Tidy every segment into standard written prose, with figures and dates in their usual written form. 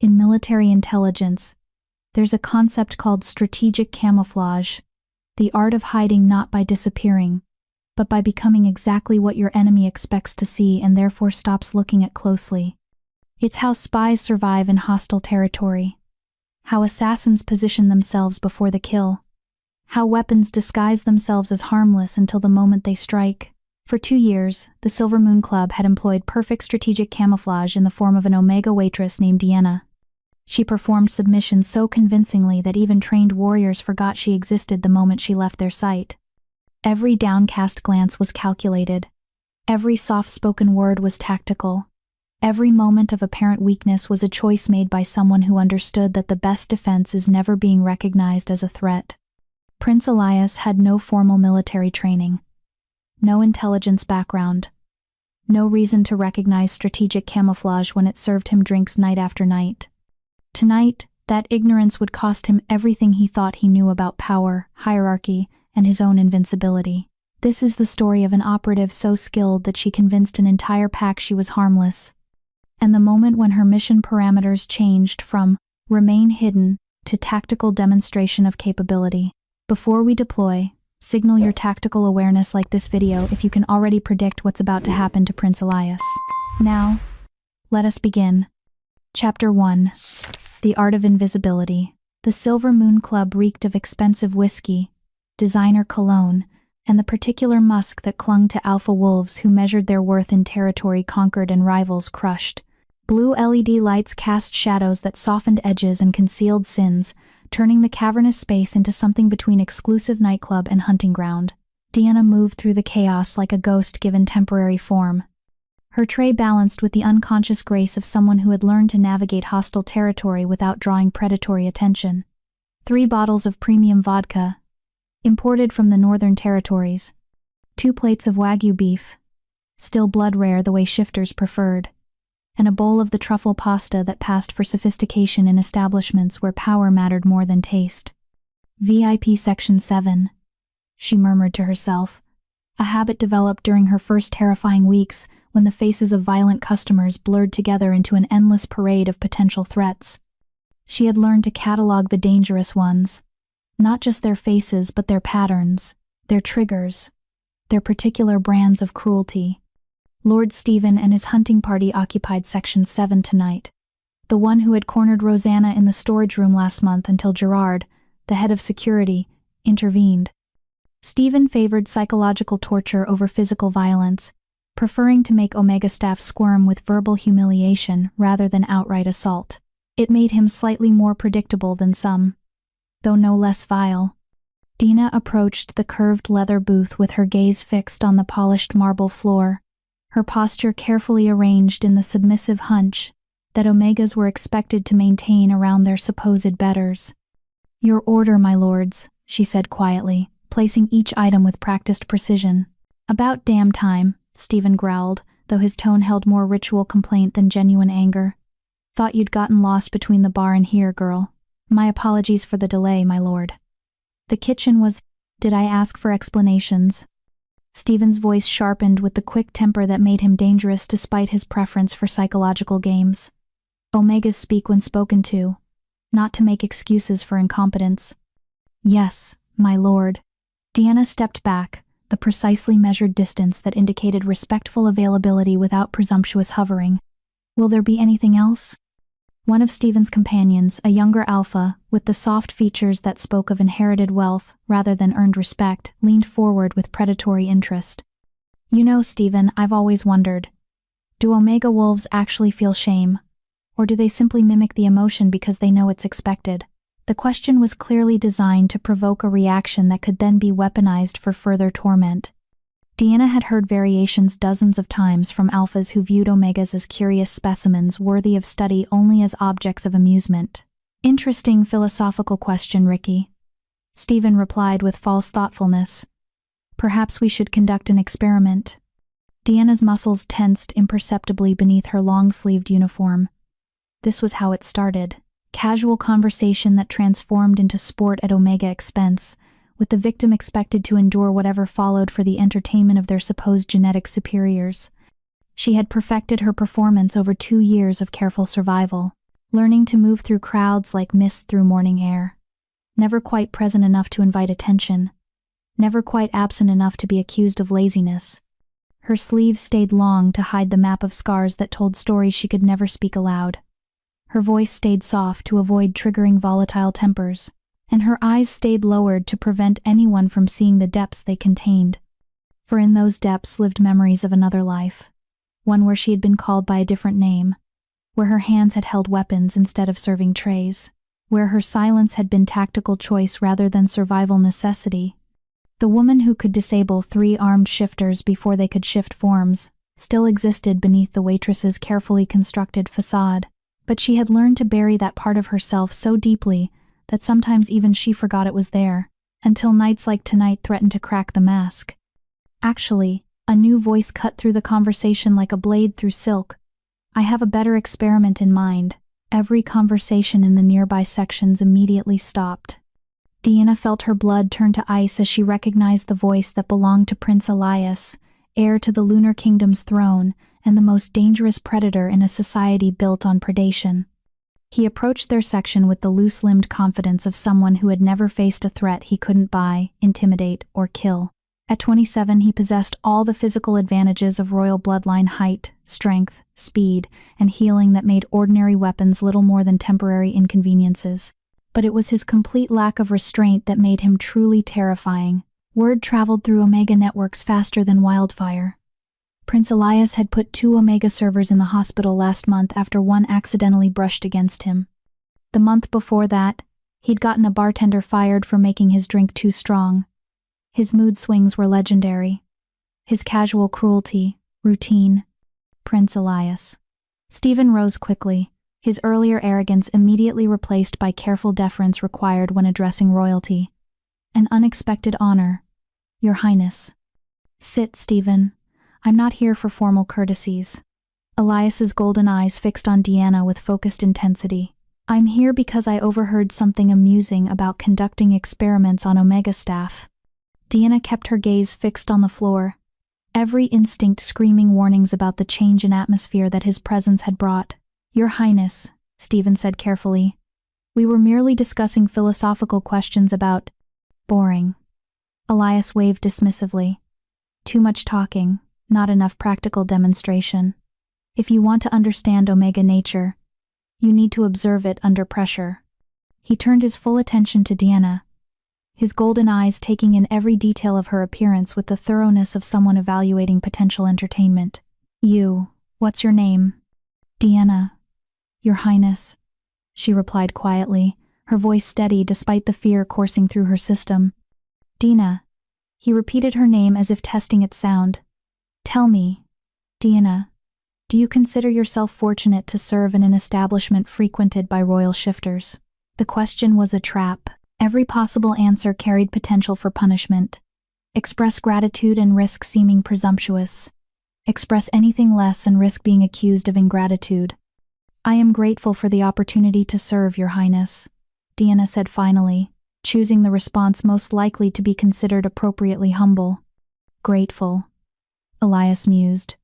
In military intelligence, there's a concept called strategic camouflage, the art of hiding not by disappearing, but by becoming exactly what your enemy expects to see and therefore stops looking at closely. It's how spies survive in hostile territory, how assassins position themselves before the kill, how weapons disguise themselves as harmless until the moment they strike. For 2 years, the Silver Moon Club had employed perfect strategic camouflage in the form of an Omega waitress named Deanna. She performed submissions so convincingly that even trained warriors forgot she existed the moment she left their sight. Every downcast glance was calculated. Every soft-spoken word was tactical. Every moment of apparent weakness was a choice made by someone who understood that the best defense is never being recognized as a threat. Prince Elias had no formal military training, no intelligence background, no reason to recognize strategic camouflage when it served him drinks night after night. Tonight, that ignorance would cost him everything he thought he knew about power, hierarchy, and his own invincibility. This is the story of an operative so skilled that she convinced an entire pack she was harmless. And the moment when her mission parameters changed from remain hidden to tactical demonstration of capability. Before we deploy, signal your tactical awareness like this video if you can already predict what's about to happen to Prince Elias. Now, let us begin. Chapter 1. The Art of Invisibility. The Silver Moon Club reeked of expensive whiskey, designer cologne, and the particular musk that clung to alpha wolves who measured their worth in territory conquered and rivals crushed. Blue LED lights cast shadows that softened edges and concealed sins, turning the cavernous space into something between exclusive nightclub and hunting ground. Deanna moved through the chaos like a ghost given temporary form. Her tray balanced with the unconscious grace of someone who had learned to navigate hostile territory without drawing predatory attention. 3 bottles of premium vodka, imported from the Northern Territories. 2 plates of Wagyu beef, still blood rare the way shifters preferred. And a bowl of the truffle pasta that passed for sophistication in establishments where power mattered more than taste. VIP Section 7, she murmured to herself, a habit developed during her first terrifying weeks when the faces of violent customers blurred together into an endless parade of potential threats. She had learned to catalog the dangerous ones, not just their faces but their patterns, their triggers, their particular brands of cruelty. Lord Stephen and his hunting party occupied Section 7 tonight, the one who had cornered Rosanna in the storage room last month until Gerard, the head of security, intervened. Stephen favored psychological torture over physical violence, preferring to make Omega staff squirm with verbal humiliation rather than outright assault. It made him slightly more predictable than some, though no less vile. Dina approached the curved leather booth with her gaze fixed on the polished marble floor, her posture carefully arranged in the submissive hunch that Omegas were expected to maintain around their supposed betters. "Your order, my lords," she said quietly, placing each item with practiced precision. "About damn time," Stephen growled, though his tone held more ritual complaint than genuine anger. "Thought you'd gotten lost between the bar and here, girl. My apologies for the delay, my lord." The kitchen was— Did I ask for explanations? Stephen's voice sharpened with the quick temper that made him dangerous despite his preference for psychological games. Omegas speak when spoken to, not to make excuses for incompetence. "Yes, my lord." Deanna stepped back, the precisely measured distance that indicated respectful availability without presumptuous hovering. "Will there be anything else?" One of Stephen's companions, a younger alpha, with the soft features that spoke of inherited wealth rather than earned respect, leaned forward with predatory interest. "You know, Stephen, I've always wondered. Do Omega wolves actually feel shame? Or do they simply mimic the emotion because they know it's expected?" The question was clearly designed to provoke a reaction that could then be weaponized for further torment. Deanna had heard variations dozens of times from alphas who viewed Omegas as curious specimens worthy of study only as objects of amusement. "Interesting philosophical question, Ricky," Stephen replied with false thoughtfulness. "Perhaps we should conduct an experiment." Deanna's muscles tensed imperceptibly beneath her long-sleeved uniform. This was how it started. Casual conversation that transformed into sport at Omega expense, with the victim expected to endure whatever followed for the entertainment of their supposed genetic superiors. She had perfected her performance over 2 years of careful survival. learning to move through crowds like mist through morning air. Never quite present enough to invite attention, never quite absent enough to be accused of laziness. Her sleeves stayed long to hide the map of scars that told stories she could never speak aloud. Her voice stayed soft to avoid triggering volatile tempers, and her eyes stayed lowered to prevent anyone from seeing the depths they contained. For in those depths lived memories of another life, one where she had been called by a different name, where her hands had held weapons instead of serving trays, where her silence had been tactical choice rather than survival necessity. The woman who could disable 3 armed shifters before they could shift forms still existed beneath the waitress's carefully constructed facade, but she had learned to bury that part of herself so deeply that sometimes even she forgot it was there, until nights like tonight threatened to crack the mask. Actually, a new voice cut through the conversation like a blade through silk. I have a better experiment in mind. Every conversation in the nearby sections immediately stopped. Deanna felt her blood turn to ice as she recognized the voice that belonged to Prince Elias, heir to the Lunar Kingdom's throne and the most dangerous predator in a society built on predation. He approached their section with the loose-limbed confidence of someone who had never faced a threat he couldn't buy, intimidate, or kill. At 27, he possessed all the physical advantages of royal bloodline: height, strength, speed, and healing that made ordinary weapons little more than temporary inconveniences. But it was his complete lack of restraint that made him truly terrifying. Word traveled through Omega networks faster than wildfire. Prince Elias had put 2 Omega servers in the hospital last month after one accidentally brushed against him. The month before that, he'd gotten a bartender fired for making his drink too strong. His mood swings were legendary. His casual cruelty, routine. Prince Elias. Stephen rose quickly, his earlier arrogance immediately replaced by careful deference required when addressing royalty. An unexpected honor. Your Highness. Sit, Stephen. I'm not here for formal courtesies. Elias's golden eyes fixed on Deanna with focused intensity. I'm here because I overheard something amusing about conducting experiments on Omega staff. Deanna kept her gaze fixed on the floor, every instinct screaming warnings about the change in atmosphere that his presence had brought. Your Highness, Stephen said carefully. We were merely discussing philosophical questions about boring. Elias waved dismissively. Too much talking, not enough practical demonstration. If you want to understand Omega nature, you need to observe it under pressure. He turned his full attention to Deanna, his golden eyes taking in every detail of her appearance with the thoroughness of someone evaluating potential entertainment. What's your name? Deanna. Your Highness, she replied quietly, her voice steady despite the fear coursing through her system. Deanna. He repeated her name as if testing its sound. Tell me, Deanna, do you consider yourself fortunate to serve in an establishment frequented by royal shifters? The question was a trap. Every possible answer carried potential for punishment. Express gratitude and risk seeming presumptuous. Express anything less and risk being accused of ingratitude. I am grateful for the opportunity to serve, Your Highness, Deanna said finally, choosing the response most likely to be considered appropriately humble. Grateful, Elias mused.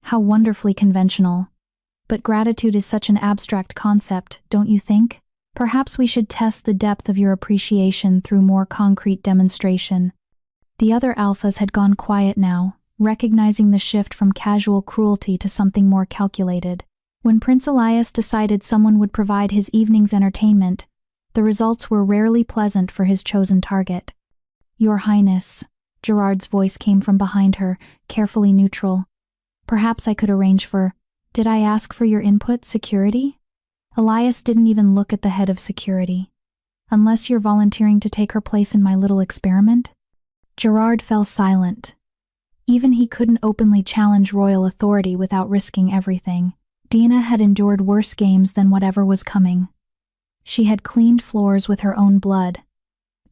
How wonderfully conventional. But gratitude is such an abstract concept, don't you think? Perhaps we should test the depth of your appreciation through more concrete demonstration. The other alphas had gone quiet now, recognizing the shift from casual cruelty to something more calculated. When Prince Elias decided someone would provide his evening's entertainment, the results were rarely pleasant for his chosen target. Your Highness, Gerard's voice came from behind her, carefully neutral. Perhaps I could arrange for, did I ask for your input, security? Elias didn't even look at the head of security. Unless you're volunteering to take her place in my little experiment? Gerard fell silent. Even he couldn't openly challenge royal authority without risking everything. Deanna had endured worse games than whatever was coming. She had cleaned floors with her own blood,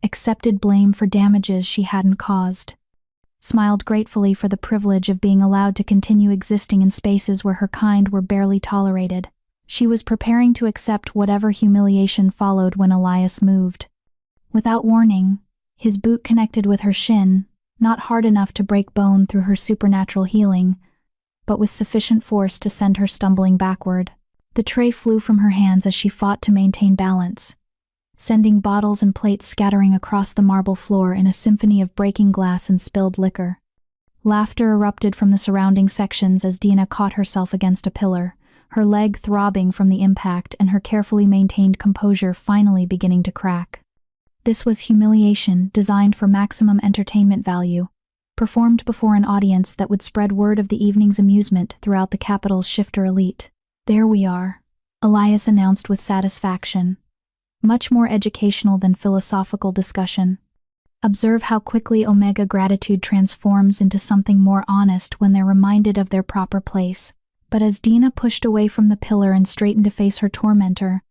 accepted blame for damages she hadn't caused, smiled gratefully for the privilege of being allowed to continue existing in spaces where her kind were barely tolerated. She was preparing to accept whatever humiliation followed when Elias moved. Without warning, his boot connected with her shin, not hard enough to break bone through her supernatural healing, but with sufficient force to send her stumbling backward. The tray flew from her hands as she fought to maintain balance, sending bottles and plates scattering across the marble floor in a symphony of breaking glass and spilled liquor. Laughter erupted from the surrounding sections as Dina caught herself against a pillar, her leg throbbing from the impact and her carefully maintained composure finally beginning to crack. This was humiliation designed for maximum entertainment value, performed before an audience that would spread word of the evening's amusement throughout the capital's shifter elite. "There we are," Elias announced with satisfaction. Much more educational than philosophical discussion. Observe how quickly Omega gratitude transforms into something more honest when they're reminded of their proper place. But as Dina pushed away from the pillar and straightened to face her tormentor,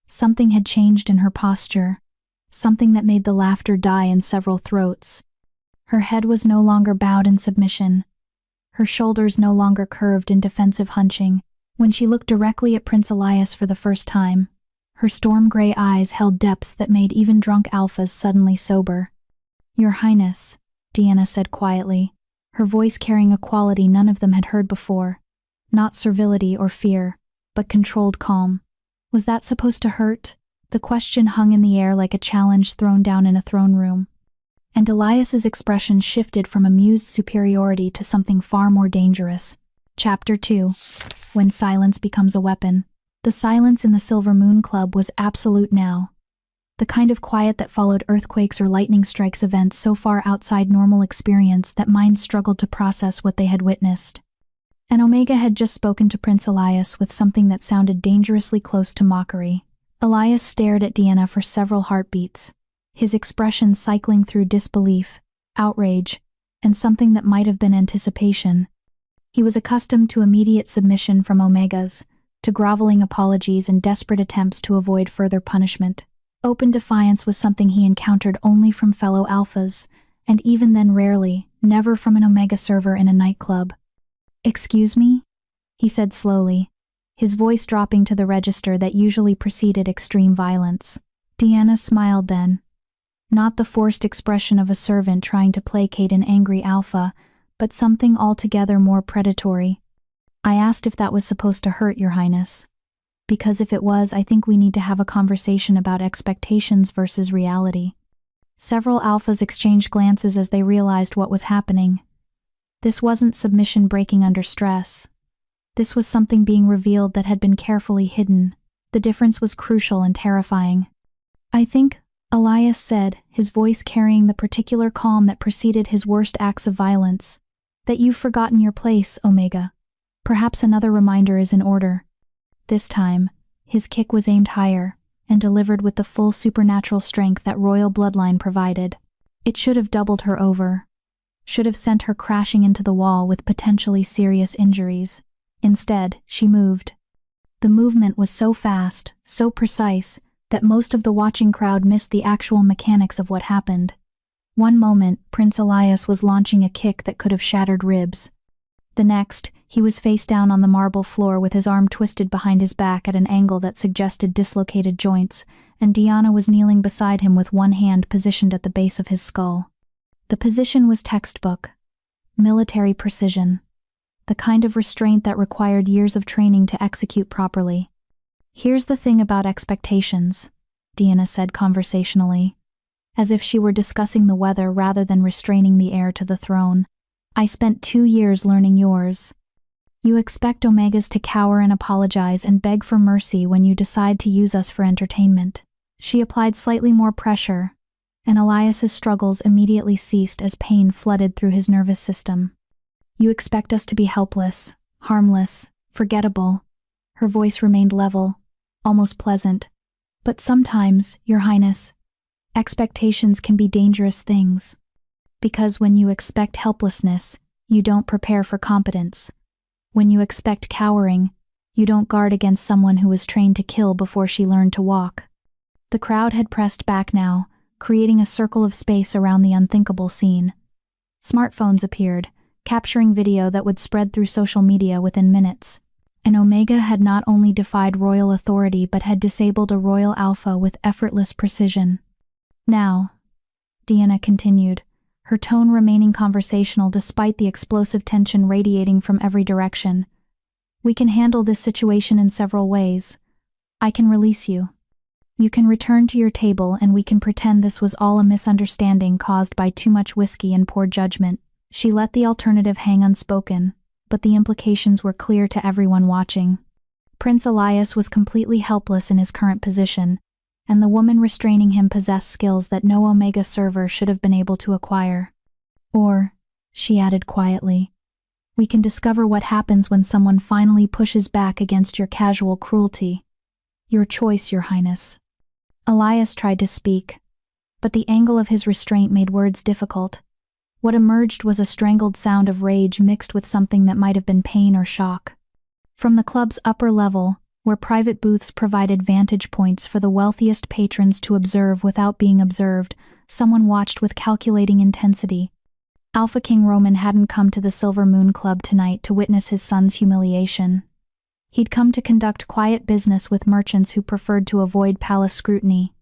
something had changed in her posture, something that made the laughter die in several throats. Her head was no longer bowed in submission, her shoulders no longer curved in defensive hunching. When she looked directly at Prince Elias for the first time, her storm-gray eyes held depths that made even drunk alphas suddenly sober. "Your Highness," Deanna said quietly, her voice carrying a quality none of them had heard before. Not servility or fear, but controlled calm. Was that supposed to hurt? The question hung in the air like a challenge thrown down in a throne room. And Elias's expression shifted from amused superiority to something far more dangerous. Chapter 2. When Silence Becomes a Weapon. The silence in the Silver Moon Club was absolute now. The kind of quiet that followed earthquakes or lightning strikes events so far outside normal experience that minds struggled to process what they had witnessed. And Omega had just spoken to Prince Elias with something that sounded dangerously close to mockery. Elias stared at Deanna for several heartbeats, his expression cycling through disbelief, outrage, and something that might have been anticipation. He was accustomed to immediate submission from Omegas, to groveling apologies and desperate attempts to avoid further punishment. Open defiance was something he encountered only from fellow alphas, and even then rarely, never from an Omega server in a nightclub. "Excuse me?" he said slowly, his voice dropping to the register that usually preceded extreme violence. Deanna smiled then. Not the forced expression of a servant trying to placate an angry alpha, but something altogether more predatory. "I asked if that was supposed to hurt, Your Highness. Because if it was, I think we need to have a conversation about expectations versus reality." Several alphas exchanged glances as they realized what was happening. This wasn't submission breaking under stress. This was something being revealed that had been carefully hidden. The difference was crucial and terrifying. "I think," Elias said, his voice carrying the particular calm that preceded his worst acts of violence, "that you've forgotten your place, Omega. Perhaps another reminder is in order." This time, his kick was aimed higher, and delivered with the full supernatural strength that royal bloodline provided. It should have doubled her over, should have sent her crashing into the wall with potentially serious injuries. Instead, she moved. The movement was so fast, so precise, that most of the watching crowd missed the actual mechanics of what happened. One moment, Prince Elias was launching a kick that could have shattered ribs. The next, he was face down on the marble floor with his arm twisted behind his back at an angle that suggested dislocated joints, and Deanna was kneeling beside him with one hand positioned at the base of his skull. The position was textbook. Military precision. The kind of restraint that required years of training to execute properly. "Here's the thing about expectations," Deanna said conversationally, as if she were discussing the weather rather than restraining the heir to the throne. "I spent 2 years learning yours. You expect Omegas to cower and apologize and beg for mercy when you decide to use us for entertainment." She applied slightly more pressure, and Elias's struggles immediately ceased as pain flooded through his nervous system. "You expect us to be helpless, harmless, forgettable." Her voice remained level, almost pleasant. "But sometimes, Your Highness, expectations can be dangerous things. Because when you expect helplessness, you don't prepare for competence. When you expect cowering, you don't guard against someone who was trained to kill before she learned to walk." The crowd had pressed back now, creating a circle of space around the unthinkable scene. Smartphones appeared, capturing video that would spread through social media within minutes. And Omega had not only defied royal authority but had disabled a royal alpha with effortless precision. "Now," Deanna continued, her tone remaining conversational despite the explosive tension radiating from every direction, We can handle this situation in several ways. I can release you. You can return to your table and we can pretend this was all a misunderstanding caused by too much whiskey and poor judgment. She let the alternative hang unspoken, but the implications were clear to everyone watching. Prince Elias was completely helpless in his current position, and the woman restraining him possessed skills that no Omega server should have been able to acquire. Or, she added quietly, we can discover what happens when someone finally pushes back against your casual cruelty. Your choice, Your Highness. Elias tried to speak, but the angle of his restraint made words difficult. What emerged was a strangled sound of rage mixed with something that might have been pain or shock. From the club's upper level, where private booths provided vantage points for the wealthiest patrons to observe without being observed, someone watched with calculating intensity. Alpha King Roman hadn't come to the Silver Moon Club tonight to witness his son's humiliation. He'd come to conduct quiet business with merchants who preferred to avoid palace scrutiny.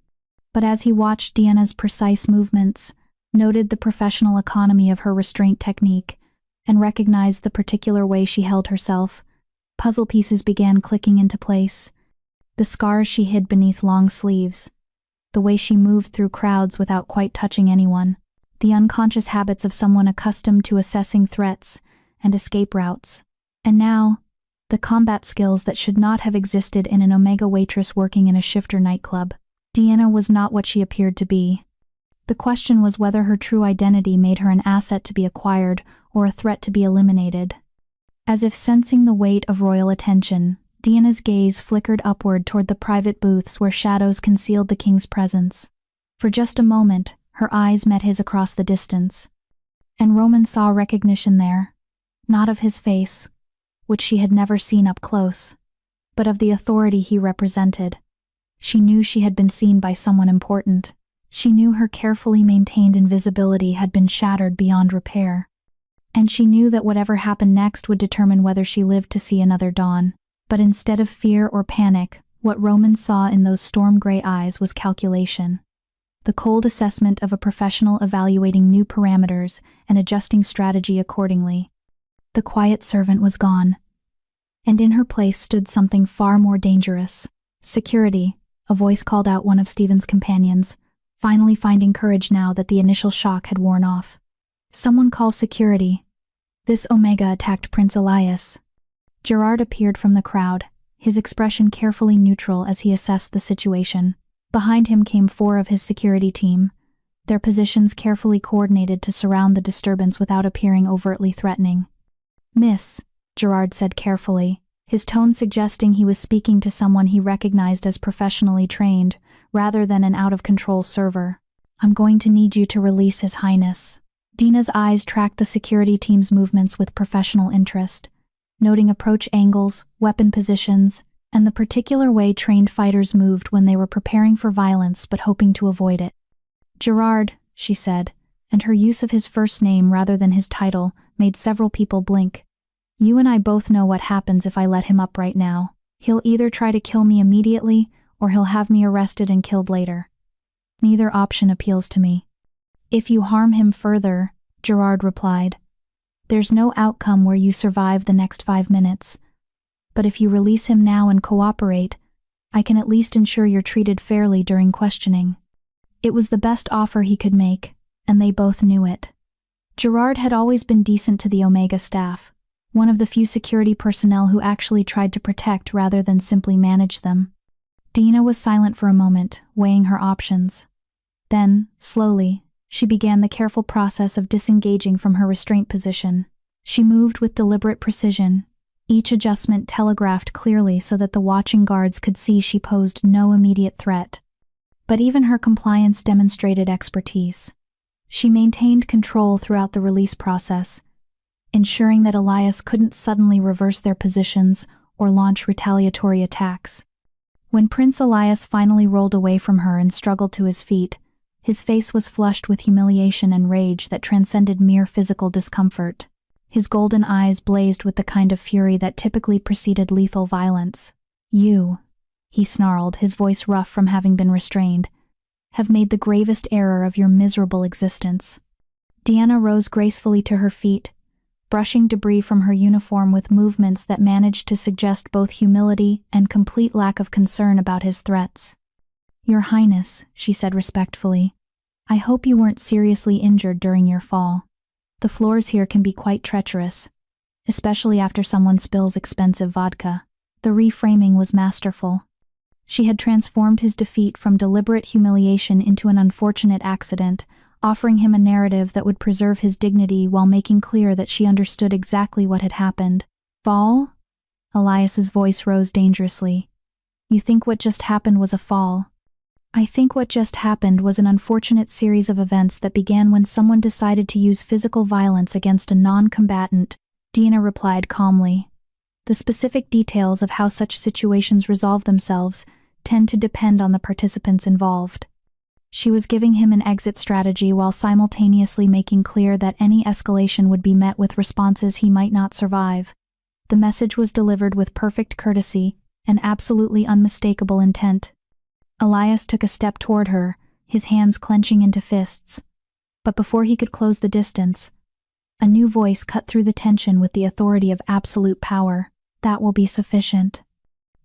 But as he watched Deanna's precise movements, noted the professional economy of her restraint technique, and recognized the particular way she held herself, puzzle pieces began clicking into place. The scars she hid beneath long sleeves, the way she moved through crowds without quite touching anyone, the unconscious habits of someone accustomed to assessing threats and escape routes. And now, the combat skills that should not have existed in an Omega waitress working in a shifter nightclub. Deanna was not what she appeared to be. The question was whether her true identity made her an asset to be acquired or a threat to be eliminated. As if sensing the weight of royal attention, Deanna's gaze flickered upward toward the private booths where shadows concealed the king's presence. For just a moment, her eyes met his across the distance. And Roman saw recognition there, not of his face, which she had never seen up close, but of the authority he represented. She knew she had been seen by someone important. She knew her carefully maintained invisibility had been shattered beyond repair. And she knew that whatever happened next would determine whether she lived to see another dawn. But instead of fear or panic, what Roman saw in those storm-gray eyes was calculation. The cold assessment of a professional evaluating new parameters and adjusting strategy accordingly. The quiet servant was gone, and in her place stood something far more dangerous. Security, a voice called out one of Stephen's companions, finally finding courage now that the initial shock had worn off. Someone call security. This Omega attacked Prince Elias. Gerard appeared from the crowd, his expression carefully neutral as he assessed the situation. Behind him came 4 of his security team, their positions carefully coordinated to surround the disturbance without appearing overtly threatening. Miss, Gerard said carefully, his tone suggesting he was speaking to someone he recognized as professionally trained, rather than an out-of-control server. I'm going to need you to release His Highness. Dina's eyes tracked the security team's movements with professional interest, noting approach angles, weapon positions, and the particular way trained fighters moved when they were preparing for violence but hoping to avoid it. Gerard, she said, and her use of his first name rather than his title made several people blink. You and I both know what happens if I let him up right now. He'll either try to kill me immediately, or he'll have me arrested and killed later. Neither option appeals to me. If you harm him further, Gerard replied, there's no outcome where you survive the next 5 minutes. But if you release him now and cooperate, I can at least ensure you're treated fairly during questioning. It was the best offer he could make, and they both knew it. Gerard had always been decent to the Omega staff, one of the few security personnel who actually tried to protect rather than simply manage them. Dina was silent for a moment, weighing her options. Then, slowly, she began the careful process of disengaging from her restraint position. She moved with deliberate precision, each adjustment telegraphed clearly so that the watching guards could see she posed no immediate threat. But even her compliance demonstrated expertise. She maintained control throughout the release process, ensuring that Elias couldn't suddenly reverse their positions or launch retaliatory attacks. When Prince Elias finally rolled away from her and struggled to his feet, his face was flushed with humiliation and rage that transcended mere physical discomfort. His golden eyes blazed with the kind of fury that typically preceded lethal violence. You, he snarled, his voice rough from having been restrained, have made the gravest error of your miserable existence. Deanna rose gracefully to her feet, brushing debris from her uniform with movements that managed to suggest both humility and complete lack of concern about his threats. "Your Highness," she said respectfully, "I hope you weren't seriously injured during your fall. The floors here can be quite treacherous, especially after someone spills expensive vodka." The reframing was masterful. She had transformed his defeat from deliberate humiliation into an unfortunate accident, offering him a narrative that would preserve his dignity while making clear that she understood exactly what had happened. "Fall?" Elias's voice rose dangerously. "You think what just happened was a fall?" "I think what just happened was an unfortunate series of events that began when someone decided to use physical violence against a non-combatant," Dina replied calmly. "The specific details of how such situations resolve themselves tend to depend on the participants involved." She was giving him an exit strategy while simultaneously making clear that any escalation would be met with responses he might not survive. The message was delivered with perfect courtesy and absolutely unmistakable intent. Elias took a step toward her, his hands clenching into fists. But before he could close the distance, a new voice cut through the tension with the authority of absolute power. "That will be sufficient."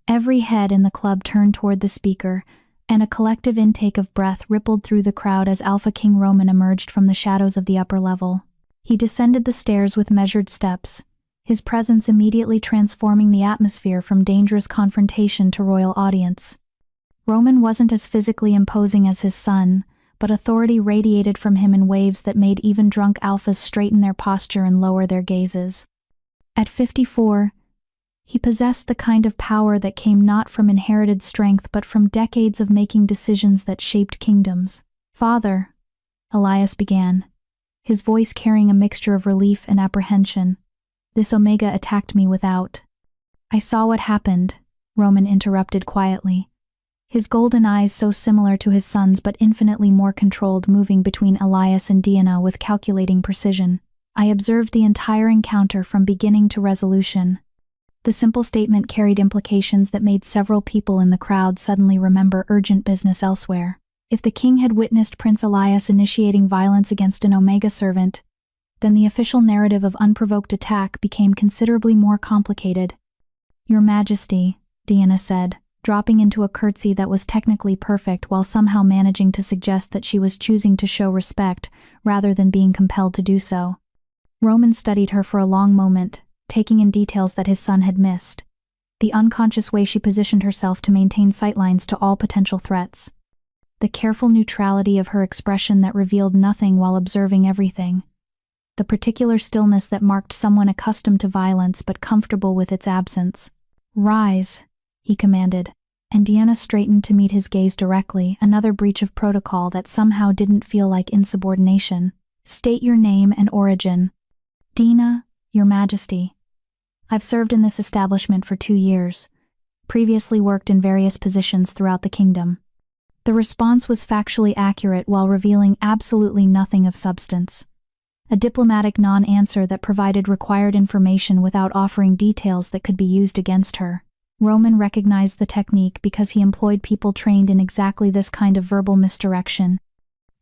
Every head in the club turned toward the speaker, and a collective intake of breath rippled through the crowd as Alpha King Roman emerged from the shadows of the upper level. He descended the stairs with measured steps, his presence immediately transforming the atmosphere from dangerous confrontation to royal audience. Roman wasn't as physically imposing as his son, but authority radiated from him in waves that made even drunk alphas straighten their posture and lower their gazes. At 54, he possessed the kind of power that came not from inherited strength but from decades of making decisions that shaped kingdoms. "Father," Elias began, his voice carrying a mixture of relief and apprehension, "this Omega attacked me without." "I saw what happened," Roman interrupted quietly, his golden eyes so similar to his son's but infinitely more controlled, moving between Elias and Diana with calculating precision. "I observed the entire encounter from beginning to resolution." The simple statement carried implications that made several people in the crowd suddenly remember urgent business elsewhere. If the king had witnessed Prince Elias initiating violence against an Omega servant, then the official narrative of unprovoked attack became considerably more complicated. "Your Majesty," Diana said, dropping into a curtsy that was technically perfect while somehow managing to suggest that she was choosing to show respect rather than being compelled to do so. Roman studied her for a long moment, taking in details that his son had missed. The unconscious way she positioned herself to maintain sightlines to all potential threats. The careful neutrality of her expression that revealed nothing while observing everything. The particular stillness that marked someone accustomed to violence but comfortable with its absence. "Rise," he commanded, and Diana straightened to meet his gaze directly, another breach of protocol that somehow didn't feel like insubordination. "State your name and origin." "Dina, Your Majesty. I've served in this establishment for 2 years, previously worked in various positions throughout the kingdom." The response was factually accurate while revealing absolutely nothing of substance. A diplomatic non-answer that provided required information without offering details that could be used against her. Roman recognized the technique because he employed people trained in exactly this kind of verbal misdirection.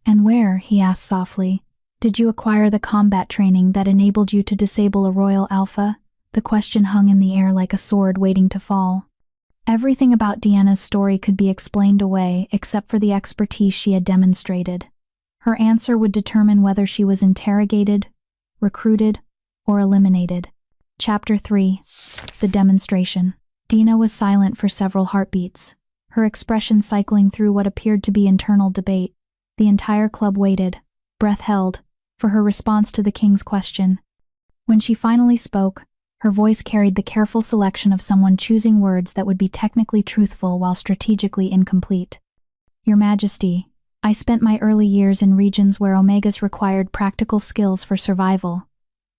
"And where," he asked softly, "did you acquire the combat training that enabled you to disable a royal alpha?" The question hung in the air like a sword waiting to fall. Everything about Diana's story could be explained away except for the expertise she had demonstrated. Her answer would determine whether she was interrogated, recruited, or eliminated. Chapter 3. The Demonstration. Dina was silent for several heartbeats, her expression cycling through what appeared to be internal debate. The entire club waited, breath held, for her response to the king's question. When she finally spoke, her voice carried the careful selection of someone choosing words that would be technically truthful while strategically incomplete. "Your Majesty, I spent my early years in regions where Omegas required practical skills for survival.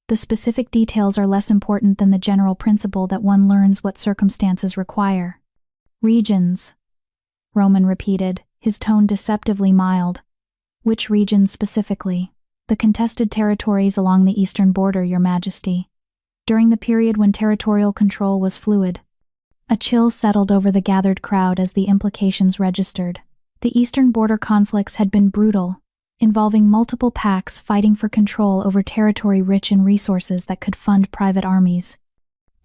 The specific details are less important than the general principle that one learns what circumstances require." "Regions," Roman repeated, his tone deceptively mild. "Which regions specifically?" "The contested territories along the eastern border, Your Majesty. During the period when territorial control was fluid." A chill settled over the gathered crowd as the implications registered. The eastern border conflicts had been brutal, involving multiple packs fighting for control over territory rich in resources that could fund private armies.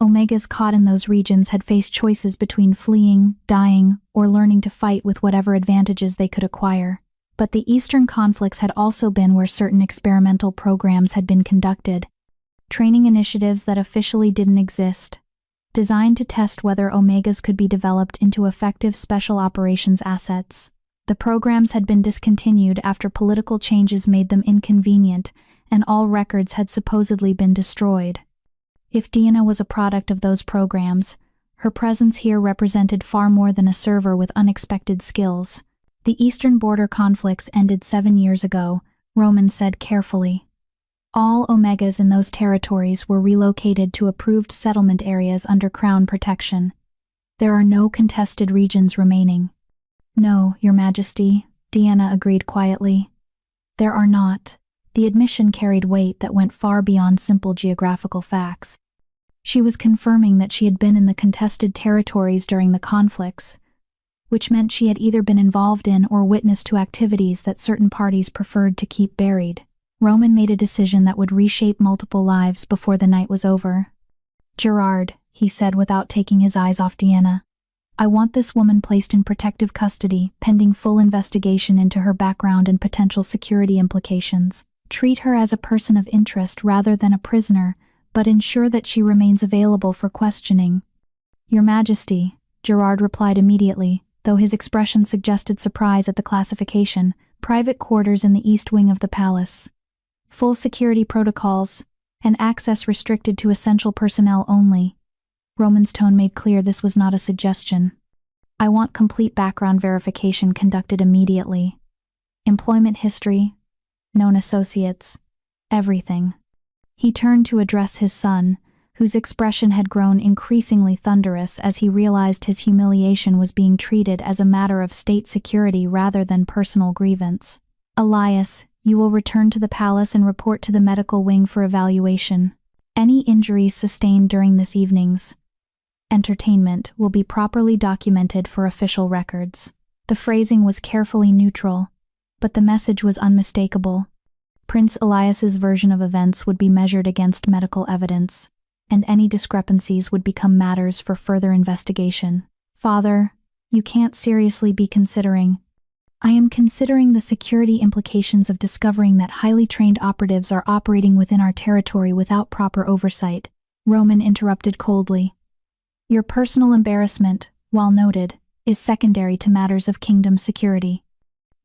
Omegas caught in those regions had faced choices between fleeing, dying, or learning to fight with whatever advantages they could acquire. But the Eastern conflicts had also been where certain experimental programs had been conducted, training initiatives that officially didn't exist, designed to test whether Omegas could be developed into effective special operations assets. The programs had been discontinued after political changes made them inconvenient, and all records had supposedly been destroyed. If Deanna was a product of those programs, her presence here represented far more than a server with unexpected skills. The Eastern border conflicts ended 7 years ago, Roman said carefully. All Omegas in those territories were relocated to approved settlement areas under Crown protection. There are no contested regions remaining. No, Your Majesty, Deanna agreed quietly. There are not. The admission carried weight that went far beyond simple geographical facts. She was confirming that she had been in the contested territories during the conflicts, which meant she had either been involved in or witness to activities that certain parties preferred to keep buried. Roman made a decision that would reshape multiple lives before the night was over. Gerard, he said without taking his eyes off Deanna, I want this woman placed in protective custody, pending full investigation into her background and potential security implications. Treat her as a person of interest rather than a prisoner, but ensure that she remains available for questioning. Your Majesty, Gerard replied immediately, though his expression suggested surprise at the classification. Private quarters in the east wing of the palace. Full security protocols, and access restricted to essential personnel only. Roman's tone made clear this was not a suggestion. I want complete background verification conducted immediately. Employment history, known associates, everything. He turned to address his son, whose expression had grown increasingly thunderous as he realized his humiliation was being treated as a matter of state security rather than personal grievance. Elias, you will return to the palace and report to the medical wing for evaluation. Any injuries sustained during this evening's entertainment will be properly documented for official records. The phrasing was carefully neutral, but the message was unmistakable. Prince Elias's version of events would be measured against medical evidence, and any discrepancies would become matters for further investigation. Father, you can't seriously be considering. I am considering the security implications of discovering that highly trained operatives are operating within our territory without proper oversight, Roman interrupted coldly. Your personal embarrassment, while noted, is secondary to matters of kingdom security.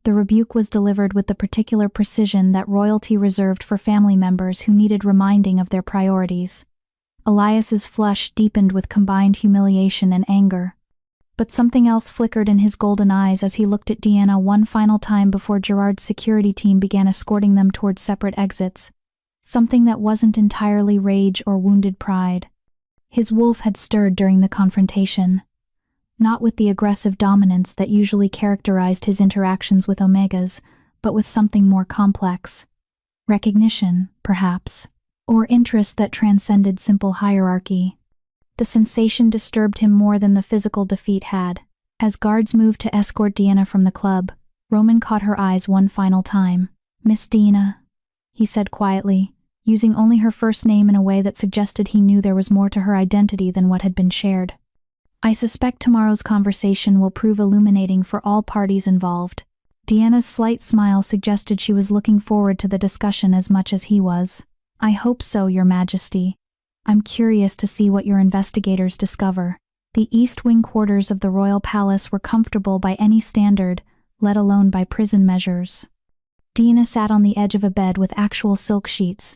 The rebuke was delivered with the particular precision that royalty reserved for family members who needed reminding of their priorities. Elias's flush deepened with combined humiliation and anger. But something else flickered in his golden eyes as he looked at Deanna one final time before Gerard's security team began escorting them toward separate exits. Something that wasn't entirely rage or wounded pride. His wolf had stirred during the confrontation. Not with the aggressive dominance that usually characterized his interactions with Omegas, but with something more complex. Recognition, perhaps, or interest that transcended simple hierarchy. The sensation disturbed him more than the physical defeat had. As guards moved to escort Deanna from the club, Roman caught her eyes one final time. Miss Deanna, he said quietly, using only her first name in a way that suggested he knew there was more to her identity than what had been shared. I suspect tomorrow's conversation will prove illuminating for all parties involved. Deanna's slight smile suggested she was looking forward to the discussion as much as he was. I hope so, Your Majesty. I'm curious to see what your investigators discover. The East Wing quarters of the royal palace were comfortable by any standard, let alone by prison measures. Deanna sat on the edge of a bed with actual silk sheets,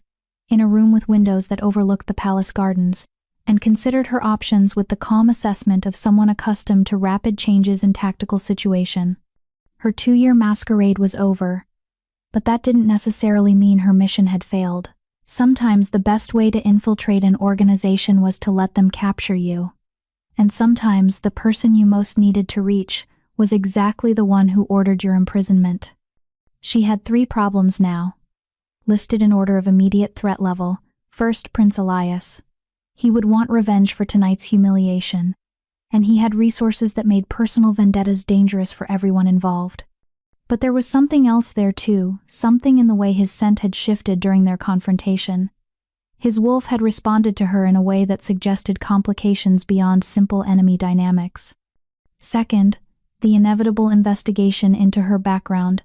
in a room with windows that overlooked the palace gardens, and considered her options with the calm assessment of someone accustomed to rapid changes in tactical situation. Her 2-year masquerade was over, but that didn't necessarily mean her mission had failed. Sometimes the best way to infiltrate an organization was to let them capture you. And sometimes the person you most needed to reach was exactly the one who ordered your imprisonment. She had 3 problems now, listed in order of immediate threat level. First, Prince Elias. He would want revenge for tonight's humiliation, and he had resources that made personal vendettas dangerous for everyone involved. But there was something else there too, something in the way his scent had shifted during their confrontation. His wolf had responded to her in a way that suggested complications beyond simple enemy dynamics. Second, the inevitable investigation into her background.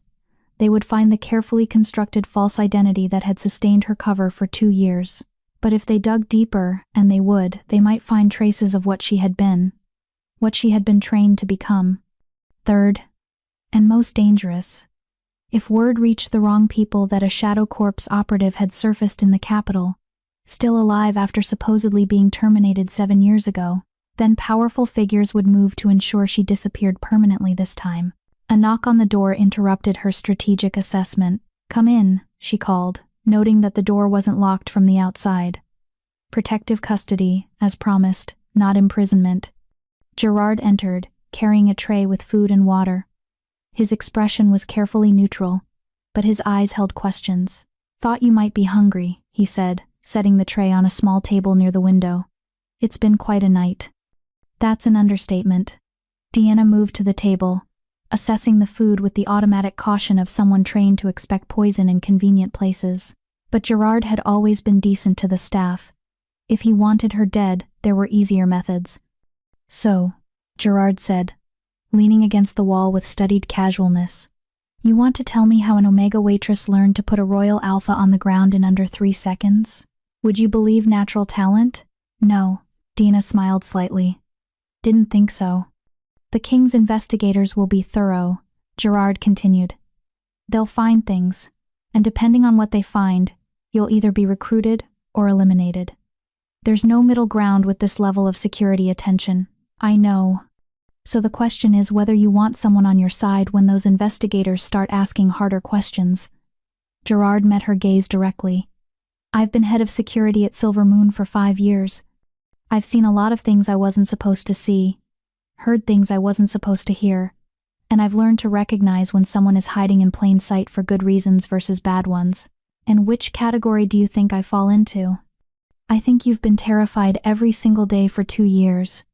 They would find the carefully constructed false identity that had sustained her cover for 2 years. But if they dug deeper, and they would, they might find traces of what she had been trained to become. Third, and most dangerous, if word reached the wrong people that a Shadow Corps operative had surfaced in the capital, still alive after supposedly being terminated 7 years ago, then powerful figures would move to ensure she disappeared permanently this time. A knock on the door interrupted her strategic assessment. "Come in," she called, noting that the door wasn't locked from the outside. Protective custody, as promised, not imprisonment. Gerard entered, carrying a tray with food and water. His expression was carefully neutral, but his eyes held questions. "Thought you might be hungry," he said, setting the tray on a small table near the window. "It's been quite a night." "That's an understatement." Deanna moved to the table, assessing the food with the automatic caution of someone trained to expect poison in convenient places. But Gerard had always been decent to the staff. If he wanted her dead, there were easier methods. "So," Gerard said, leaning against the wall with studied casualness, "you want to tell me how an Omega waitress learned to put a Royal Alpha on the ground in under 3 seconds? Would you believe natural talent?" "No," Dina smiled slightly. "Didn't think so." "The King's investigators will be thorough," Gerard continued. "They'll find things, and depending on what they find, you'll either be recruited or eliminated. There's no middle ground with this level of security attention. I know. So the question is whether you want someone on your side when those investigators start asking harder questions." Gerard met her gaze directly. "I've been head of security at Silver Moon for 5 years. I've seen a lot of things I wasn't supposed to see, heard things I wasn't supposed to hear, and I've learned to recognize when someone is hiding in plain sight for good reasons versus bad ones. And which category do you think I fall into?" "I think you've been terrified every single day for 2 years,"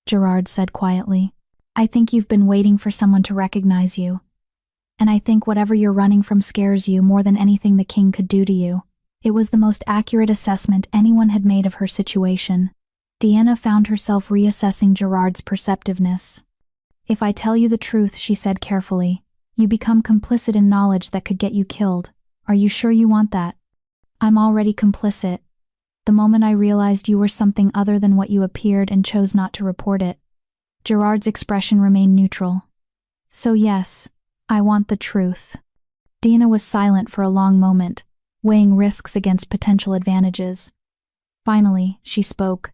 Gerard said quietly. "I think you've been waiting for someone to recognize you. And I think whatever you're running from scares you more than anything the King could do to you." It was the most accurate assessment anyone had made of her situation. Deanna found herself reassessing Gerard's perceptiveness. "If I tell you the truth," she said carefully, "you become complicit in knowledge that could get you killed. Are you sure you want that?" "I'm already complicit. The moment I realized you were something other than what you appeared and chose not to report it." Gerard's expression remained neutral. "So yes, I want the truth." Deanna was silent for a long moment, weighing risks against potential advantages. Finally, she spoke.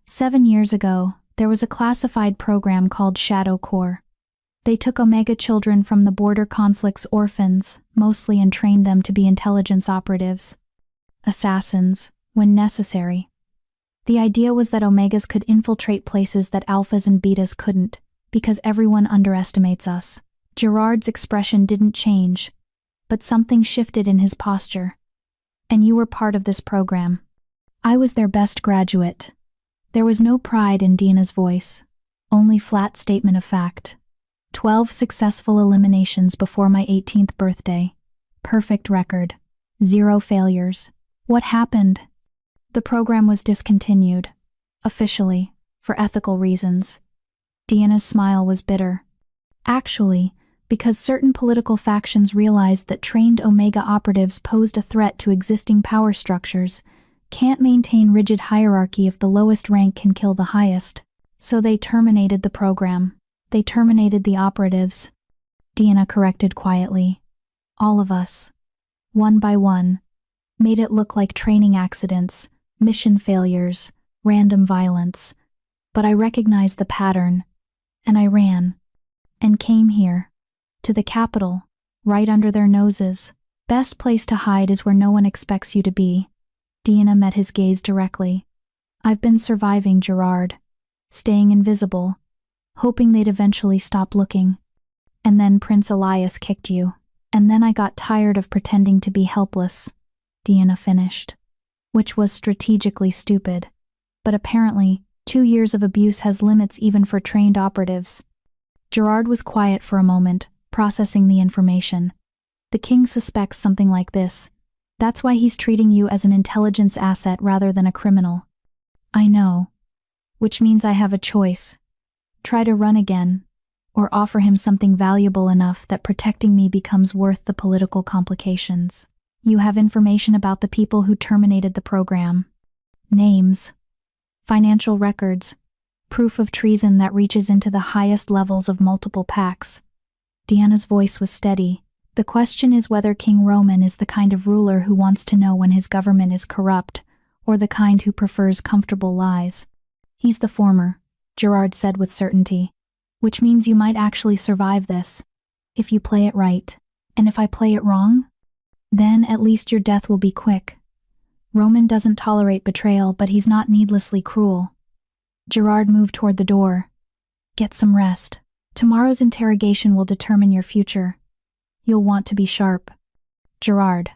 7 years ago, there was a classified program called Shadow Corps. They took Omega children from the border conflict's orphans, mostly, and trained them to be intelligence operatives. Assassins, when necessary. The idea was that Omegas could infiltrate places that Alphas and Betas couldn't, because everyone underestimates us. Gerard's expression didn't change, but something shifted in his posture. "And you were part of this program." "I was their best graduate." There was no pride in Dina's voice, only flat statement of fact. 12 successful eliminations before my 18th birthday. Perfect record. 0 failures. "What happened?" "The program was discontinued. Officially, for ethical reasons." Deanna's smile was bitter. "Actually, because certain political factions realized that trained Omega operatives posed a threat to existing power structures, can't maintain rigid hierarchy if the lowest rank can kill the highest. So they terminated the program. They terminated the operatives." Deanna corrected quietly. "All of us. One by one. Made it look like training accidents, mission failures, random violence. But I recognized the pattern, and I ran. And came here. To the capital, right under their noses. Best place to hide is where no one expects you to be." Deanna met his gaze directly. "I've been surviving, Gerard. Staying invisible. Hoping they'd eventually stop looking. And then Prince Elias kicked you. And then I got tired of pretending to be helpless," Deanna finished. "Which was strategically stupid. But apparently, 2 years of abuse has limits even for trained operatives." Gerard was quiet for a moment, processing the information. The king suspects something like this. That's why he's treating you as an intelligence asset rather than a criminal. I know. Which means I have a choice. Try to run again, or offer him something valuable enough that protecting me becomes worth the political complications. You have information about the people who terminated the program. Names, financial records, proof of treason that reaches into the highest levels of multiple pacts. Deanna's voice was steady. The question is whether King Roman is the kind of ruler who wants to know when his government is corrupt, or the kind who prefers comfortable lies. He's the former, Gerard said with certainty. Which means you might actually survive this, if you play it right. And if I play it wrong? Then at least your death will be quick. Roman doesn't tolerate betrayal, but he's not needlessly cruel. Gerard moved toward the door. Get some rest. Tomorrow's interrogation will determine your future. You'll want to be sharp. Gerard.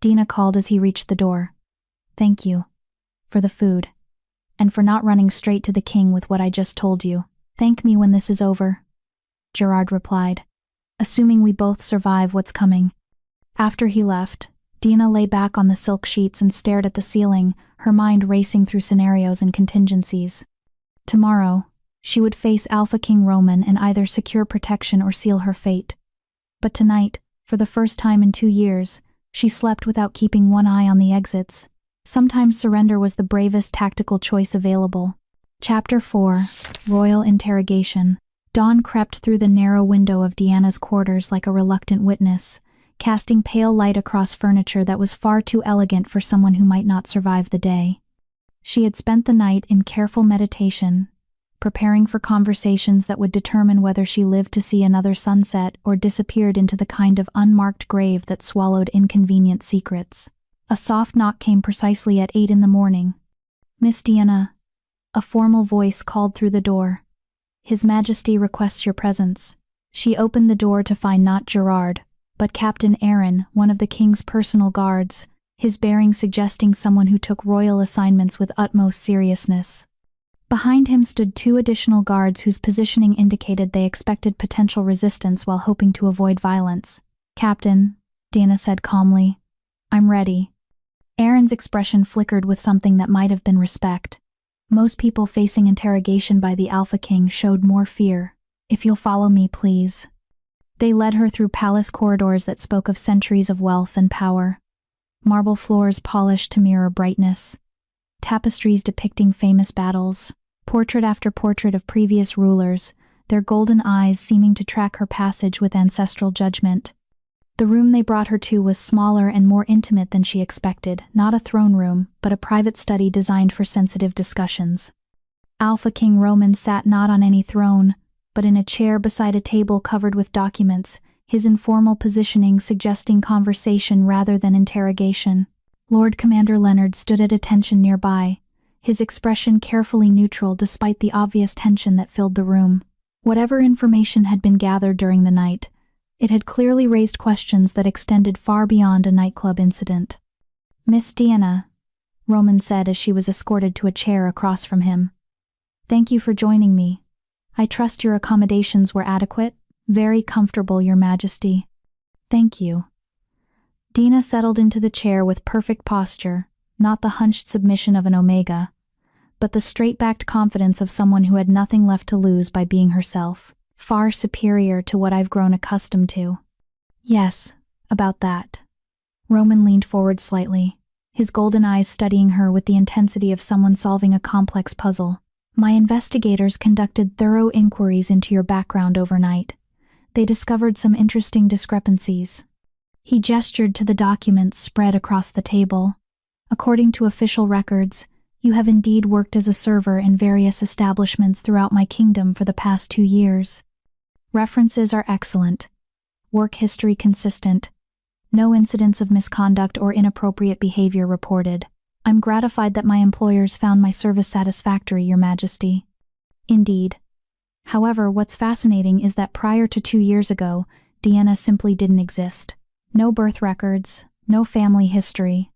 Dina called as he reached the door. Thank you. For the food. And for not running straight to the king with what I just told you. Thank me when this is over. Gerard replied. Assuming we both survive what's coming. After he left, Dina lay back on the silk sheets and stared at the ceiling, her mind racing through scenarios and contingencies. Tomorrow, she would face Alpha King Roman and either secure protection or seal her fate. But tonight, for the first time in 2 years, she slept without keeping one eye on the exits. Sometimes surrender was the bravest tactical choice available. Chapter 4. Royal Interrogation. Dawn crept through the narrow window of Deanna's quarters like a reluctant witness, casting pale light across furniture that was far too elegant for someone who might not survive the day. She had spent the night in careful meditation, preparing for conversations that would determine whether she lived to see another sunset or disappeared into the kind of unmarked grave that swallowed inconvenient secrets. A soft knock came precisely at 8 in the morning. Miss Deanna. A formal voice called through the door. His Majesty requests your presence. She opened the door to find not Gerard, but Captain Aaron, one of the king's personal guards, his bearing suggesting someone who took royal assignments with utmost seriousness. Behind him stood 2 additional guards whose positioning indicated they expected potential resistance while hoping to avoid violence. Captain, Dana said calmly. I'm ready. Aaron's expression flickered with something that might have been respect. Most people facing interrogation by the Alpha King showed more fear. If you'll follow me, please. They led her through palace corridors that spoke of centuries of wealth and power. Marble floors polished to mirror brightness. Tapestries depicting famous battles. Portrait after portrait of previous rulers, their golden eyes seeming to track her passage with ancestral judgment. The room they brought her to was smaller and more intimate than she expected, not a throne room, but a private study designed for sensitive discussions. Alpha King Roman sat not on any throne, but in a chair beside a table covered with documents, his informal positioning suggesting conversation rather than interrogation. Lord Commander Leonard stood at attention nearby, his expression carefully neutral despite the obvious tension that filled the room. Whatever information had been gathered during the night, it had clearly raised questions that extended far beyond a nightclub incident. Miss Deanna, Roman said as she was escorted to a chair across from him. Thank you for joining me. I trust your accommodations were adequate. Very comfortable, Your Majesty. Thank you. Dina settled into the chair with perfect posture, not the hunched submission of an omega, but the straight-backed confidence of someone who had nothing left to lose by being herself. Far superior to what I've grown accustomed to. Yes, about that. Roman leaned forward slightly, his golden eyes studying her with the intensity of someone solving a complex puzzle. My investigators conducted thorough inquiries into your background overnight. They discovered some interesting discrepancies. He gestured to the documents spread across the table. According to official records, you have indeed worked as a server in various establishments throughout my kingdom for the past 2 years. References are excellent. Work history consistent. No incidents of misconduct or inappropriate behavior reported. I'm gratified that my employers found my service satisfactory, Your Majesty. Indeed. However, what's fascinating is that prior to 2 years ago, Deanna simply didn't exist. No birth records, no family history,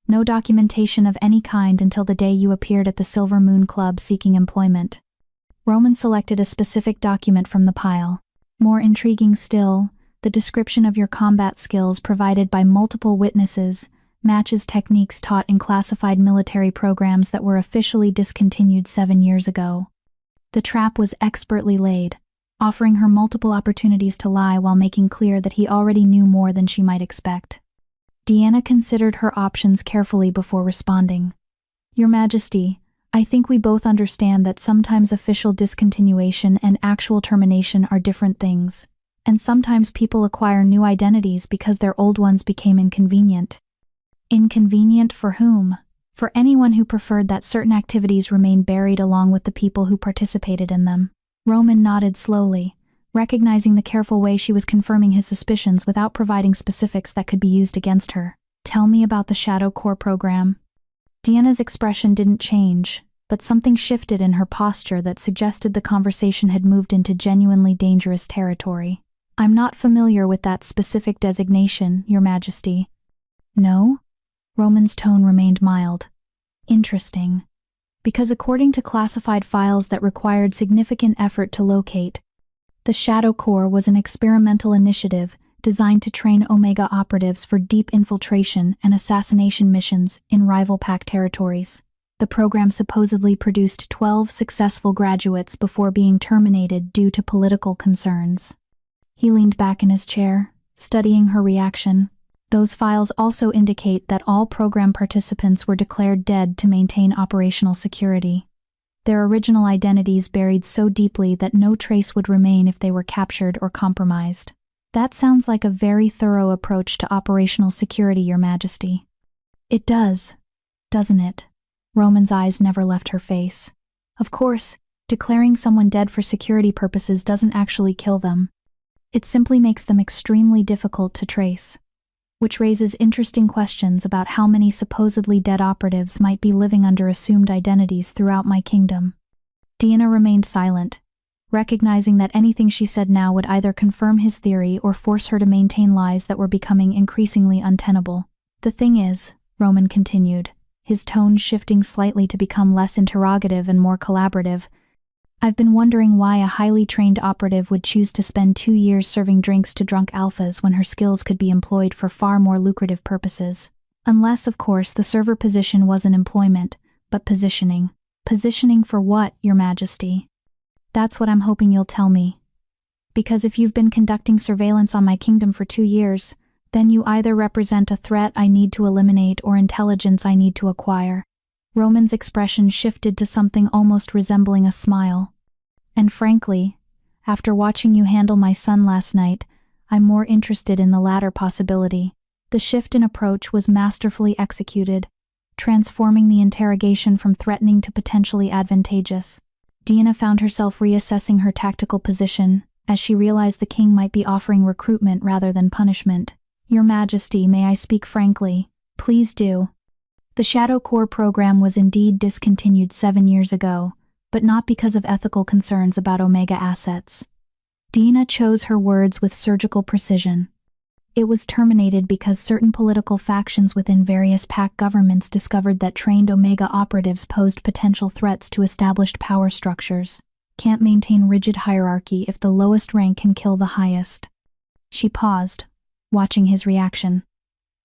no documentation of any kind until the day you appeared at the Silver Moon Club seeking employment. Roman selected a specific document from the pile. More intriguing still, the description of your combat skills provided by multiple witnesses matches techniques taught in classified military programs that were officially discontinued 7 years ago. The trap was expertly laid, offering her multiple opportunities to lie while making clear that he already knew more than she might expect. Deanna considered her options carefully before responding. Your Majesty, I think we both understand that sometimes official discontinuation and actual termination are different things, and sometimes people acquire new identities because their old ones became inconvenient. Inconvenient for whom? For anyone who preferred that certain activities remain buried along with the people who participated in them. Roman nodded slowly, recognizing the careful way she was confirming his suspicions without providing specifics that could be used against her. Tell me about the Shadow Core program. Deanna's expression didn't change, but something shifted in her posture that suggested the conversation had moved into genuinely dangerous territory. I'm not familiar with that specific designation, Your Majesty. No? Roman's tone remained mild. Interesting. Because according to classified files that required significant effort to locate, the Shadow Core was an experimental initiative designed to train Omega operatives for deep infiltration and assassination missions in rival pack territories. The program supposedly produced 12 successful graduates before being terminated due to political concerns. He leaned back in his chair, studying her reaction. Those files also indicate that all program participants were declared dead to maintain operational security. Their original identities buried so deeply that no trace would remain if they were captured or compromised. That sounds like a very thorough approach to operational security, Your Majesty. It does, doesn't it? Roman's eyes never left her face. Of course, declaring someone dead for security purposes doesn't actually kill them. It simply makes them extremely difficult to trace. Which raises interesting questions about how many supposedly dead operatives might be living under assumed identities throughout my kingdom. Deanna remained silent, recognizing that anything she said now would either confirm his theory or force her to maintain lies that were becoming increasingly untenable. The thing is, Roman continued, his tone shifting slightly to become less interrogative and more collaborative, I've been wondering why a highly trained operative would choose to spend 2 years serving drinks to drunk alphas when her skills could be employed for far more lucrative purposes. Unless, of course, the server position wasn't employment, but positioning. Positioning for what, Your Majesty? That's what I'm hoping you'll tell me. Because if you've been conducting surveillance on my kingdom for 2 years, then you either represent a threat I need to eliminate or intelligence I need to acquire. Roman's expression shifted to something almost resembling a smile. And frankly, after watching you handle my son last night, I'm more interested in the latter possibility. The shift in approach was masterfully executed, transforming the interrogation from threatening to potentially advantageous. Deanna found herself reassessing her tactical position, as she realized the king might be offering recruitment rather than punishment. Your Majesty, may I speak frankly? Please do. The Shadow Core program was indeed discontinued 7 years ago, but not because of ethical concerns about Omega assets. Deanna chose her words with surgical precision. It was terminated because certain political factions within various pack governments discovered that trained Omega operatives posed potential threats to established power structures. Can't maintain rigid hierarchy if the lowest rank can kill the highest. She paused, watching his reaction.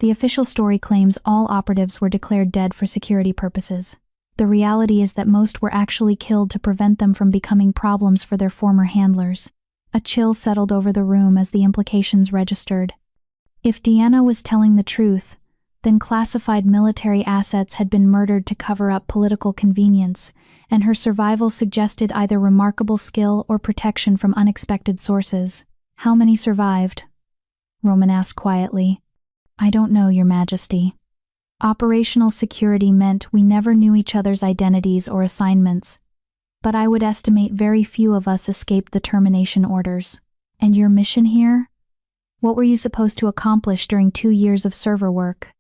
The official story claims all operatives were declared dead for security purposes. The reality is that most were actually killed to prevent them from becoming problems for their former handlers. A chill settled over the room as the implications registered. If Deanna was telling the truth, then classified military assets had been murdered to cover up political convenience, and her survival suggested either remarkable skill or protection from unexpected sources. How many survived? Roman asked quietly. I don't know, Your Majesty. Operational security meant we never knew each other's identities or assignments, but I would estimate very few of us escaped the termination orders. And your mission here? What were you supposed to accomplish during 2 years of server work?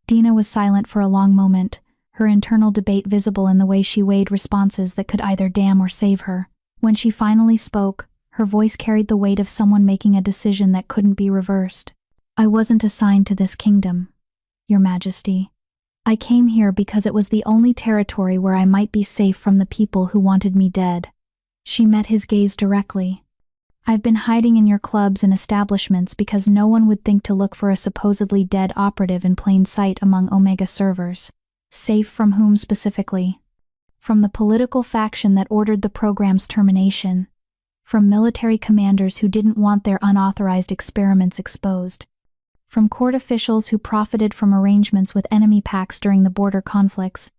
Deanna was silent for a long moment, her internal debate visible in the way she weighed responses that could either damn or save her. When she finally spoke, her voice carried the weight of someone making a decision that couldn't be reversed. I wasn't assigned to this kingdom, Your Majesty. I came here because it was the only territory where I might be safe from the people who wanted me dead. She met his gaze directly. I've been hiding in your clubs and establishments because no one would think to look for a supposedly dead operative in plain sight among Omega servers. Safe from whom specifically? From the political faction that ordered the program's termination. From military commanders who didn't want their unauthorized experiments exposed. From court officials who profited from arrangements with enemy packs during the border conflicts.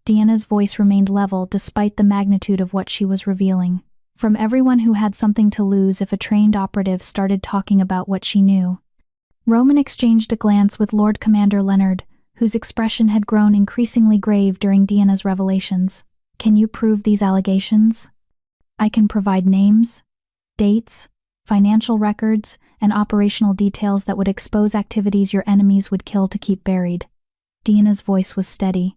Deanna's voice remained level despite the magnitude of what she was revealing. From everyone who had something to lose if a trained operative started talking about what she knew. Roman exchanged a glance with Lord Commander Leonard, whose expression had grown increasingly grave during Deanna's revelations. Can you prove these allegations? I can provide names, dates, financial records, and operational details that would expose activities your enemies would kill to keep buried. Deanna's voice was steady.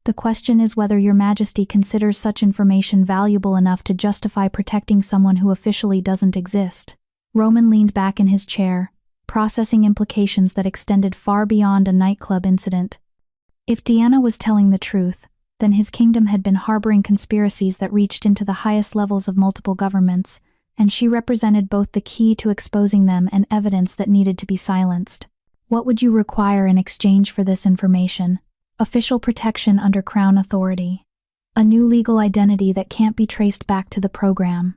The question is whether Your Majesty considers such information valuable enough to justify protecting someone who officially doesn't exist. Roman leaned back in his chair, processing implications that extended far beyond a nightclub incident. If Deanna was telling the truth, then his kingdom had been harboring conspiracies that reached into the highest levels of multiple governments, and she represented both the key to exposing them and evidence that needed to be silenced. What would you require in exchange for this information? Official protection under Crown authority. A new legal identity that can't be traced back to the program.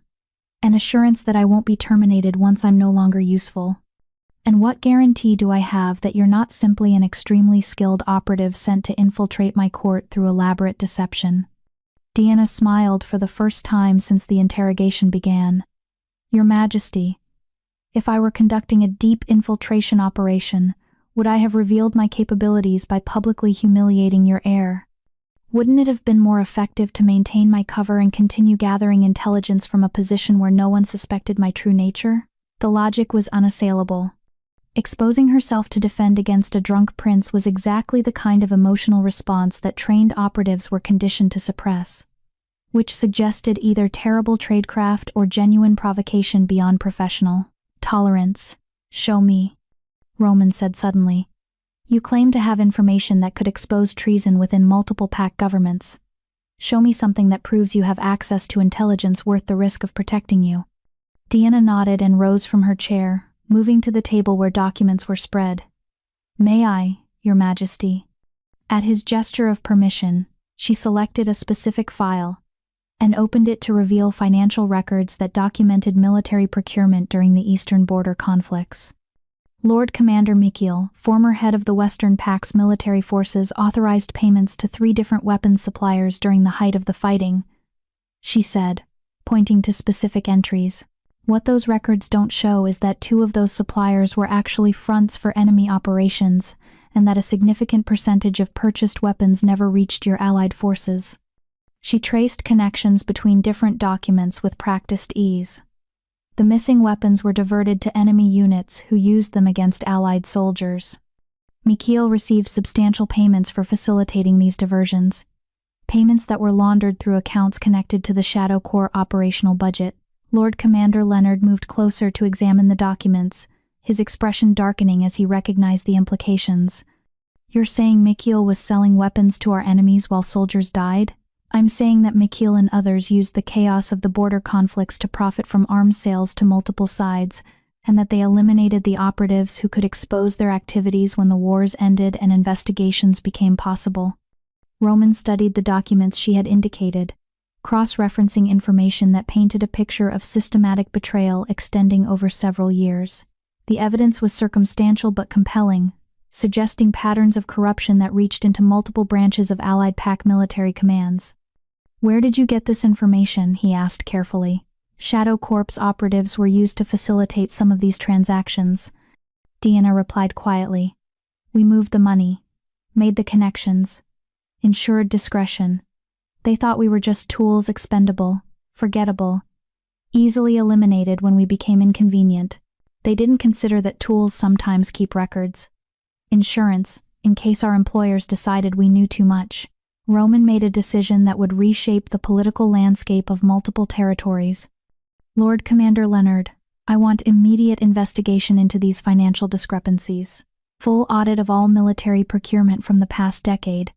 An assurance that I won't be terminated once I'm no longer useful. And what guarantee do I have that you're not simply an extremely skilled operative sent to infiltrate my court through elaborate deception? Deanna smiled for the first time since the interrogation began. Your Majesty, if I were conducting a deep infiltration operation, would I have revealed my capabilities by publicly humiliating your heir? Wouldn't it have been more effective to maintain my cover and continue gathering intelligence from a position where no one suspected my true nature? The logic was unassailable. Exposing herself to defend against a drunk prince was exactly the kind of emotional response that trained operatives were conditioned to suppress, which suggested either terrible tradecraft or genuine provocation beyond professional tolerance. Show me, Roman said suddenly. You claim to have information that could expose treason within multiple pack governments. Show me something that proves you have access to intelligence worth the risk of protecting you. Deanna nodded and rose from her chair, moving to the table where documents were spread. May I, Your Majesty? At his gesture of permission, she selected a specific file and opened it to reveal financial records that documented military procurement during the eastern border conflicts. Lord Commander Mikhail, former head of the Western Pac's military forces, authorized payments to 3 different weapons suppliers during the height of the fighting, she said, pointing to specific entries. What those records don't show is that 2 of those suppliers were actually fronts for enemy operations, and that a significant percentage of purchased weapons never reached your allied forces. She traced connections between different documents with practiced ease. The missing weapons were diverted to enemy units who used them against Allied soldiers. Mikhail received substantial payments for facilitating these diversions, payments that were laundered through accounts connected to the Shadow Corps operational budget. Lord Commander Leonard moved closer to examine the documents, his expression darkening as he recognized the implications. You're saying Mikhail was selling weapons to our enemies while soldiers died? I'm saying that Mikhail and others used the chaos of the border conflicts to profit from arms sales to multiple sides, and that they eliminated the operatives who could expose their activities when the wars ended and investigations became possible. Roman studied the documents she had indicated, cross-referencing information that painted a picture of systematic betrayal extending over several years. The evidence was circumstantial but compelling, suggesting patterns of corruption that reached into multiple branches of Allied Pac military commands. Where did you get this information? He asked carefully. Shadow Corps operatives were used to facilitate some of these transactions. Deanna replied quietly. We moved the money, made the connections, ensured discretion. They thought we were just tools, expendable, forgettable, easily eliminated when we became inconvenient. They didn't consider that tools sometimes keep records. Insurance, in case our employers decided we knew too much. Roman made a decision that would reshape the political landscape of multiple territories. Lord Commander Leonard, I want immediate investigation into these financial discrepancies. Full audit of all military procurement from the past decade,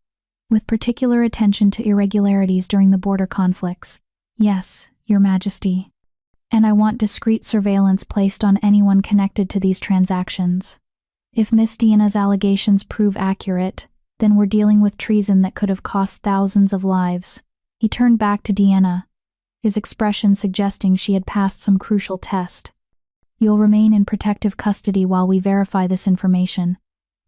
with particular attention to irregularities during the border conflicts. Yes, Your Majesty. And I want discreet surveillance placed on anyone connected to these transactions. If Miss Deanna's allegations prove accurate, then we're dealing with treason that could have cost thousands of lives." He turned back to Deanna, his expression suggesting she had passed some crucial test. "You'll remain in protective custody while we verify this information,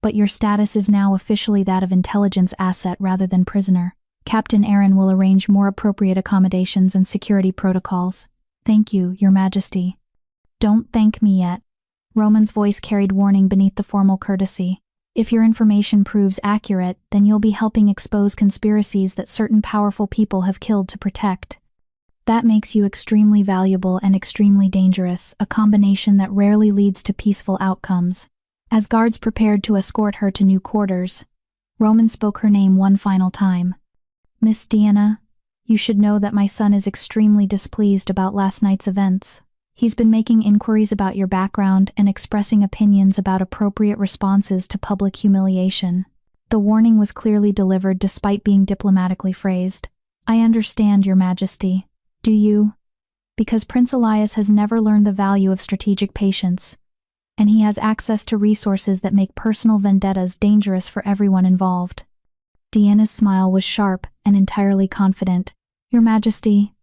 but your status is now officially that of intelligence asset rather than prisoner. Captain Aaron will arrange more appropriate accommodations and security protocols. Thank you, Your Majesty." "Don't thank me yet." Roman's voice carried warning beneath the formal courtesy. "If your information proves accurate, then you'll be helping expose conspiracies that certain powerful people have killed to protect. That makes you extremely valuable and extremely dangerous, a combination that rarely leads to peaceful outcomes." As guards prepared to escort her to new quarters, Roman spoke her name one final time. "Miss Deanna, you should know that my son is extremely displeased about last night's events. He's been making inquiries about your background and expressing opinions about appropriate responses to public humiliation." The warning was clearly delivered despite being diplomatically phrased. "I understand, Your Majesty. Do you?" Because Prince Elias has never learned the value of strategic patience, and he has access to resources that make personal vendettas dangerous for everyone involved. Deanna's smile was sharp and entirely confident. "Your Majesty,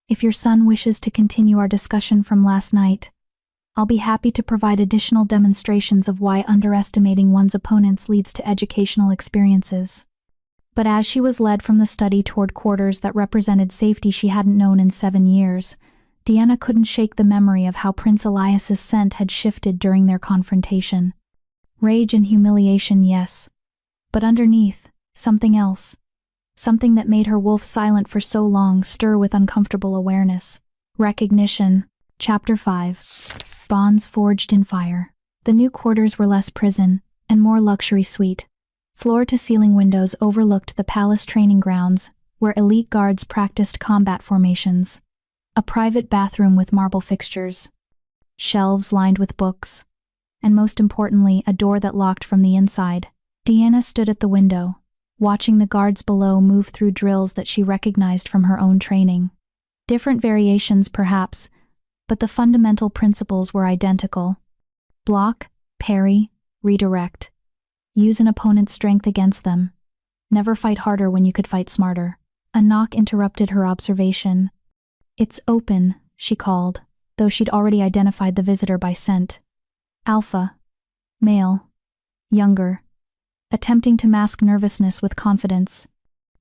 if your son wishes to continue our discussion from last night, I'll be happy to provide additional demonstrations of why underestimating one's opponents leads to educational experiences." But as she was led from the study toward quarters that represented safety she hadn't known in 7 years, Deanna couldn't shake the memory of how Prince Elias's scent had shifted during their confrontation. Rage and humiliation, yes. But underneath, something else. Something that made her wolf silent for so long stir with uncomfortable awareness. Recognition. Chapter 5. Bonds forged in fire. The new quarters were less prison, and more luxury suite. Floor-to-ceiling windows overlooked the palace training grounds, where elite guards practiced combat formations. A private bathroom with marble fixtures. Shelves lined with books. And most importantly, a door that locked from the inside. Deanna stood at the window, watching the guards below move through drills that she recognized from her own training. Different variations, perhaps, but the fundamental principles were identical. Block, parry, redirect. Use an opponent's strength against them. Never fight harder when you could fight smarter. A knock interrupted her observation. "It's open," she called, though she'd already identified the visitor by scent. Alpha. Male. Younger. Attempting to mask nervousness with confidence.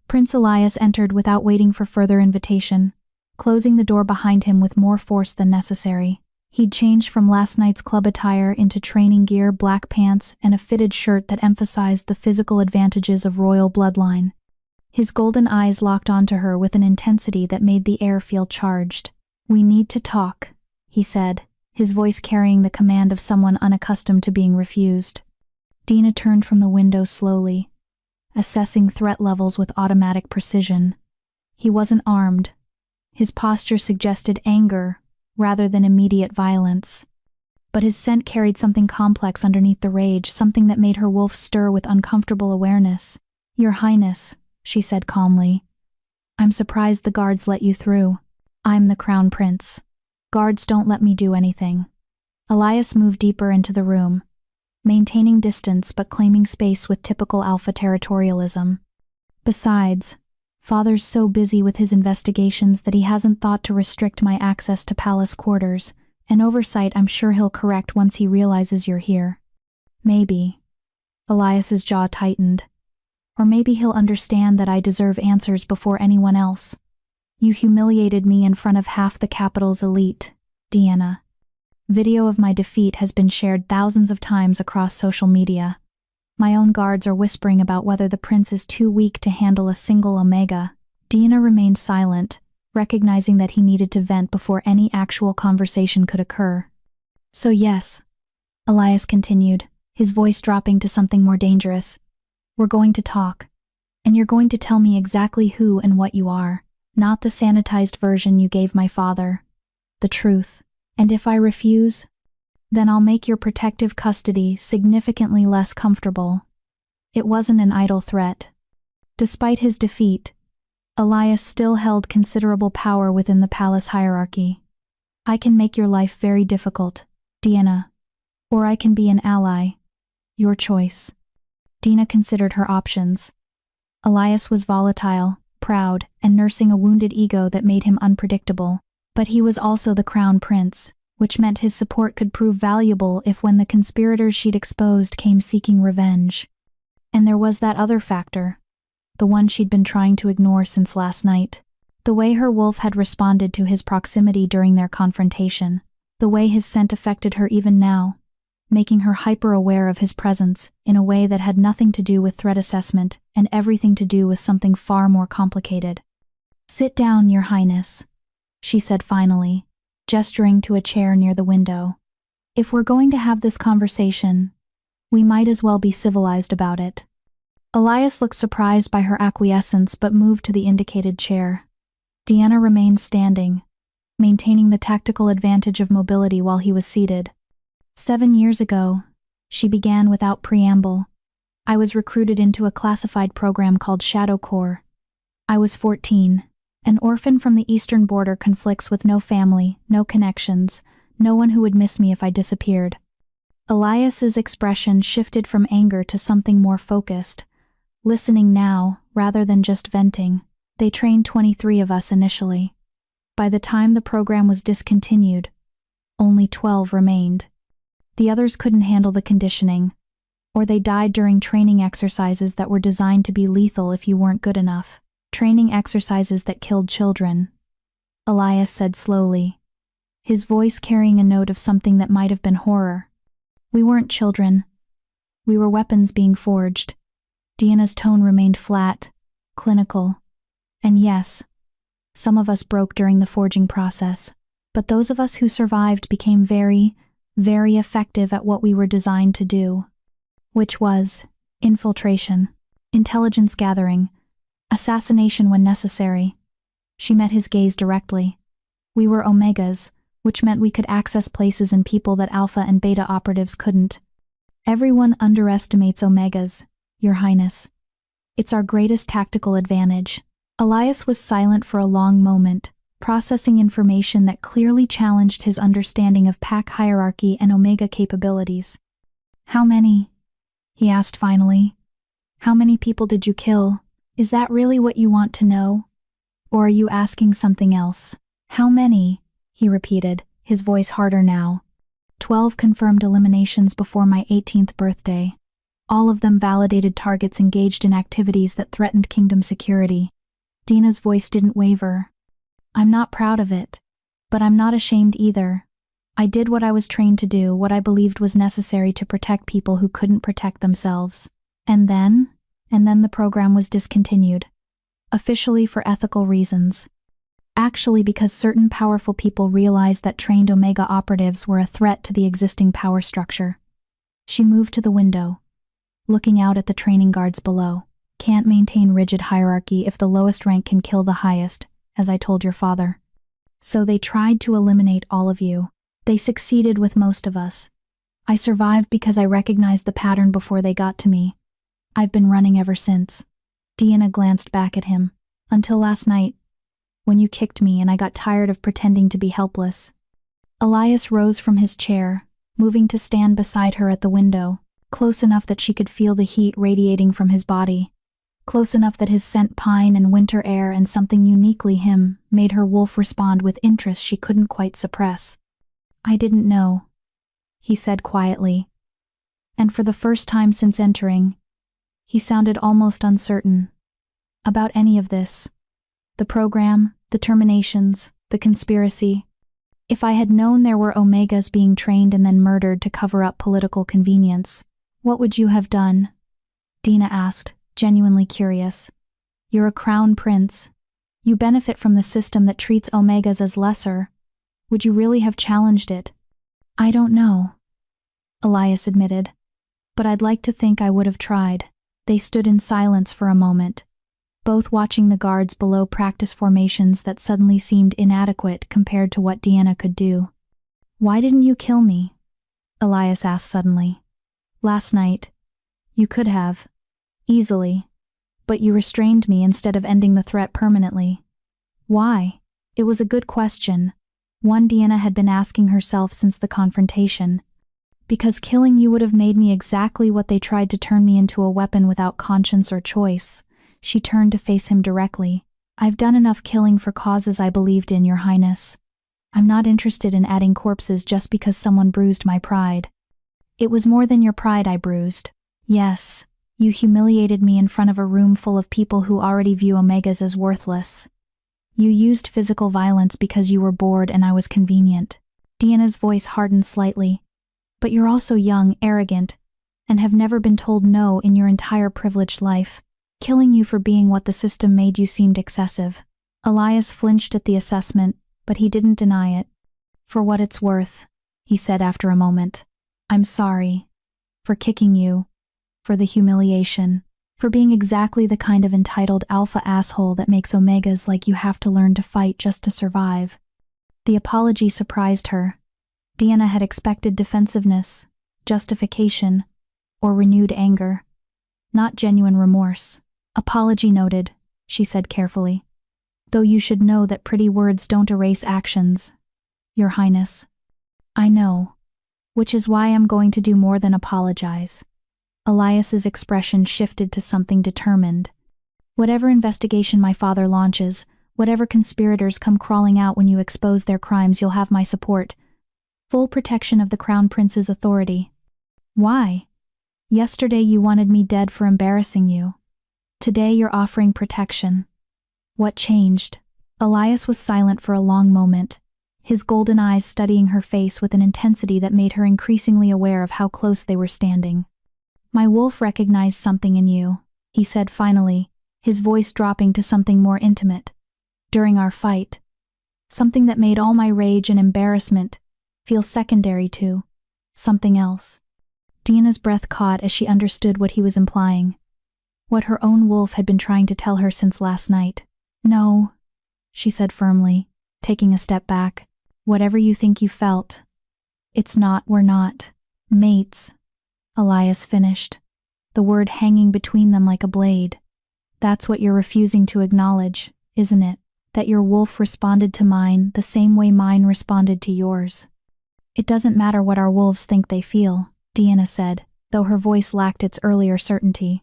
Prince Elias entered without waiting for further invitation, closing the door behind him with more force than necessary. He'd changed from last night's club attire into training gear, black pants, and a fitted shirt that emphasized the physical advantages of royal bloodline. His golden eyes locked onto her with an intensity that made the air feel charged. "We need to talk," he said, his voice carrying the command of someone unaccustomed to being refused. Deanna turned from the window slowly, assessing threat levels with automatic precision. He wasn't armed. His posture suggested anger rather than immediate violence. But his scent carried something complex underneath the rage, something that made her wolf stir with uncomfortable awareness. "Your Highness," she said calmly, "I'm surprised the guards let you through. I'm the Crown Prince. Guards don't let me do anything." Elias moved deeper into the room, maintaining distance but claiming space with typical alpha territorialism. "Besides, Father's so busy with his investigations that he hasn't thought to restrict my access to palace quarters, an oversight I'm sure he'll correct once he realizes you're here." "Maybe." Elias's jaw tightened. "Or maybe he'll understand that I deserve answers before anyone else. You humiliated me in front of half the capital's elite, Deanna. Video of my defeat has been shared thousands of times across social media. My own guards are whispering about whether the prince is too weak to handle a single Omega." Deanna remained silent, recognizing that he needed to vent before any actual conversation could occur. "So yes," Elias continued, his voice dropping to something more dangerous, "we're going to talk. And you're going to tell me exactly who and what you are, not the sanitized version you gave my father. The truth. And if I refuse, then I'll make your protective custody significantly less comfortable." It wasn't an idle threat. Despite his defeat, Elias still held considerable power within the palace hierarchy. I can make your life very difficult, Deanna. Or I can be an ally. Your choice. Dina considered her options. Elias was volatile, proud, and nursing a wounded ego that made him unpredictable. But he was also the crown prince, which meant his support could prove valuable if when the conspirators she'd exposed came seeking revenge. And there was that other factor, the one she'd been trying to ignore since last night. The way her wolf had responded to his proximity during their confrontation, the way his scent affected her even now, making her hyper-aware of his presence in a way that had nothing to do with threat assessment and everything to do with something far more complicated. "Sit down, Your Highness," she said finally, gesturing to a chair near the window. "If we're going to have this conversation, we might as well be civilized about it." Elias looked surprised by her acquiescence but moved to the indicated chair. Deanna remained standing, maintaining the tactical advantage of mobility while he was seated. 7 years ago, she began without preamble. I was recruited into a classified program called Shadow Corps. I was 14. An orphan from the eastern border conflicts with no family, no connections, no one who would miss me if I disappeared. Elias's expression shifted from anger to something more focused, listening now rather than just venting. They trained 23 of us initially. By the time the program was discontinued, only 12 remained. The others couldn't handle the conditioning, or they died during training exercises that were designed to be lethal if you weren't good enough. Training exercises that killed children, Elias said slowly, his voice carrying a note of something that might have been horror. We weren't children. We were weapons being forged. Deanna's tone remained flat, clinical. And yes, some of us broke during the forging process, but those of us who survived became very, very effective at what we were designed to do, which was infiltration, intelligence gathering, assassination when necessary. She met his gaze directly. We were Omegas, which meant we could access places and people that Alpha and Beta operatives couldn't. Everyone underestimates Omegas, Your Highness. It's our greatest tactical advantage. Elias was silent for a long moment, processing information that clearly challenged his understanding of pack hierarchy and Omega capabilities. "How many?" he asked finally. "How many people did you kill? Is that really what you want to know? Or are you asking something else?" "How many?" he repeated, his voice harder now. 12 confirmed eliminations before my 18th birthday. All of them validated targets engaged in activities that threatened kingdom security. Dina's voice didn't waver. "I'm not proud of it, but I'm not ashamed either. I did what I was trained to do, what I believed was necessary to protect people who couldn't protect themselves. And then the program was discontinued. Officially for ethical reasons. Actually because certain powerful people realized that trained Omega operatives were a threat to the existing power structure." She moved to the window, looking out at the training guards below. "Can't maintain rigid hierarchy if the lowest rank can kill the highest, as I told your father. So they tried to eliminate all of you. They succeeded with most of us. I survived because I recognized the pattern before they got to me. I've been running ever since." Deanna glanced back at him. "Until last night, when you kicked me and I got tired of pretending to be helpless." Elias rose from his chair, moving to stand beside her at the window, close enough that she could feel the heat radiating from his body. Close enough that his scent pine and winter air and something uniquely him made her wolf respond with interest she couldn't quite suppress. "I didn't know," he said quietly. And for the first time since entering, he sounded almost uncertain about any of this. The program, the terminations, the conspiracy. If I had known there were Omegas being trained and then murdered to cover up political convenience, what would you have done? Dina asked, genuinely curious. "You're a crown prince. You benefit from the system that treats Omegas as lesser. Would you really have challenged it?" "I don't know," Elias admitted. "But I'd like to think I would have tried." They stood in silence for a moment, both watching the guards below practice formations that suddenly seemed inadequate compared to what Deanna could do. "Why didn't you kill me?" Elias asked suddenly. "Last night. You could have. Easily. But you restrained me instead of ending the threat permanently. Why?" It was a good question, One Deanna had been asking herself since the confrontation. Because killing you would have made me exactly what they tried to turn me into, a weapon without conscience or choice. She turned to face him directly. I've done enough killing for causes I believed in, Your Highness. I'm not interested in adding corpses just because someone bruised my pride. It was more than your pride I bruised. Yes, you humiliated me in front of a room full of people who already view Omegas as worthless. You used physical violence because you were bored and I was convenient. Deanna's voice hardened slightly. But you're also young, arrogant, and have never been told no in your entire privileged life. Killing you for being what the system made you seemed excessive. Elias flinched at the assessment, but he didn't deny it. For what it's worth, he said after a moment. I'm sorry. For kicking you. For the humiliation. For being exactly the kind of entitled alpha asshole that makes Omegas like you have to learn to fight just to survive. The apology surprised her. Deanna had expected defensiveness, justification, or renewed anger. Not genuine remorse. Apology noted, she said carefully. Though you should know that pretty words don't erase actions, Your Highness. I know. Which is why I'm going to do more than apologize. Elias's expression shifted to something determined. Whatever investigation my father launches, whatever conspirators come crawling out when you expose their crimes, you'll have my support. Full protection of the Crown Prince's authority. Why? Yesterday you wanted me dead for embarrassing you. Today you're offering protection. What changed? Elias was silent for a long moment, his golden eyes studying her face with an intensity that made her increasingly aware of how close they were standing. My wolf recognized something in you, he said finally, his voice dropping to something more intimate. During our fight. Something that made all my rage and embarrassment feel secondary to something else. Deanna's breath caught as she understood what he was implying. What her own wolf had been trying to tell her since last night. No, she said firmly, taking a step back. Whatever you think you felt. We're not mates. Elias finished, the word hanging between them like a blade. That's what you're refusing to acknowledge, isn't it? That your wolf responded to mine the same way mine responded to yours. It doesn't matter what our wolves think they feel, Deanna said, though her voice lacked its earlier certainty.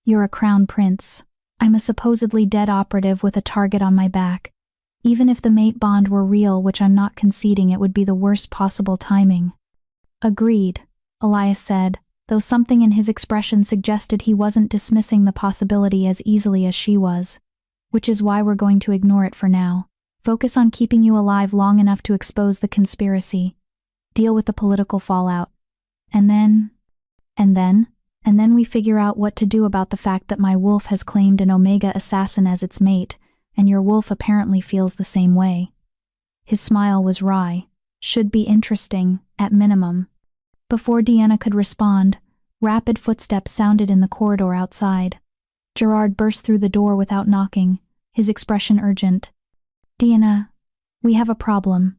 You're a crown prince. I'm a supposedly dead operative with a target on my back. Even if the mate bond were real, which I'm not conceding, it would be the worst possible timing. Agreed, Elias said, though something in his expression suggested he wasn't dismissing the possibility as easily as she was. Which is why we're going to ignore it for now. Focus on keeping you alive long enough to expose the conspiracy. Deal with the political fallout. And then we figure out what to do about the fact that my wolf has claimed an Omega assassin as its mate, and your wolf apparently feels the same way. His smile was wry. Should be interesting, at minimum. Before Deanna could respond, rapid footsteps sounded in the corridor outside. Gerard burst through the door without knocking, his expression urgent. Deanna, we have a problem.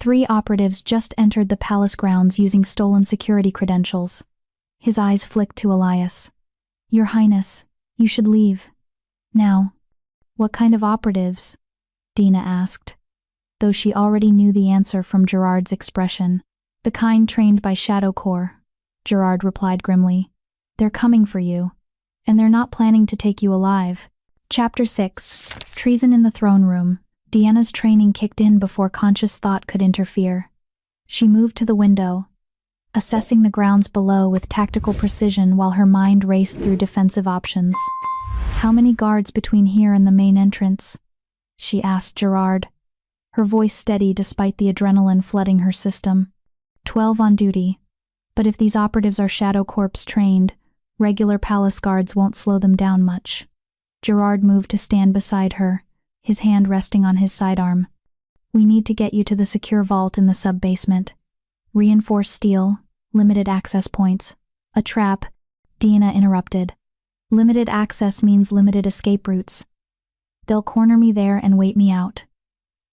3 operatives just entered the palace grounds using stolen security credentials. His eyes flicked to Elias. Your Highness, you should leave. Now. What kind of operatives? Deanna asked, though she already knew the answer from Gerard's expression. The kind trained by Shadow Corps, Gerard replied grimly. They're coming for you. And they're not planning to take you alive. Chapter 6. Treason in the Throne Room. Deanna's training kicked in before conscious thought could interfere. She moved to the window, assessing the grounds below with tactical precision while her mind raced through defensive options. How many guards between here and the main entrance? She asked Gerard, her voice steady despite the adrenaline flooding her system. 12 on duty. But if these operatives are Shadow Corps trained, regular palace guards won't slow them down much. Gerard moved to stand beside her, his hand resting on his sidearm. We need to get you to the secure vault in the sub-basement. Reinforced steel, limited access points. A trap, Deanna interrupted. Limited access means limited escape routes. They'll corner me there and wait me out.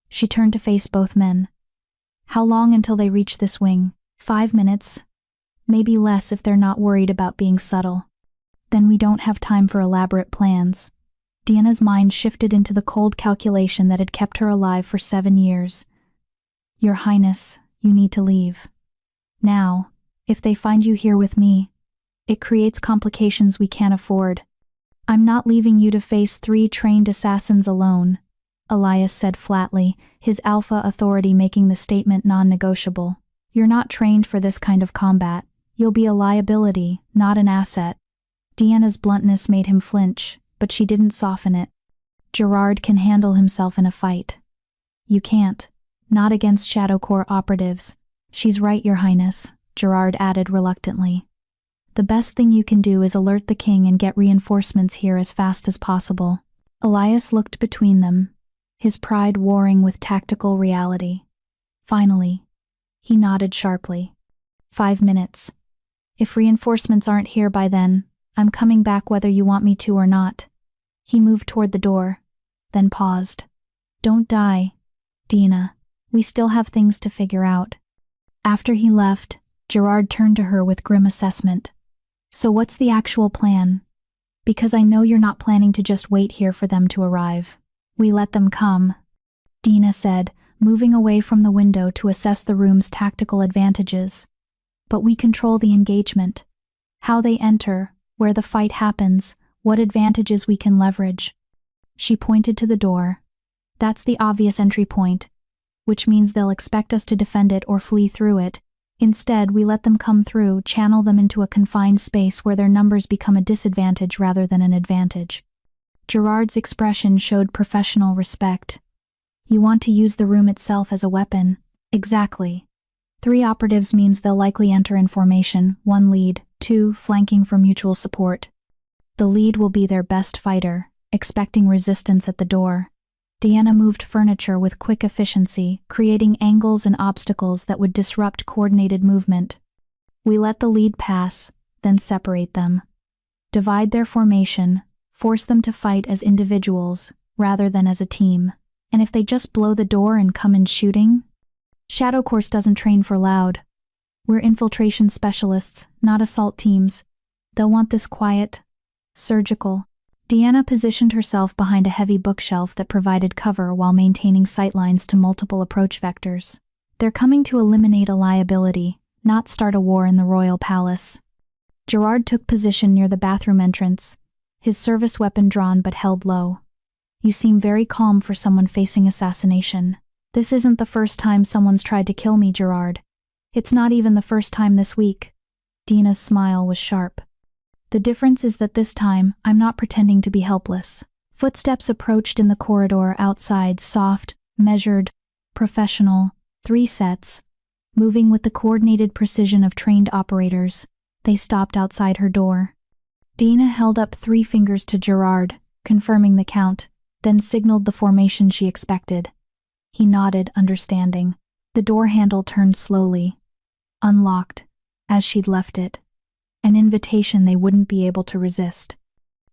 She turned to face both men. How long until they reach this wing? 5 minutes. Maybe less if they're not worried about being subtle. Then we don't have time for elaborate plans. Deanna's mind shifted into the cold calculation that had kept her alive for 7 years. Your Highness, you need to leave. Now, if they find you here with me, it creates complications we can't afford. I'm not leaving you to face 3 trained assassins alone, Elias said flatly, his alpha authority making the statement non-negotiable. You're not trained for this kind of combat. You'll be a liability, not an asset. Deanna's bluntness made him flinch, but she didn't soften it. Gerard can handle himself in a fight. You can't. Not against Shadow Corps operatives. She's right, Your Highness, Gerard added reluctantly. The best thing you can do is alert the king and get reinforcements here as fast as possible. Elias looked between them, his pride warring with tactical reality. Finally, he nodded sharply. 5 minutes. If reinforcements aren't here by then, I'm coming back whether you want me to or not. He moved toward the door, then paused. Don't die, Dina. We still have things to figure out. After he left, Gerard turned to her with grim assessment. So what's the actual plan? Because I know you're not planning to just wait here for them to arrive. We let them come, Dina said, moving away from the window to assess the room's tactical advantages. But we control the engagement. How they enter, where the fight happens, what advantages we can leverage. She pointed to the door. That's the obvious entry point, which means they'll expect us to defend it or flee through it. Instead, we let them come through, channel them into a confined space where their numbers become a disadvantage rather than an advantage. Gerard's expression showed professional respect. You want to use the room itself as a weapon? Exactly. 3 operatives means they'll likely enter in formation, 1 lead, 2 flanking for mutual support. The lead will be their best fighter, expecting resistance at the door. Deanna moved furniture with quick efficiency, creating angles and obstacles that would disrupt coordinated movement. We let the lead pass, then separate them. Divide their formation, force them to fight as individuals rather than as a team. And if they just blow the door and come in shooting? Shadow Corps doesn't train for loud. We're infiltration specialists, not assault teams. They'll want this quiet, surgical. Deanna positioned herself behind a heavy bookshelf that provided cover while maintaining sightlines to multiple approach vectors. They're coming to eliminate a liability, not start a war in the royal palace. Gerard took position near the bathroom entrance, his service weapon drawn but held low. You seem very calm for someone facing assassination. This isn't the first time someone's tried to kill me, Gerard. It's not even the first time this week. Dina's smile was sharp. The difference is that this time, I'm not pretending to be helpless. Footsteps approached in the corridor outside, soft, measured, professional, 3 sets. Moving with the coordinated precision of trained operators, they stopped outside her door. Dina held up 3 fingers to Gerard, confirming the count, then signaled the formation she expected. He nodded, understanding. The door handle turned slowly, unlocked, as she'd left it. An invitation they wouldn't be able to resist.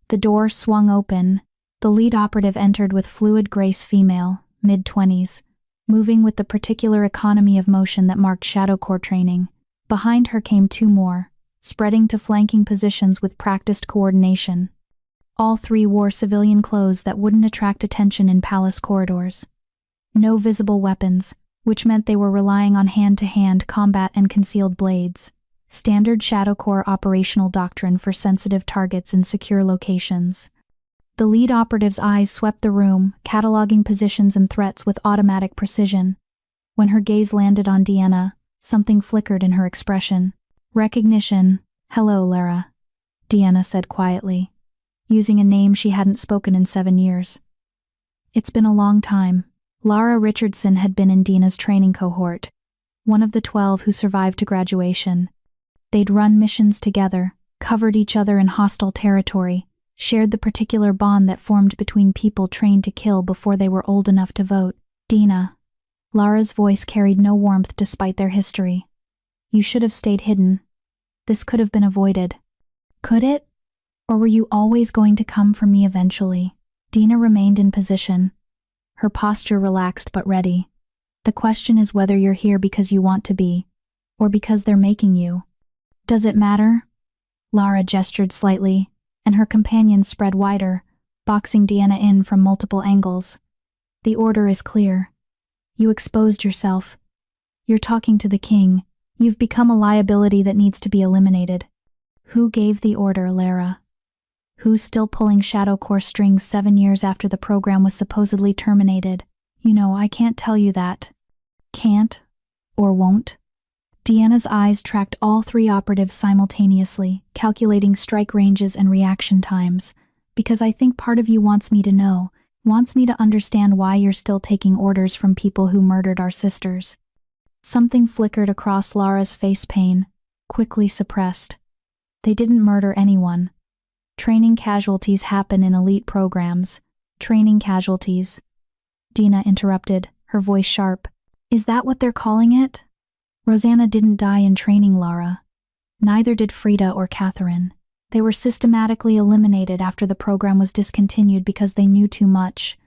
The door swung open. The lead operative entered with fluid grace, female, mid-20s, moving with the particular economy of motion that marked Shadow Corps training. Behind her came 2 more, spreading to flanking positions with practiced coordination. All 3 wore civilian clothes that wouldn't attract attention in palace corridors. No visible weapons, which meant they were relying on hand-to-hand combat and concealed blades. Standard Shadow Corps operational doctrine for sensitive targets in secure locations. The lead operative's eyes swept the room, cataloging positions and threats with automatic precision. When her gaze landed on Deanna, something flickered in her expression. Recognition. Hello, Lara, Deanna said quietly, using a name she hadn't spoken in 7 years. It's been a long time. Lara Richardson had been in Dina's training cohort, one of the 12 who survived to graduation. They'd run missions together, covered each other in hostile territory, shared the particular bond that formed between people trained to kill before they were old enough to vote. Dina. Lara's voice carried no warmth despite their history. You should have stayed hidden. This could have been avoided. Could it? Or were you always going to come for me eventually? Dina remained in position, her posture relaxed but ready. The question is whether you're here because you want to be, or because they're making you. Does it matter? Lara gestured slightly, and her companions spread wider, boxing Deanna in from multiple angles. The order is clear. You exposed yourself. You're talking to the king. You've become a liability that needs to be eliminated. Who gave the order, Lara? Who's still pulling Shadow Core strings 7 years after the program was supposedly terminated? You know, I can't tell you that. Can't? Or won't? Deanna's eyes tracked all 3 operatives simultaneously, calculating strike ranges and reaction times. Because I think part of you wants me to know, wants me to understand why you're still taking orders from people who murdered our sisters. Something flickered across Lara's face pane, quickly suppressed. They didn't murder anyone. Training casualties happen in elite programs. Training casualties. Dina interrupted, her voice sharp. Is that what they're calling it? Rosanna didn't die in training, Lara. Neither did Frida or Catherine. They were systematically eliminated after the program was discontinued because they knew too much.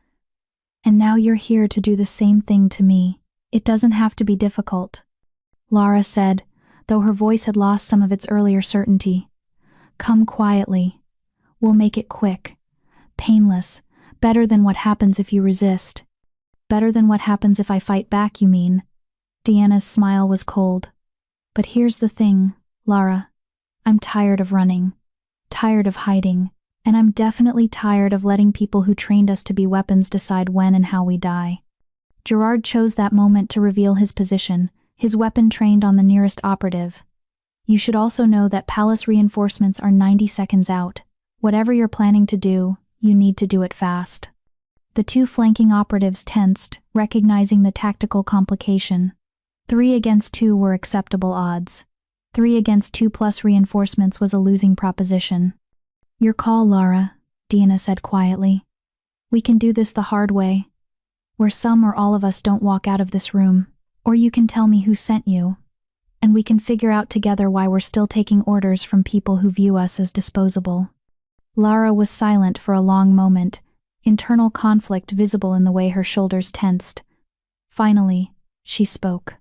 And now you're here to do the same thing to me. It doesn't have to be difficult. Lara said, though her voice had lost some of its earlier certainty. Come quietly. We'll make it quick. Painless. Better than what happens if you resist. Better than what happens if I fight back, you mean? Deanna's smile was cold. But here's the thing, Lara. I'm tired of running. Tired of hiding. And I'm definitely tired of letting people who trained us to be weapons decide when and how we die. Gerard chose that moment to reveal his position, his weapon trained on the nearest operative. You should also know that palace reinforcements are 90 seconds out. Whatever you're planning to do, you need to do it fast. The 2 flanking operatives tensed, recognizing the tactical complication. 3 against 2 were acceptable odds. 3 against 2 plus reinforcements was a losing proposition. Your call, Lara, Deanna said quietly. We can do this the hard way, where some or all of us don't walk out of this room, or you can tell me who sent you, and we can figure out together why we're still taking orders from people who view us as disposable. Lara was silent for a long moment, internal conflict visible in the way her shoulders tensed. Finally, she spoke.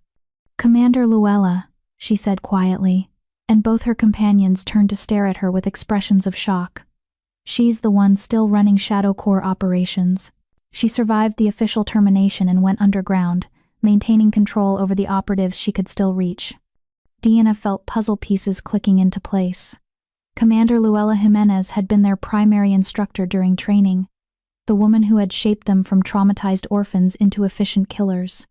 Commander Luella, she said quietly, and both her companions turned to stare at her with expressions of shock. She's the one still running Shadow Core operations. She survived the official termination and went underground, maintaining control over the operatives she could still reach. Deanna felt puzzle pieces clicking into place. Commander Luella Jimenez had been their primary instructor during training, the woman who had shaped them from traumatized orphans into efficient killers.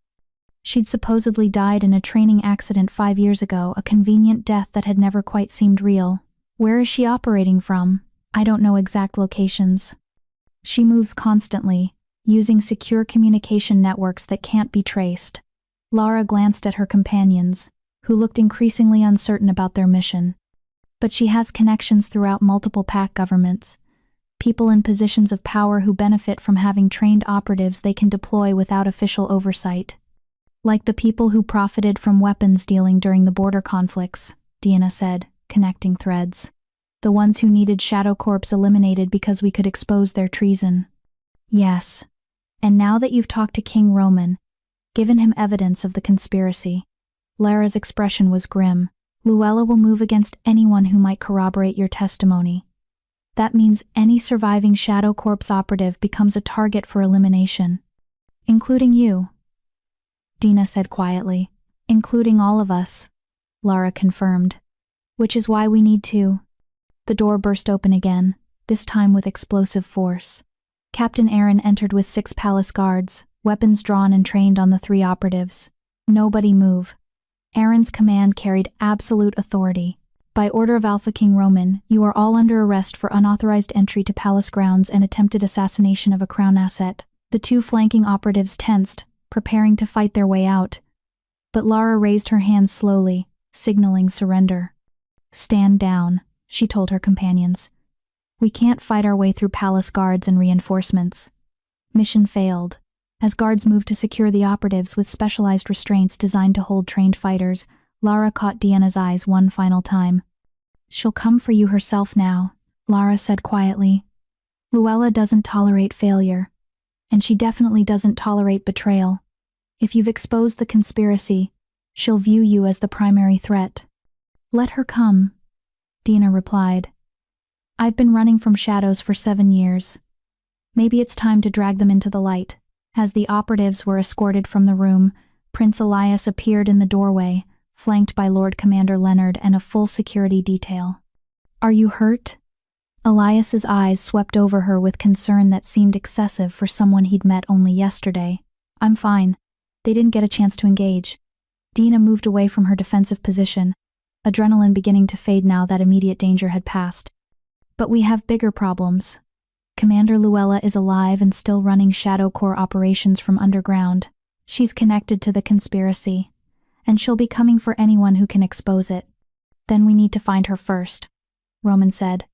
She'd supposedly died in a training accident 5 years ago, a convenient death that had never quite seemed real. Where is she operating from? I don't know exact locations. She moves constantly, using secure communication networks that can't be traced. Lara glanced at her companions, who looked increasingly uncertain about their mission. But she has connections throughout multiple pack governments, people in positions of power who benefit from having trained operatives they can deploy without official oversight. Like the people who profited from weapons dealing during the border conflicts, Deanna said, connecting threads. The ones who needed Shadow Corps eliminated because we could expose their treason. Yes. And now that you've talked to King Roman, given him evidence of the conspiracy. Lara's expression was grim. Luella will move against anyone who might corroborate your testimony. That means any surviving Shadow Corps operative becomes a target for elimination. Including you. Dina said quietly. Including all of us, Lara confirmed. Which is why we need to. The door burst open again, this time with explosive force. Captain Aaron entered with 6 palace guards, weapons drawn and trained on the 3 operatives. Nobody move. Aaron's command carried absolute authority. By order of Alpha King Roman, you are all under arrest for unauthorized entry to palace grounds and attempted assassination of a crown asset. The 2 flanking operatives tensed, preparing to fight their way out. But Lara raised her hands slowly, signaling surrender. Stand down, she told her companions. We can't fight our way through palace guards and reinforcements. Mission failed. As guards moved to secure the operatives with specialized restraints designed to hold trained fighters, Lara caught Deanna's eyes one final time. She'll come for you herself now, Lara said quietly. Luella doesn't tolerate failure. And she definitely doesn't tolerate betrayal. If you've exposed the conspiracy, she'll view you as the primary threat. Let her come, Dina replied. I've been running from shadows for 7 years. Maybe it's time to drag them into the light. As the operatives were escorted from the room, Prince Elias appeared in the doorway, flanked by Lord Commander Leonard and a full security detail. "Are you hurt?" Elias's eyes swept over her with concern that seemed excessive for someone he'd met only yesterday. "I'm fine." They didn't get a chance to engage. Dina moved away from her defensive position, adrenaline beginning to fade now that immediate danger had passed. "But we have bigger problems. Commander Luella is alive and still running Shadow Corps operations from underground. She's connected to the conspiracy, and she'll be coming for anyone who can expose it. Then we need to find her first," Roman said,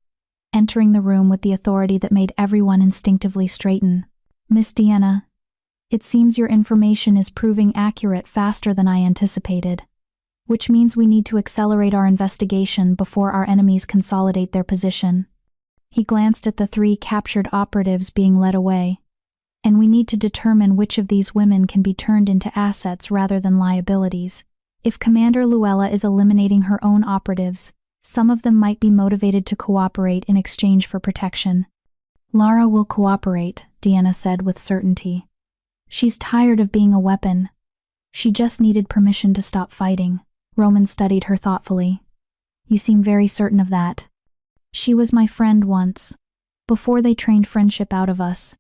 entering the room with the authority that made everyone instinctively straighten. "Miss Deanna, it seems your information is proving accurate faster than I anticipated, which means we need to accelerate our investigation before our enemies consolidate their position." He glanced at the 3 captured operatives being led away. "And we need to determine which of these women can be turned into assets rather than liabilities. If Commander Luella is eliminating her own operatives, some of them might be motivated to cooperate in exchange for protection." "Lara will cooperate," Deanna said with certainty. "She's tired of being a weapon. She just needed permission to stop fighting." Roman studied her thoughtfully. "You seem very certain of that." "She was my friend once, before they trained friendship out of us."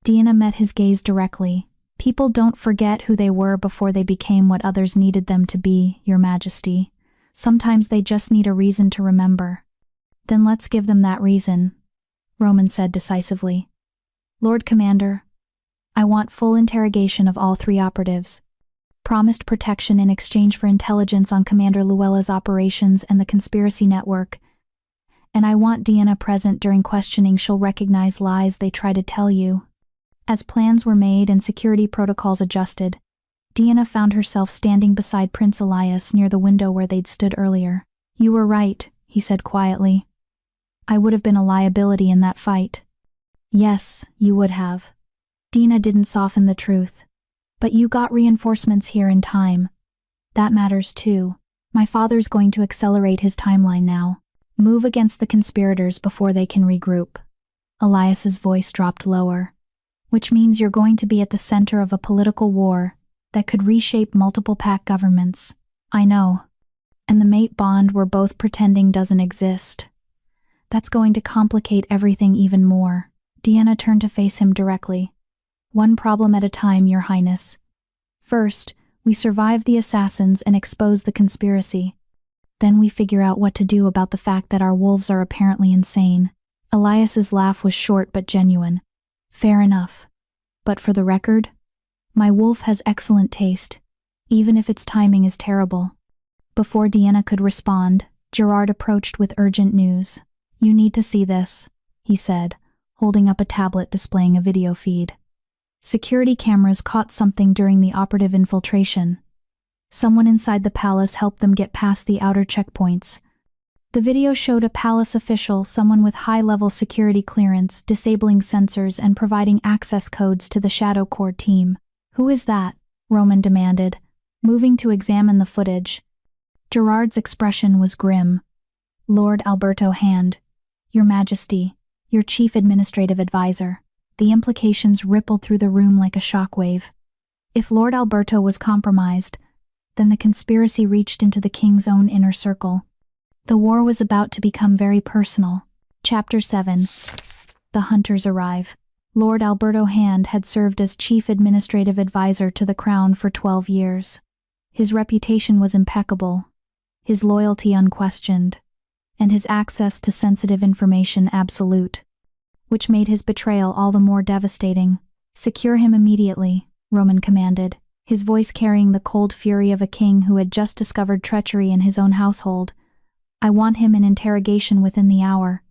Deanna met his gaze directly. "People don't forget who they were before they became what others needed them to be, Your Majesty. Sometimes they just need a reason to remember." "Then let's give them that reason," Roman said decisively. "Lord Commander, I want full interrogation of all 3 operatives. Promised protection in exchange for intelligence on Commander Luella's operations and the conspiracy network. And I want Deanna present during questioning. She'll recognize lies they try to tell you." As plans were made and security protocols adjusted, Deanna found herself standing beside Prince Elias near the window where they'd stood earlier. "You were right," he said quietly. "I would have been a liability in that fight." "Yes, you would have." Dina didn't soften the truth. "But you got reinforcements here in time. That matters too. My father's going to accelerate his timeline now. Move against the conspirators before they can regroup." Elias's voice dropped lower. "Which means you're going to be at the center of a political war that could reshape multiple pact governments." "I know. And the mate bond we're both pretending doesn't exist. That's going to complicate everything even more." Deanna turned to face him directly. "One problem at a time, Your Highness. First, we survive the assassins and expose the conspiracy. Then we figure out what to do about the fact that our wolves are apparently insane." Elias's laugh was short but genuine. "Fair enough. But for the record, my wolf has excellent taste, even if its timing is terrible." Before Deanna could respond, Gerard approached with urgent news. "You need to see this," he said, holding up a tablet displaying a video feed. Security cameras caught something during the operative infiltration. Someone inside the palace helped them get past the outer checkpoints. The video showed a palace official, someone with high-level security clearance, disabling sensors and providing access codes to the Shadow Corps team. "Who is that?" Roman demanded, moving to examine the footage. Gerard's expression was grim. "Lord Alberto Hand, Your Majesty, your chief administrative advisor." The implications rippled through the room like a shockwave. If Lord Alberto was compromised, then the conspiracy reached into the king's own inner circle. The war was about to become very personal. Chapter 7. The Hunters Arrive. Lord Alberto Hand had served as chief administrative advisor to the crown for 12 years. His reputation was impeccable, his loyalty unquestioned, and his access to sensitive information absolute, which made his betrayal all the more devastating. "Secure him immediately," Roman commanded, his voice carrying the cold fury of a king who had just discovered treachery in his own household. "I want him in interrogation within the hour.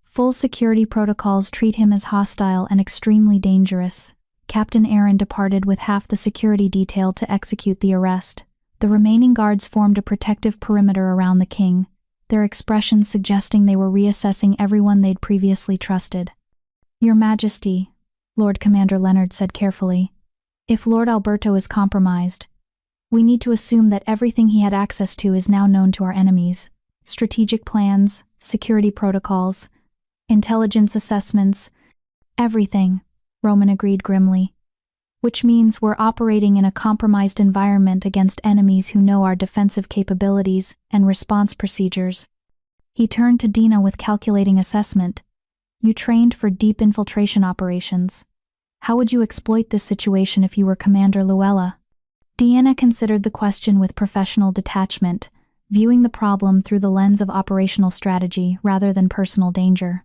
Full security protocols treat him as hostile and extremely dangerous." Captain Aaron departed with half the security detail to execute the arrest. The remaining guards formed a protective perimeter around the king, their expressions suggesting they were reassessing everyone they'd previously trusted. "Your Majesty," Lord Commander Leonard said carefully, "if Lord Alberto is compromised, we need to assume that everything he had access to is now known to our enemies. Strategic plans, security protocols, intelligence assessments, everything," Roman agreed grimly. which means we're operating in a compromised environment against enemies who know our defensive capabilities and response procedures. He turned to Dina with calculating assessment. You trained for deep infiltration operations. How would you exploit this situation if you were Commander Luella? Deanna considered the question with professional detachment, viewing the problem through the lens of operational strategy rather than personal danger.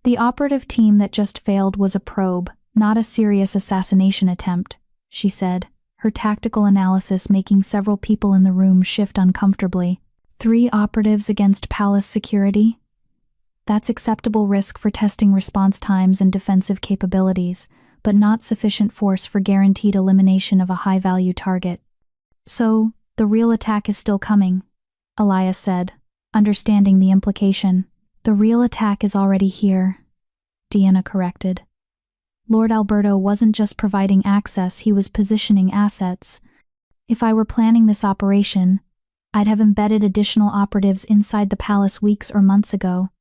The operative team that just failed was a probe, not a serious assassination attempt, she said, her tactical analysis making several people in the room shift uncomfortably. 3 operatives against palace security? That's acceptable risk for testing response times and defensive capabilities, but not sufficient force for guaranteed elimination of a high-value target. So, the real attack is still coming, Elias said, understanding the implication. The real attack is already here, Deanna corrected. Lord Alberto wasn't just providing access, he was positioning assets. If I were planning this operation, I'd have embedded additional operatives inside the palace weeks or months ago,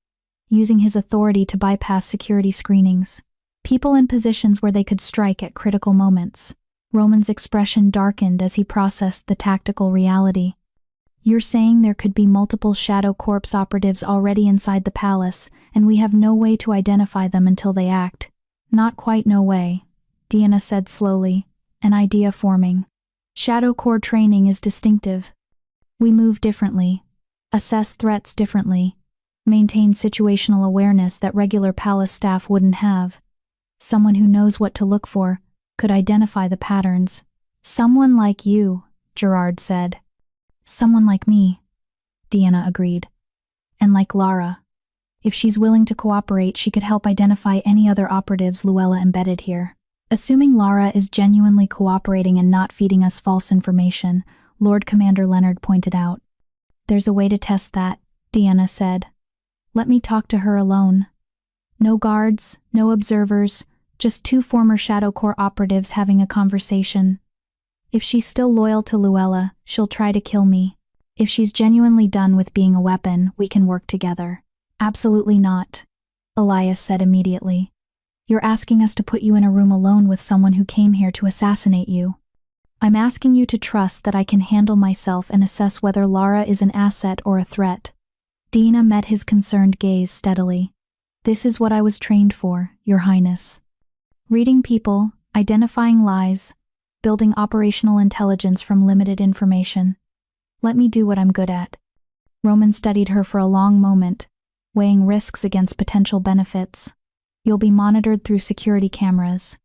using his authority to bypass security screenings. People in positions where they could strike at critical moments. Roman's expression darkened as he processed the tactical reality. You're saying there could be multiple Shadow Corps operatives already inside the palace, and we have no way to identify them until they act. Not quite no way, Deanna said slowly, an idea forming. Shadow Corps training is distinctive. We move differently, assess threats differently, maintain situational awareness that regular palace staff wouldn't have. Someone who knows what to look for, could identify the patterns. Someone like you, Gerard said. Someone like me, Deanna agreed. And like Lara. If she's willing to cooperate, she could help identify any other operatives Luella embedded here. Assuming Lara is genuinely cooperating and not feeding us false information, Lord Commander Leonard pointed out. There's a way to test that, Deanna said. Let me talk to her alone. No guards, no observers, just 2 former Shadow Corps operatives having a conversation. If she's still loyal to Luella, she'll try to kill me. If she's genuinely done with being a weapon, we can work together. Absolutely not, Elias said immediately. You're asking us to put you in a room alone with someone who came here to assassinate you. I'm asking you to trust that I can handle myself and assess whether Lara is an asset or a threat. Dina met his concerned gaze steadily. This is what I was trained for, Your Highness. Reading people, identifying lies, building operational intelligence from limited information. Let me do what I'm good at. Roman studied her for a long moment, weighing risks against potential benefits. You'll be monitored through security cameras.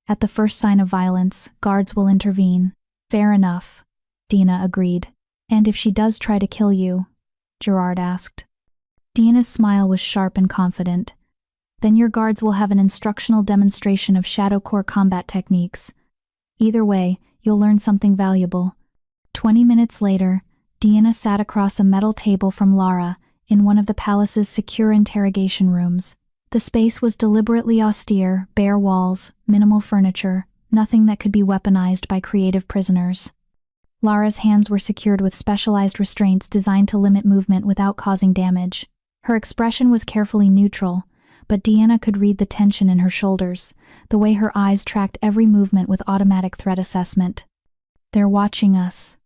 At the first sign of violence, guards will intervene. Fair enough, Dina agreed. And if she does try to kill you? Gerard asked. Dina's smile was sharp and confident. Then your guards will have an instructional demonstration of Shadow Corps combat techniques. Either way, you'll learn something valuable. 20 minutes later, Deanna sat across a metal table from Lara in one of the palace's secure interrogation rooms. The space was deliberately austere, bare walls, minimal furniture, nothing that could be weaponized by creative prisoners. Lara's hands were secured with specialized restraints designed to limit movement without causing damage. Her expression was carefully neutral, but Deanna could read the tension in her shoulders, the way her eyes tracked every movement with automatic threat assessment. They're watching us,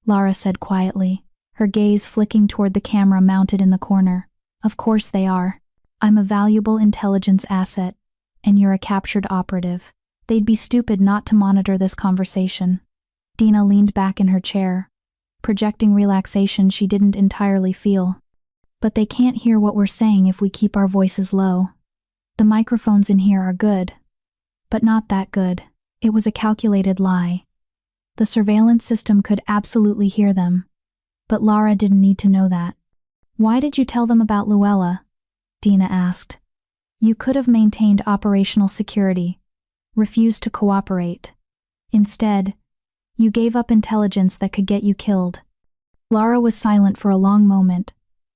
Lara said quietly, her gaze flicking toward the camera mounted in the corner. Of course they are. I'm a valuable intelligence asset, and you're a captured operative. They'd be stupid not to monitor this conversation. Dina leaned back in her chair, projecting relaxation she didn't entirely feel. But they can't hear what we're saying if we keep our voices low. The microphones in here are good, but not that good. It was a calculated lie. The surveillance system could absolutely hear them, but Lara didn't need to know that. Why did you tell them about Luella? Dina asked. You could have maintained operational security, refused to cooperate. Instead, you gave up intelligence that could get you killed. Lara was silent for a long moment,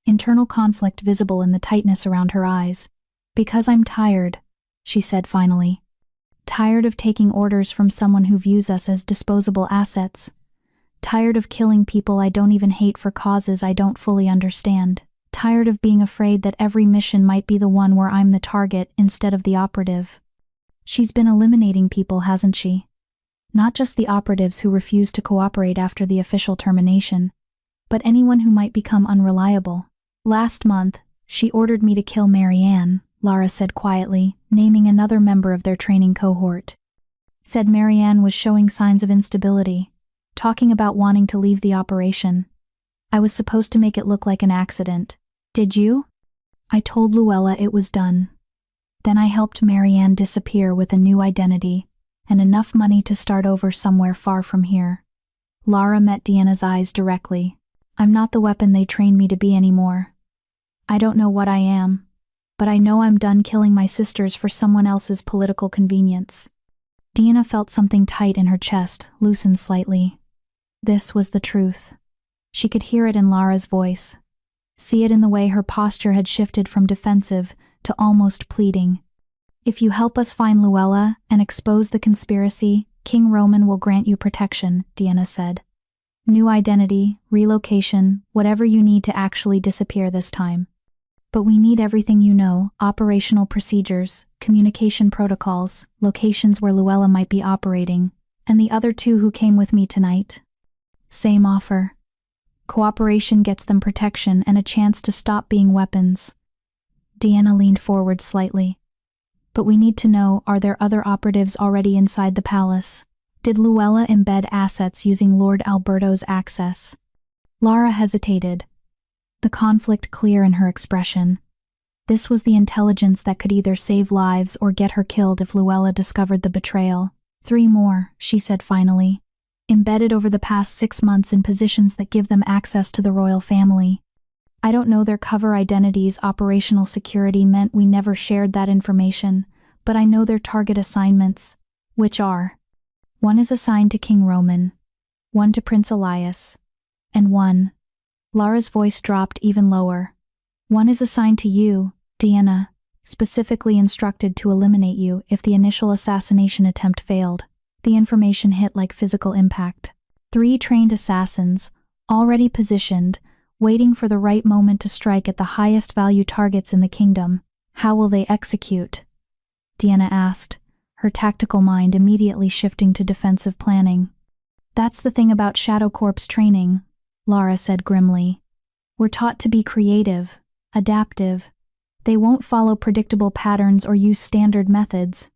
internal conflict visible in the tightness around her eyes. Because I'm tired, she said finally. Tired of taking orders from someone who views us as disposable assets. Tired of killing people I don't even hate for causes I don't fully understand. Tired of being afraid that every mission might be the one where I'm the target instead of the operative. She's been eliminating people, hasn't she? not just the operatives who refuse to cooperate after the official termination, but anyone who might become unreliable. Last month, she ordered me to kill Marianne, Lara said quietly, naming another member of their training cohort. Said Marianne was showing signs of instability, talking about wanting to leave the operation. I was supposed to make it look like an accident. Did you? I told Luella it was done. Then I helped Marianne disappear with a new identity and enough money to start over somewhere far from here. Lara met Deanna's eyes directly. I'm not the weapon they trained me to be anymore. I don't know what I am, but I know I'm done killing my sisters for someone else's political convenience. Deanna felt something tight in her chest, loosen slightly. This was the truth. She could hear it in Lara's voice, see it in the way her posture had shifted from defensive to almost pleading. If you help us find Luella and expose the conspiracy, King Roman will grant you protection, Deanna said. New identity, relocation, whatever you need to actually disappear this time. But we need everything you know, operational procedures, communication protocols, locations where Luella might be operating, and the other two who came with me tonight. Same offer. Cooperation gets them protection and a chance to stop being weapons. Deanna leaned forward slightly. But we need to know, are there other operatives already inside the palace? Did Luella embed assets using Lord Alberto's access? Lara hesitated, the conflict clear in her expression. This was the intelligence that could either save lives or get her killed if Luella discovered the betrayal. 3 more, she said finally. Embedded over the past 6 months in positions that give them access to the royal family. I don't know their cover identities. Operational security meant we never shared that information, but I know their target assignments, which are: 1 is assigned to King Roman, 1 to Prince Elias, and 1. Lara's voice dropped even lower. 1 is assigned to you, Deanna, specifically instructed to eliminate you if the initial assassination attempt failed. The information hit like physical impact. 3 trained assassins, already positioned, waiting for the right moment to strike at the highest value targets in the kingdom. How will they execute? Deanna asked, her tactical mind immediately shifting to defensive planning. That's the thing about Shadow Corps training, Lara said grimly. We're taught to be creative, adaptive. They won't follow predictable patterns or use standard methods.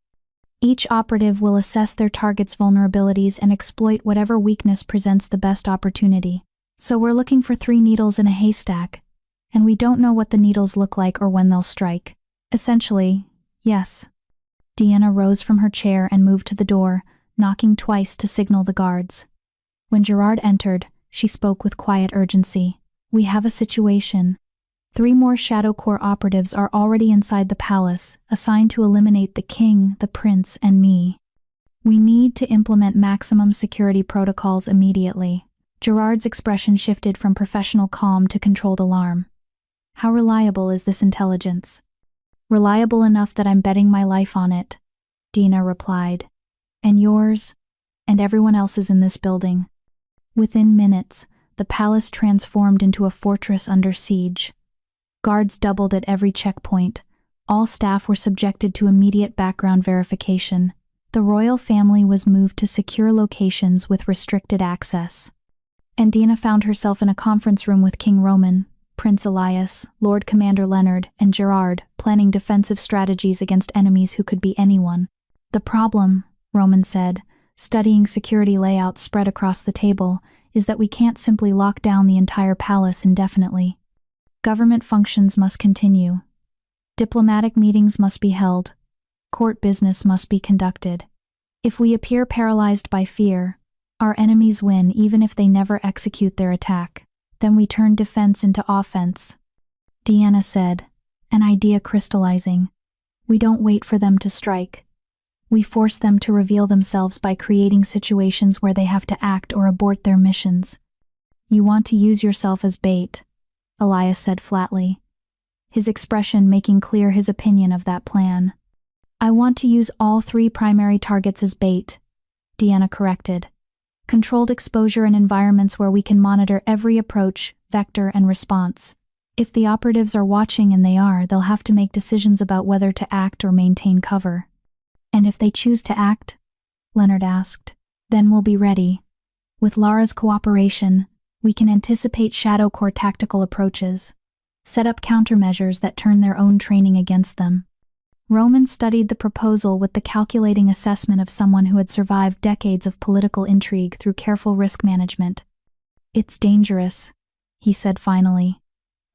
Each operative will assess their target's vulnerabilities and exploit whatever weakness presents the best opportunity. So we're looking for 3 needles in a haystack, and we don't know what the needles look like or when they'll strike. Essentially, yes. Deanna rose from her chair and moved to the door, knocking twice to signal the guards. When Gerard entered, she spoke with quiet urgency. We have a situation. 3 more Shadow Corps operatives are already inside the palace, assigned to eliminate the king, the prince, and me. We need to implement maximum security protocols immediately. Gerard's expression shifted from professional calm to controlled alarm. How reliable is this intelligence? Reliable enough that I'm betting my life on it, Deanna replied. And yours, and everyone else's in this building. Within minutes, the palace transformed into a fortress under siege. Guards doubled at every checkpoint. All staff were subjected to immediate background verification. The royal family was moved to secure locations with restricted access. And Deanna found herself in a conference room with King Roman, Prince Elias, Lord Commander Leonard, and Gerard, planning defensive strategies against enemies who could be anyone. The problem, Roman said, studying security layouts spread across the table, is that we can't simply lock down the entire palace indefinitely. Government functions must continue. Diplomatic meetings must be held. Court business must be conducted. If we appear paralyzed by fear, our enemies win even if they never execute their attack. Then we turn defense into offense. Deanna said, an idea crystallizing. We don't wait for them to strike. We force them to reveal themselves by creating situations where they have to act or abort their missions. You want to use yourself as bait, Elias said flatly, his expression making clear his opinion of that plan. I want to use all 3 primary targets as bait, Deanna corrected. Controlled exposure in environments where we can monitor every approach, vector, and response. If the operatives are watching, and they are, they'll have to make decisions about whether to act or maintain cover. And if they choose to act? Leonard asked. Then we'll be ready. With Lara's cooperation, we can anticipate Shadow Corps tactical approaches, set up countermeasures that turn their own training against them. Roman studied the proposal with the calculating assessment of someone who had survived decades of political intrigue through careful risk management. It's dangerous, he said finally,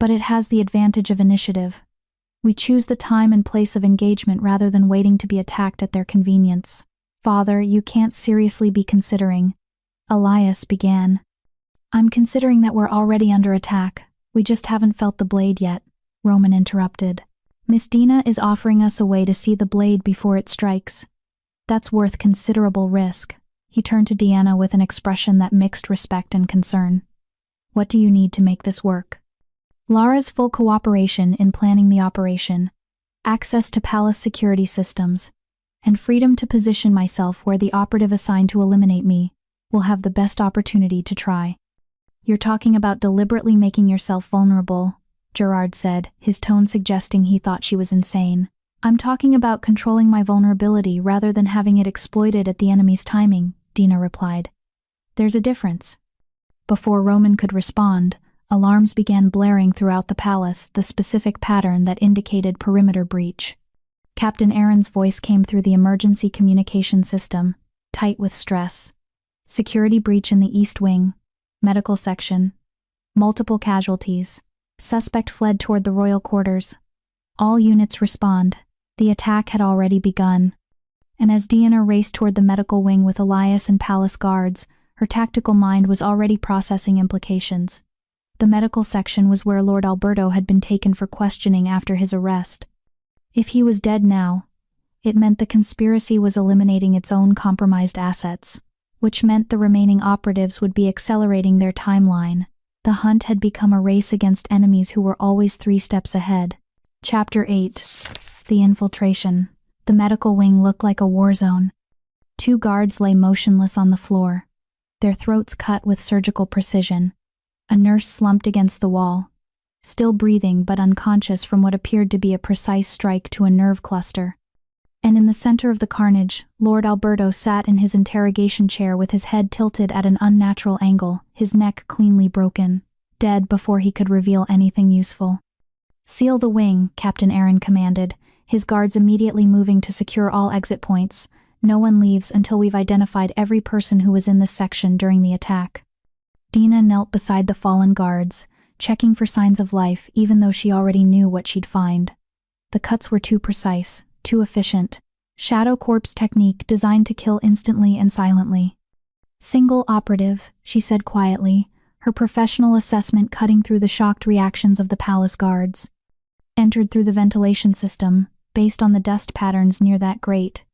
but it has the advantage of initiative. We choose the time and place of engagement rather than waiting to be attacked at their convenience. Father, you can't seriously be considering. Elias began. I'm considering that we're already under attack. We just haven't felt the blade yet, Roman interrupted. Miss Dina is offering us a way to see the blade before it strikes. That's worth considerable risk. He turned to Deanna with an expression that mixed respect and concern. What do you need to make this work? Lara's full cooperation in planning the operation, access to palace security systems, and freedom to position myself where the operative assigned to eliminate me will have the best opportunity to try. You're talking about deliberately making yourself vulnerable, Gerard said, his tone suggesting he thought she was insane. I'm talking about controlling my vulnerability rather than having it exploited at the enemy's timing, Dina replied. There's a difference. Before Roman could respond, alarms began blaring throughout the palace, the specific pattern that indicated perimeter breach. Captain Aaron's voice came through the emergency communication system, tight with stress. Security breach in the East Wing, medical section, multiple casualties. Suspect fled toward the royal quarters. All units respond. The attack had already begun. And as Deanna raced toward the medical wing with Elias and palace guards, her tactical mind was already processing implications. The medical section was where Lord Alberto had been taken for questioning after his arrest. If he was dead now, it meant the conspiracy was eliminating its own compromised assets, which meant the remaining operatives would be accelerating their timeline. The hunt had become a race against enemies who were always 3 steps ahead. Chapter 8. The Infiltration. The medical wing looked like a war zone. 2 guards lay motionless on the floor, their throats cut with surgical precision. A nurse slumped against the wall, still breathing but unconscious from what appeared to be a precise strike to a nerve cluster. And in the center of the carnage, Lord Alberto sat in his interrogation chair with his head tilted at an unnatural angle, his neck cleanly broken, dead before he could reveal anything useful. Seal the wing, Captain Aaron commanded, his guards immediately moving to secure all exit points. No one leaves until we've identified every person who was in this section during the attack. Dina knelt beside the fallen guards, checking for signs of life even though she already knew what she'd find. The cuts were too precise, too efficient. Shadow Corp's technique designed to kill instantly and silently. Single operative, she said quietly, her professional assessment cutting through the shocked reactions of the palace guards. Entered through the ventilation system, based on the dust patterns near that grate.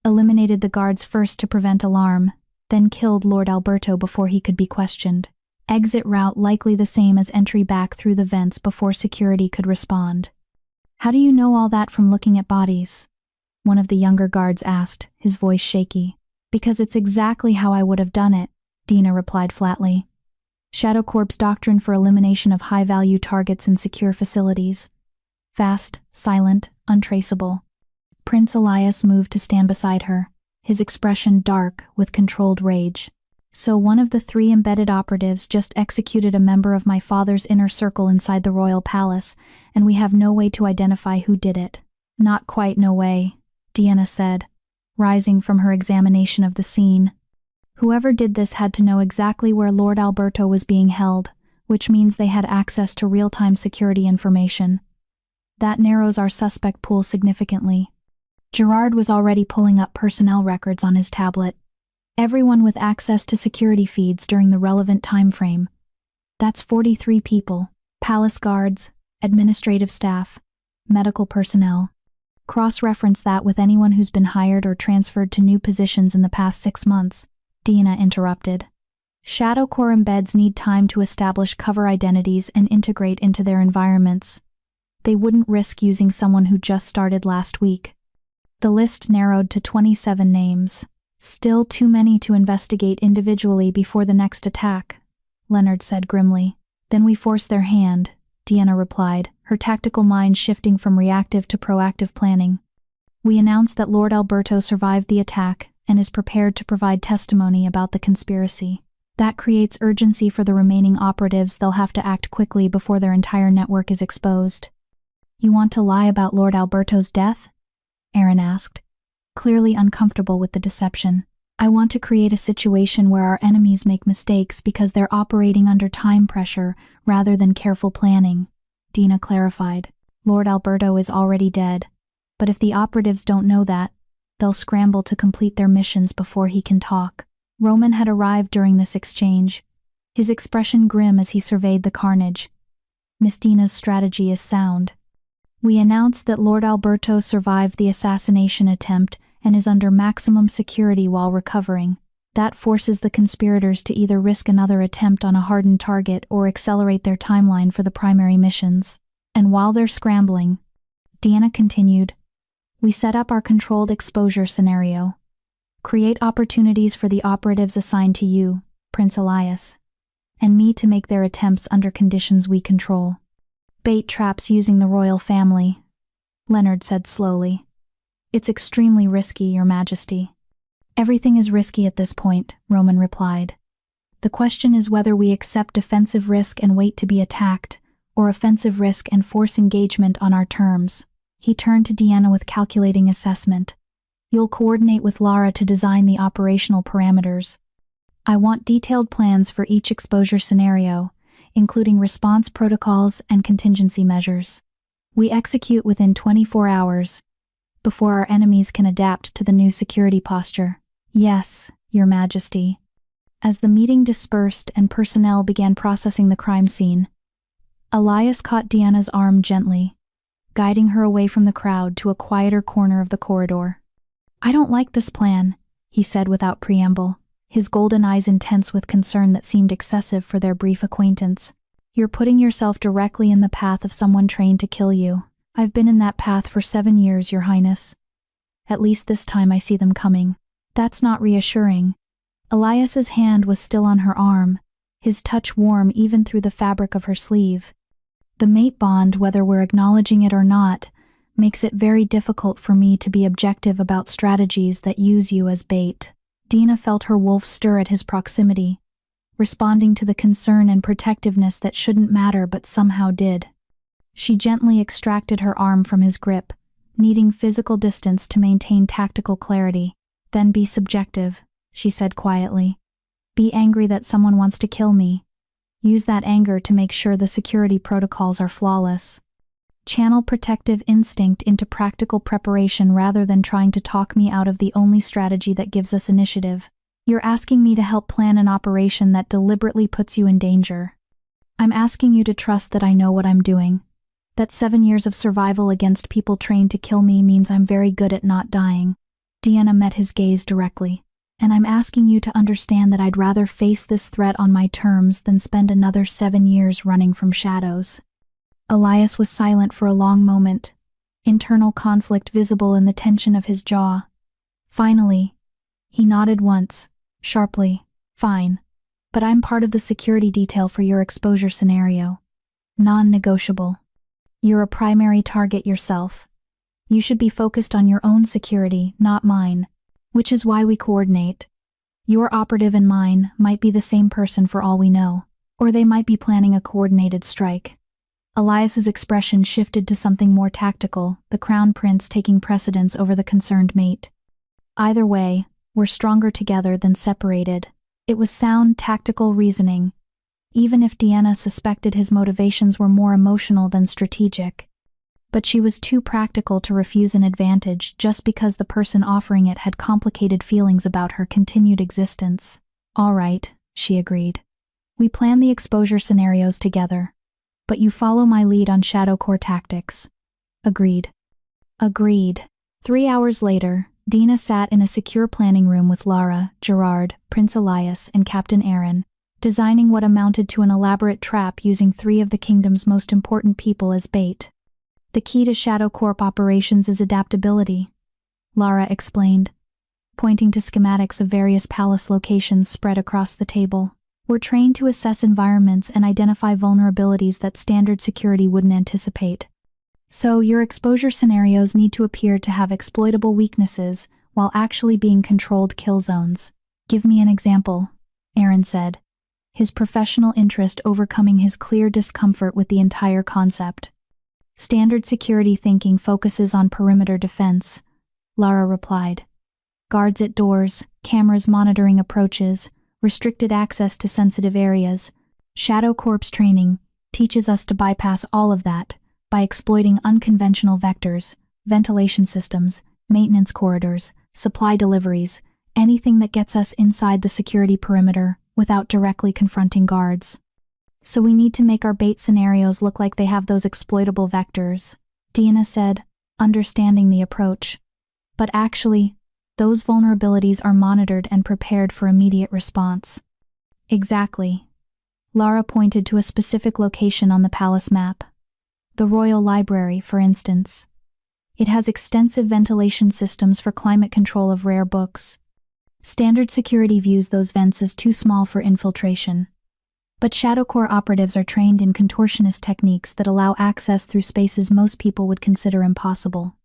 Eliminated the guards first to prevent alarm, then killed Lord Alberto before he could be questioned. Exit route likely the same as entry back through the vents before security could respond. How do you know all that from looking at bodies? One of the younger guards asked, his voice shaky. Because it's exactly how I would have done it, Dina replied flatly. Shadow Corp's doctrine for elimination of high-value targets in secure facilities. Fast, silent, untraceable. Prince Elias moved to stand beside her, his expression dark with controlled rage. So one of the 3 embedded operatives just executed a member of my father's inner circle inside the royal palace, and we have no way to identify who did it. Not quite no way, Deanna said, rising from her examination of the scene. Whoever did this had to know exactly where Lord Alberto was being held, which means they had access to real-time security information. That narrows our suspect pool significantly. Gerard was already pulling up personnel records on his tablet. Everyone with access to security feeds during the relevant time frame. That's 43 people, palace guards, administrative staff, medical personnel. Cross-reference that with anyone who's been hired or transferred to new positions in the past 6 months, Dina interrupted. Shadow Corps embeds need time to establish cover identities and integrate into their environments. They wouldn't risk using someone who just started last week. The list narrowed to 27 names. Still too many to investigate individually before the next attack, Leonard said grimly. Then we force their hand, Deanna replied, her tactical mind shifting from reactive to proactive planning. We announce that Lord Alberto survived the attack and is prepared to provide testimony about the conspiracy. That creates urgency for the remaining operatives. They'll have to act quickly before their entire network is exposed. You want to lie about Lord Alberto's death? Aaron asked, clearly uncomfortable with the deception. I want to create a situation where our enemies make mistakes because they're operating under time pressure rather than careful planning, Dina clarified. Lord Alberto is already dead, but if the operatives don't know that, they'll scramble to complete their missions before he can talk. Roman had arrived during this exchange, his expression grim as he surveyed the carnage. Miss Dina's strategy is sound. We announced that Lord Alberto survived the assassination attempt and is under maximum security while recovering. That forces the conspirators to either risk another attempt on a hardened target or accelerate their timeline for the primary missions. And while they're scrambling, Deanna continued, we set up our controlled exposure scenario. Create opportunities for the operatives assigned to you, Prince Elias, and me to make their attempts under conditions we control. Bait traps using the royal family, Leonard said slowly. It's extremely risky, Your Majesty. Everything is risky at this point, Roman replied. The question is whether we accept defensive risk and wait to be attacked, or offensive risk and force engagement on our terms. He turned to Deanna with calculating assessment. You'll coordinate with Lara to design the operational parameters. I want detailed plans for each exposure scenario, including response protocols and contingency measures. We execute within 24 hours, before our enemies can adapt to the new security posture. Yes, Your Majesty. As the meeting dispersed and personnel began processing the crime scene, Elias caught Deanna's arm gently, guiding her away from the crowd to a quieter corner of the corridor. I don't like this plan, he said without preamble, his golden eyes intense with concern that seemed excessive for their brief acquaintance. You're putting yourself directly in the path of someone trained to kill you. I've been in that path for 7 years, Your Highness. At least this time I see them coming. That's not reassuring. Elias's hand was still on her arm, his touch warm even through the fabric of her sleeve. The mate bond, whether we're acknowledging it or not, makes it very difficult for me to be objective about strategies that use you as bait. Dina felt her wolf stir at his proximity, responding to the concern and protectiveness that shouldn't matter but somehow did. She gently extracted her arm from his grip, needing physical distance to maintain tactical clarity. Then be subjective, she said quietly. Be angry that someone wants to kill me. Use that anger to make sure the security protocols are flawless. Channel protective instinct into practical preparation rather than trying to talk me out of the only strategy that gives us initiative. You're asking me to help plan an operation that deliberately puts you in danger. I'm asking you to trust that I know what I'm doing. That 7 years of survival against people trained to kill me means I'm very good at not dying. Deanna met his gaze directly. And I'm asking you to understand that I'd rather face this threat on my terms than spend another 7 years running from shadows. Elias was silent for a long moment, internal conflict visible in the tension of his jaw. Finally, he nodded once, sharply. Fine, but I'm part of the security detail for your exposure scenario. Non-negotiable. You're a primary target yourself. You should be focused on your own security, not mine, which is why we coordinate. Your operative and mine might be the same person for all we know, or they might be planning a coordinated strike. Elias's expression shifted to something more tactical, the crown prince taking precedence over the concerned mate. Either way, we're stronger together than separated. It was sound, tactical reasoning, even if Deanna suspected his motivations were more emotional than strategic. But she was too practical to refuse an advantage just because the person offering it had complicated feelings about her continued existence. All right, she agreed. We plan the exposure scenarios together, but you follow my lead on Shadow Core tactics. Agreed. Agreed. 3 hours later, Dina sat in a secure planning room with Lara, Gerard, Prince Elias, and Captain Aaron, designing what amounted to an elaborate trap using 3 of the kingdom's most important people as bait. The key to Shadow Corp operations is adaptability, Lara explained, pointing to schematics of various palace locations spread across the table. We're trained to assess environments and identify vulnerabilities that standard security wouldn't anticipate. So, your exposure scenarios need to appear to have exploitable weaknesses while actually being controlled kill zones. Give me an example, Aaron said, his professional interest overcoming his clear discomfort with the entire concept. Standard security thinking focuses on perimeter defense, Lara replied. Guards at doors, cameras monitoring approaches, restricted access to sensitive areas. Shadow Corps training teaches us to bypass all of that by exploiting unconventional vectors, ventilation systems, maintenance corridors, supply deliveries, anything that gets us inside the security perimeter without directly confronting guards. So we need to make our bait scenarios look like they have those exploitable vectors, Deanna said, understanding the approach. But actually, those vulnerabilities are monitored and prepared for immediate response. Exactly. Lara pointed to a specific location on the palace map. The Royal Library, for instance. It has extensive ventilation systems for climate control of rare books. Standard security views those vents as too small for infiltration. But Shadow Corps operatives are trained in contortionist techniques that allow access through spaces most people would consider impossible.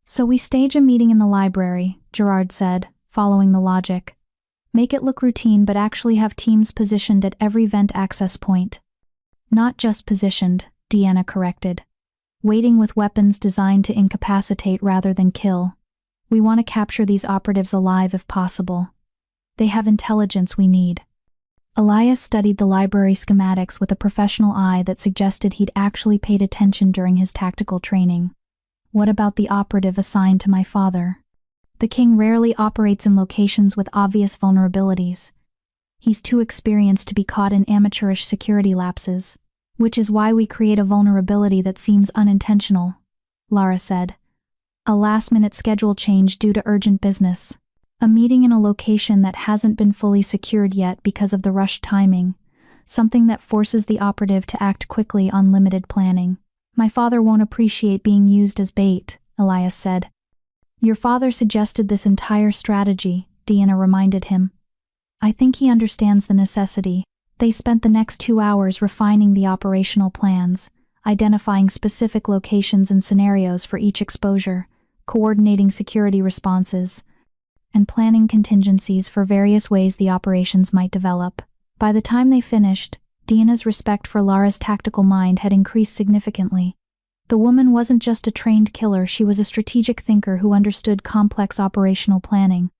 So we stage a meeting in the library, Gerard said, following the logic. Make it look routine but actually have teams positioned at every vent access point. Not just positioned, Deanna corrected. Waiting with weapons designed to incapacitate rather than kill. We want to capture these operatives alive if possible. They have intelligence we need. Elias studied the library schematics with a professional eye that suggested he'd actually paid attention during his tactical training. What about the operative assigned to my father? The king rarely operates in locations with obvious vulnerabilities. He's too experienced to be caught in amateurish security lapses, which is why we create a vulnerability that seems unintentional, Lara said. A last-minute schedule change due to urgent business. A meeting in a location that hasn't been fully secured yet because of the rushed timing. Something that forces the operative to act quickly on limited planning. My father won't appreciate being used as bait, Elias said. Your father suggested this entire strategy, Deanna reminded him. I think he understands the necessity. They spent the next 2 hours refining the operational plans, identifying specific locations and scenarios for each exposure, coordinating security responses, and planning contingencies for various ways the operations might develop. By the time they finished, Deanna's respect for Lara's tactical mind had increased significantly. The woman wasn't just a trained killer, she was a strategic thinker who understood complex operational planning.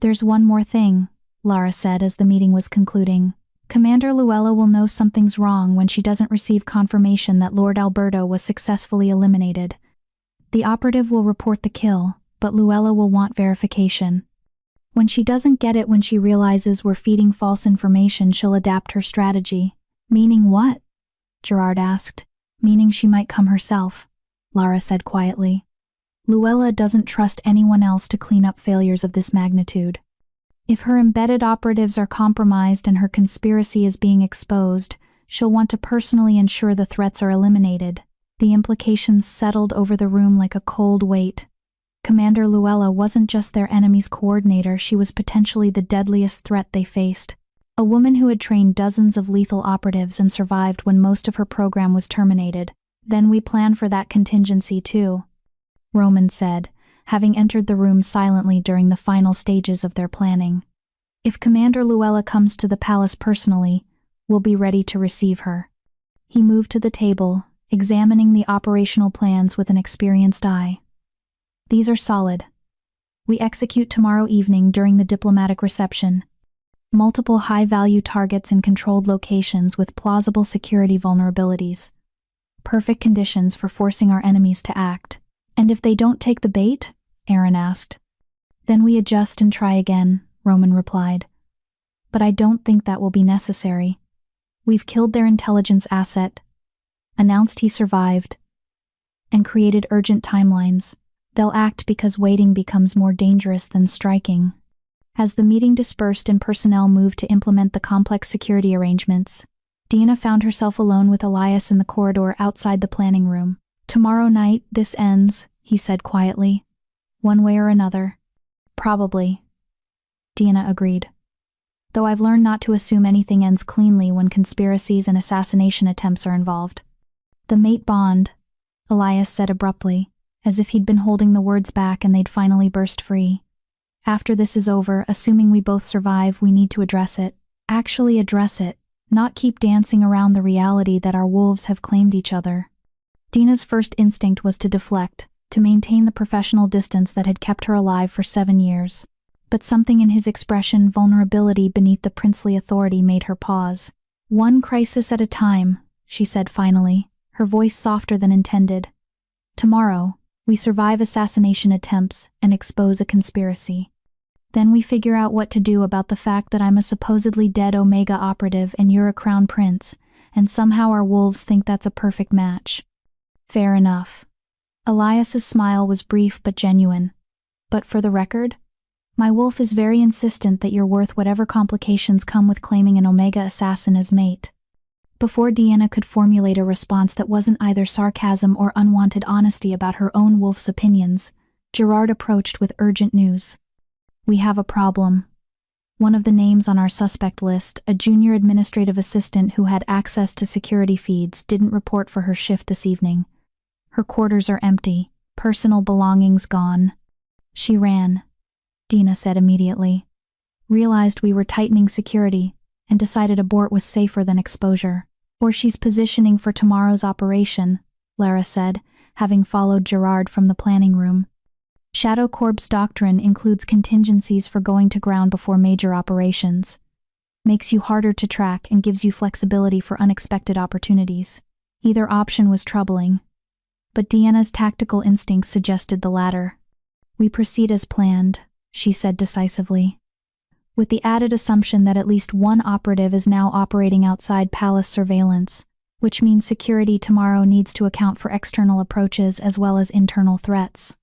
There's one more thing, Lara said as the meeting was concluding. Commander Luella will know something's wrong when she doesn't receive confirmation that Lord Alberto was successfully eliminated. The operative will report the kill, but Luella will want verification. When she doesn't get it when she realizes we're feeding false information, she'll adapt her strategy. Meaning what? Gerard asked. Meaning she might come herself, Lara said quietly. Luella doesn't trust anyone else to clean up failures of this magnitude. If her embedded operatives are compromised and her conspiracy is being exposed, she'll want to personally ensure the threats are eliminated. The implications settled over the room like a cold weight. Commander Luella wasn't just their enemy's coordinator, she was potentially the deadliest threat they faced. A woman who had trained dozens of lethal operatives and survived when most of her program was terminated. Then we plan for that contingency too, Roman said, having entered the room silently during the final stages of their planning. If Commander Luella comes to the palace personally, we'll be ready to receive her. He moved to the table, examining the operational plans with an experienced eye. These are solid. We execute tomorrow evening during the diplomatic reception. Multiple high-value targets in controlled locations with plausible security vulnerabilities. Perfect conditions for forcing our enemies to act. And if they don't take the bait? Aaron asked. Then we adjust and try again, Roman replied. But I don't think that will be necessary. We've killed their intelligence asset, announced he survived, and created urgent timelines. They'll act because waiting becomes more dangerous than striking. As the meeting dispersed and personnel moved to implement the complex security arrangements, Deanna found herself alone with Elias in the corridor outside the planning room. Tomorrow night, this ends, he said quietly. One way or another. Probably. Deanna agreed. Though I've learned not to assume anything ends cleanly when conspiracies and assassination attempts are involved. The mate bond, Elias said abruptly, as if he'd been holding the words back and they'd finally burst free. After this is over, assuming we both survive, we need to address it. Actually address it, not keep dancing around the reality that our wolves have claimed each other. Dina's first instinct was to deflect, to maintain the professional distance that had kept her alive for 7 years. But something in his expression, vulnerability beneath the princely authority, made her pause. "One crisis at a time," she said finally, her voice softer than intended. "Tomorrow, we survive assassination attempts and expose a conspiracy. Then we figure out what to do about the fact that I'm a supposedly dead Omega operative and you're a crown prince, and somehow our wolves think that's a perfect match." "Fair enough." Elias's smile was brief but genuine. "But for the record, my wolf is very insistent that you're worth whatever complications come with claiming an Omega assassin as mate." Before Deanna could formulate a response that wasn't either sarcasm or unwanted honesty about her own wolf's opinions, Gerard approached with urgent news. "We have a problem." One of the names on our suspect list, a junior administrative assistant who had access to security feeds, didn't report for her shift this evening. Her quarters are empty, personal belongings gone. "She ran," Dina said immediately. "Realized we were tightening security and decided abort was safer than exposure. Or she's positioning for tomorrow's operation," Lara said, having followed Gerard from the planning room. "Shadow Corp's doctrine includes contingencies for going to ground before major operations. Makes you harder to track and gives you flexibility for unexpected opportunities. Either option was troubling, but Deanna's tactical instincts suggested the latter. "We proceed as planned," she said decisively, with the added assumption that at least one operative is now operating outside palace surveillance, which means security tomorrow needs to account for external approaches as well as internal threats.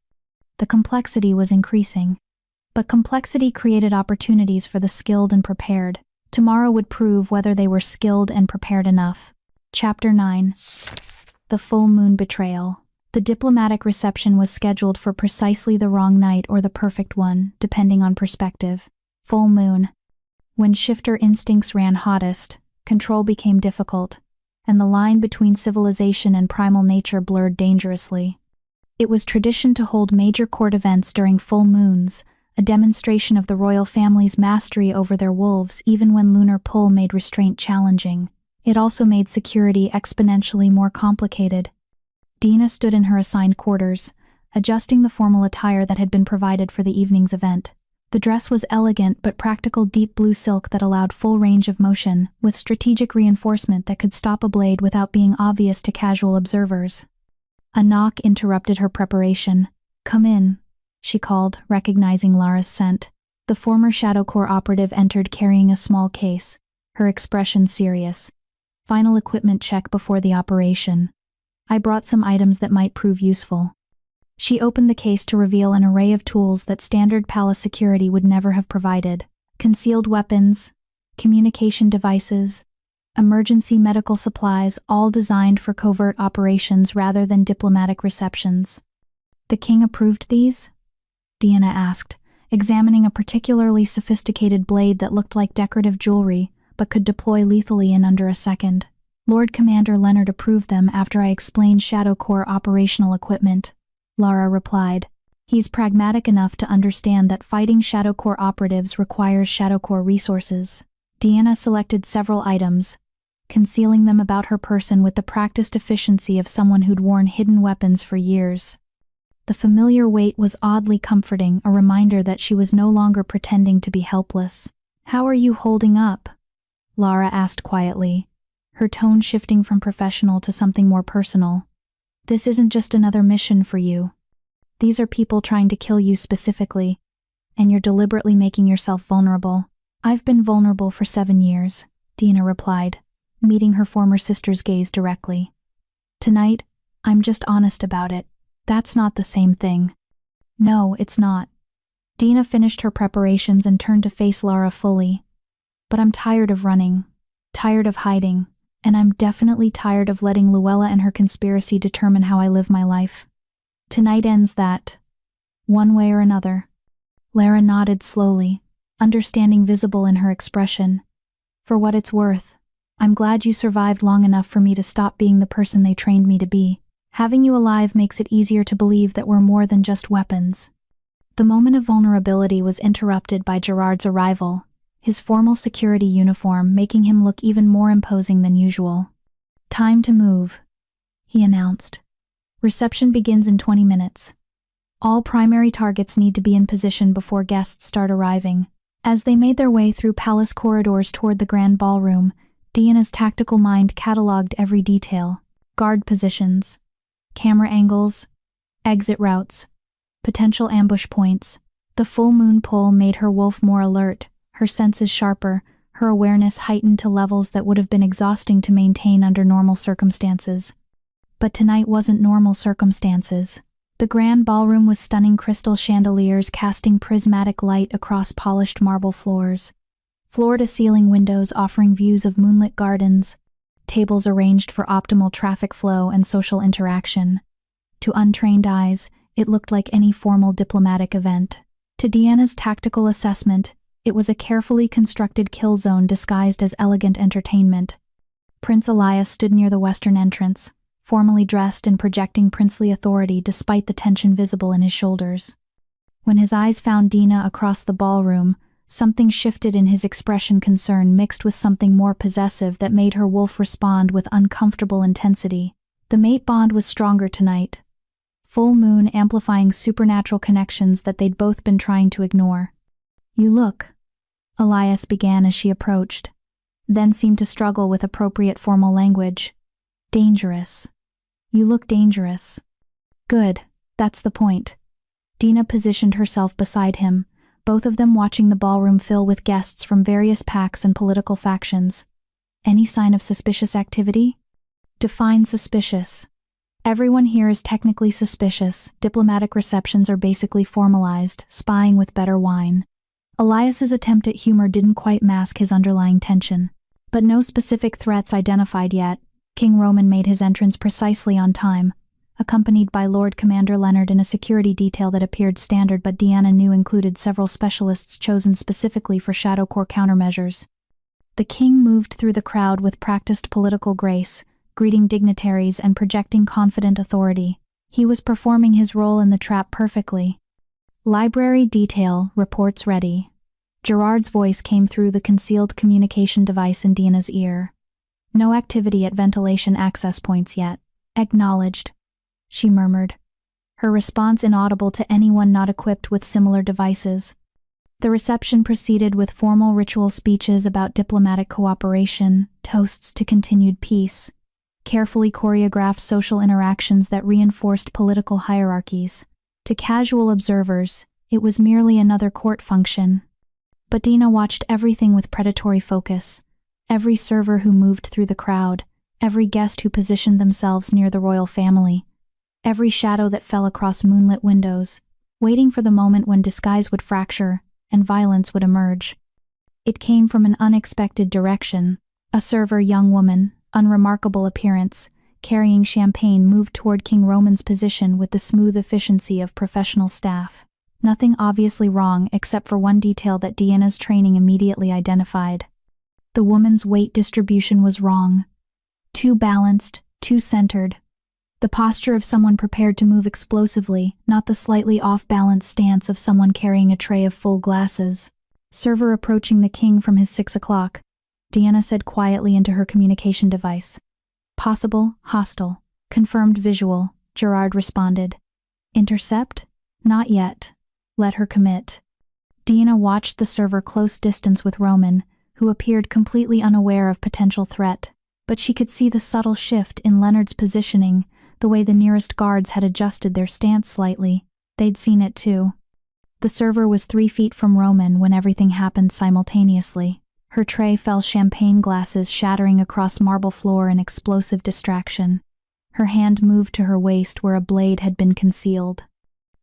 The complexity was increasing, but complexity created opportunities for the skilled and prepared. Tomorrow would prove whether they were skilled and prepared enough. Chapter 9. The Full Moon Betrayal. The diplomatic reception was scheduled for precisely the wrong night or the perfect one, depending on perspective. Full moon. When shifter instincts ran hottest, control became difficult, and the line between civilization and primal nature blurred dangerously. It was tradition to hold major court events during full moons, a demonstration of the royal family's mastery over their wolves even when lunar pull made restraint challenging. It also made security exponentially more complicated. Dina stood in her assigned quarters, adjusting the formal attire that had been provided for the evening's event. The dress was elegant but practical deep blue silk that allowed full range of motion, with strategic reinforcement that could stop a blade without being obvious to casual observers. A knock interrupted her preparation. "Come in," she called, recognizing Lara's scent. The former Shadow Corps operative entered carrying a small case, her expression serious. "Final equipment check before the operation. I brought some items that might prove useful." She opened the case to reveal an array of tools that standard palace security would never have provided. Concealed weapons, communication devices, emergency medical supplies, all designed for covert operations rather than diplomatic receptions. "The king approved these?" Deanna asked, examining a particularly sophisticated blade that looked like decorative jewelry but could deploy lethally in under a second. "Lord Commander Leonard approved them after I explained Shadow Corps operational equipment," Lara replied. "He's pragmatic enough to understand that fighting Shadow Corps operatives requires Shadow Corps resources." Deanna selected several items, concealing them about her person with the practiced efficiency of someone who'd worn hidden weapons for years. The familiar weight was oddly comforting, a reminder that she was no longer pretending to be helpless. "How are you holding up?" Lara asked quietly, her tone shifting from professional to something more personal. "This isn't just another mission for you. These are people trying to kill you specifically, and you're deliberately making yourself vulnerable." "I've been vulnerable for 7 years," Dina replied, meeting her former sister's gaze directly. "Tonight, I'm just honest about it. That's not the same thing." "No, it's not." Dina finished her preparations and turned to face Lara fully. "But I'm tired of running, tired of hiding, and I'm definitely tired of letting Luella and her conspiracy determine how I live my life. Tonight ends that, one way or another." Lara nodded slowly, understanding visible in her expression. "For what it's worth, I'm glad you survived long enough for me to stop being the person they trained me to be. Having you alive makes it easier to believe that we're more than just weapons." The moment of vulnerability was interrupted by Gerard's arrival, his formal security uniform making him look even more imposing than usual. "Time to move," he announced. "Reception begins in 20 minutes. All primary targets need to be in position before guests start arriving." As they made their way through palace corridors toward the grand ballroom, Deanna's tactical mind catalogued every detail: guard positions, camera angles, exit routes, potential ambush points. The full moon pull made her wolf more alert, her senses sharper, her awareness heightened to levels that would have been exhausting to maintain under normal circumstances. But tonight wasn't normal circumstances. The grand ballroom was stunning crystal chandeliers casting prismatic light across polished marble floors, floor-to-ceiling windows offering views of moonlit gardens, tables arranged for optimal traffic flow and social interaction. To untrained eyes, it looked like any formal diplomatic event. To Deanna's tactical assessment, it was a carefully constructed kill zone disguised as elegant entertainment. Prince Elias stood near the western entrance, formally dressed and projecting princely authority despite the tension visible in his shoulders. When his eyes found Dina across the ballroom, something shifted in his expression, concern mixed with something more possessive that made her wolf respond with uncomfortable intensity. The mate bond was stronger tonight. Full moon amplifying supernatural connections that they'd both been trying to ignore. "You look," Elias began as she approached, then seemed to struggle with appropriate formal language. "Dangerous. You look dangerous." "Good, that's the point." Dina positioned herself beside him, both of them watching the ballroom fill with guests from various packs and political factions. "Any sign of suspicious activity?" "Define suspicious." "Everyone here is technically suspicious. Diplomatic receptions are basically formalized, spying with better wine." Elias's attempt at humor didn't quite mask his underlying tension. But no specific threats identified yet. King Roman made his entrance precisely on time, accompanied by Lord Commander Leonard in a security detail that appeared standard but Deanna knew included several specialists chosen specifically for Shadow Corps countermeasures. The king moved through the crowd with practiced political grace, greeting dignitaries and projecting confident authority. He was performing his role in the trap perfectly. "Library detail, reports ready." Gerard's voice came through the concealed communication device in Deanna's ear. "No activity at ventilation access points yet." "Acknowledged," she murmured, her response inaudible to anyone not equipped with similar devices. The reception proceeded with formal ritual speeches about diplomatic cooperation, toasts to continued peace, carefully choreographed social interactions that reinforced political hierarchies. To casual observers, it was merely another court function. But Dina watched everything with predatory focus. Every server who moved through the crowd, every guest who positioned themselves near the royal family, every shadow that fell across moonlit windows, waiting for the moment when disguise would fracture and violence would emerge. It came from an unexpected direction. A server young woman, unremarkable appearance, carrying champagne moved toward King Roman's position with the smooth efficiency of professional staff. Nothing obviously wrong except for one detail that Deanna's training immediately identified. The woman's weight distribution was wrong. Too balanced, too centered. The posture of someone prepared to move explosively, not the slightly off-balance stance of someone carrying a tray of full glasses. "Server approaching the king from his 6 o'clock, Deanna said quietly into her communication device. "Possible, hostile. Confirmed visual," Gerard responded. "Intercept? Not yet. Let her commit." Deanna watched the server close distance with Roman, who appeared completely unaware of potential threat, but she could see the subtle shift in Leonard's positioning, the way the nearest guards had adjusted their stance slightly. They'd seen it too. The server was 3 feet from Roman when everything happened simultaneously. Her tray fell champagne glasses shattering across marble floor in explosive distraction. Her hand moved to her waist where a blade had been concealed.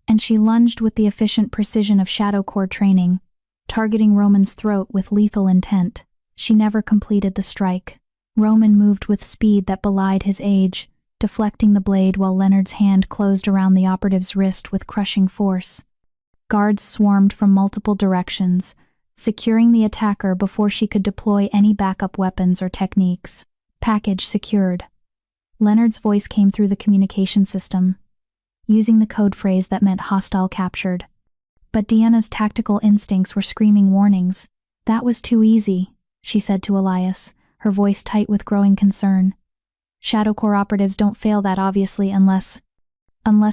And she lunged with the efficient precision of Shadow Corps training, targeting Roman's throat with lethal intent. She never completed the strike. Roman moved with speed that belied his age, deflecting the blade while Leonard's hand closed around the operative's wrist with crushing force. Guards swarmed from multiple directions, securing the attacker before she could deploy any backup weapons or techniques. "Package secured." Leonard's voice came through the communication system, using the code phrase that meant hostile captured. But Deanna's tactical instincts were screaming warnings. "That was too easy," she said to Elias, her voice tight with growing concern. "Shadow Corps operatives don't fail that obviously unless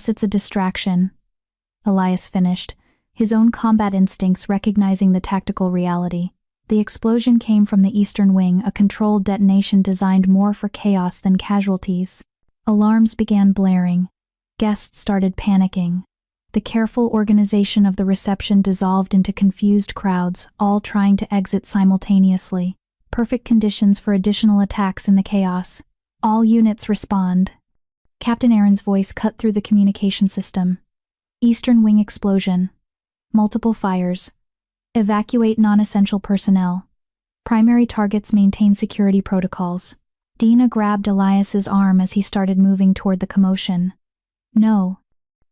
it's a distraction," Elias finished, his own combat instincts recognizing the tactical reality. The explosion came from the eastern wing, a controlled detonation designed more for chaos than casualties. Alarms began blaring. Guests started panicking. The careful organization of the reception dissolved into confused crowds, all trying to exit simultaneously. Perfect conditions for additional attacks in the chaos. "All units respond." Captain Aaron's voice cut through the communication system. "Eastern wing explosion. Multiple fires. Evacuate non-essential personnel. Primary targets maintain security protocols." Dina grabbed Elias's arm as he started moving toward the commotion. "No.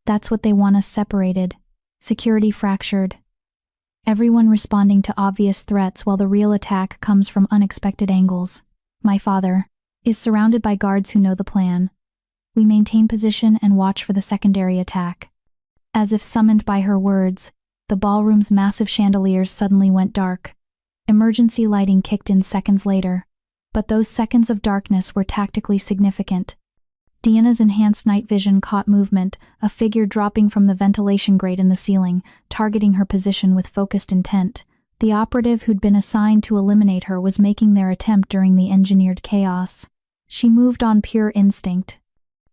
That's what they want us separated. Security fractured. Everyone responding to obvious threats while the real attack comes from unexpected angles. My father is surrounded by guards who know the plan. We maintain position and watch for the secondary attack." As if summoned by her words, the ballroom's massive chandeliers suddenly went dark. Emergency lighting kicked in seconds later, but those seconds of darkness were tactically significant. Deanna's enhanced night vision caught movement, a figure dropping from the ventilation grate in the ceiling, targeting her position with focused intent. The operative who'd been assigned to eliminate her was making their attempt during the engineered chaos. She moved on pure instinct,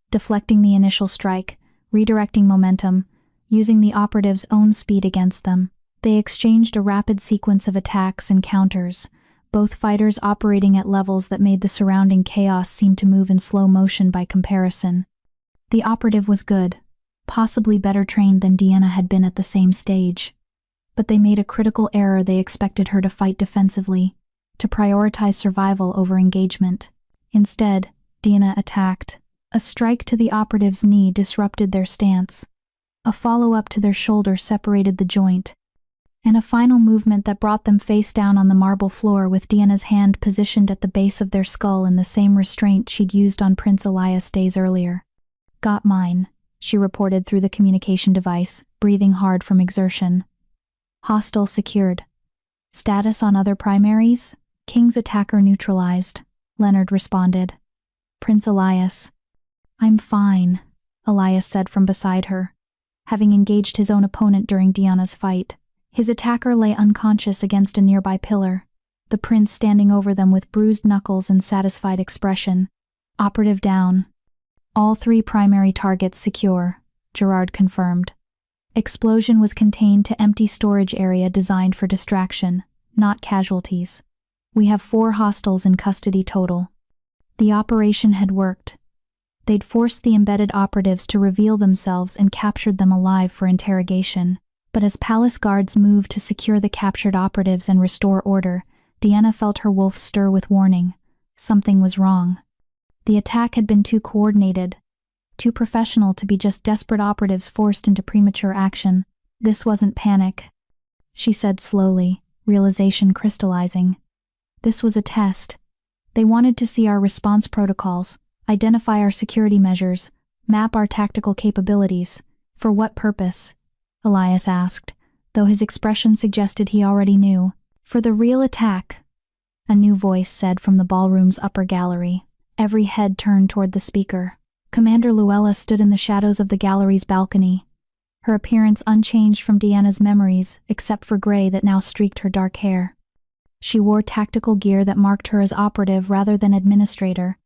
deflecting the initial strike, redirecting momentum, using the operative's own speed against them. They exchanged a rapid sequence of attacks and counters, both fighters operating at levels that made the surrounding chaos seem to move in slow motion by comparison. The operative was good, possibly better trained than Deanna had been at the same stage. But they made a critical error. They expected her to fight defensively, to prioritize survival over engagement. Instead, Deanna attacked. A strike to the operative's knee disrupted their stance. A follow-up to their shoulder separated the joint, and a final movement that brought them face down on the marble floor with Deanna's hand positioned at the base of their skull in the same restraint she'd used on Prince Elias days earlier. "Got mine," she reported through the communication device, breathing hard from exertion. "Hostile secured. Status on other primaries? King's attacker neutralized," Leonard responded. "Prince Elias." "I'm fine," Elias said from beside her, having engaged his own opponent during Deanna's fight. His attacker lay unconscious against a nearby pillar, the prince standing over them with bruised knuckles and satisfied expression. "Operative down. All 3 primary targets secure," Gerard confirmed. Explosion was contained to empty storage area designed for distraction, not casualties. "We have 4 hostiles in custody total." The operation had worked. They'd forced the embedded operatives to reveal themselves and captured them alive for interrogation. But as palace guards moved to secure the captured operatives and restore order, Deanna felt her wolf stir with warning. Something was wrong. The attack had been too coordinated, too professional to be just desperate operatives forced into premature action. This wasn't panic, she said slowly, realization crystallizing. This was a test. They wanted to see our response protocols, identify our security measures, map our tactical capabilities. For what purpose? Elias asked, though his expression suggested he already knew. "For the real attack," a new voice said from the ballroom's upper gallery. Every head turned toward the speaker. Commander Luella stood in the shadows of the gallery's balcony, her appearance unchanged from Deanna's memories except for gray that now streaked her dark hair. She wore tactical gear that marked her as operative rather than administrator,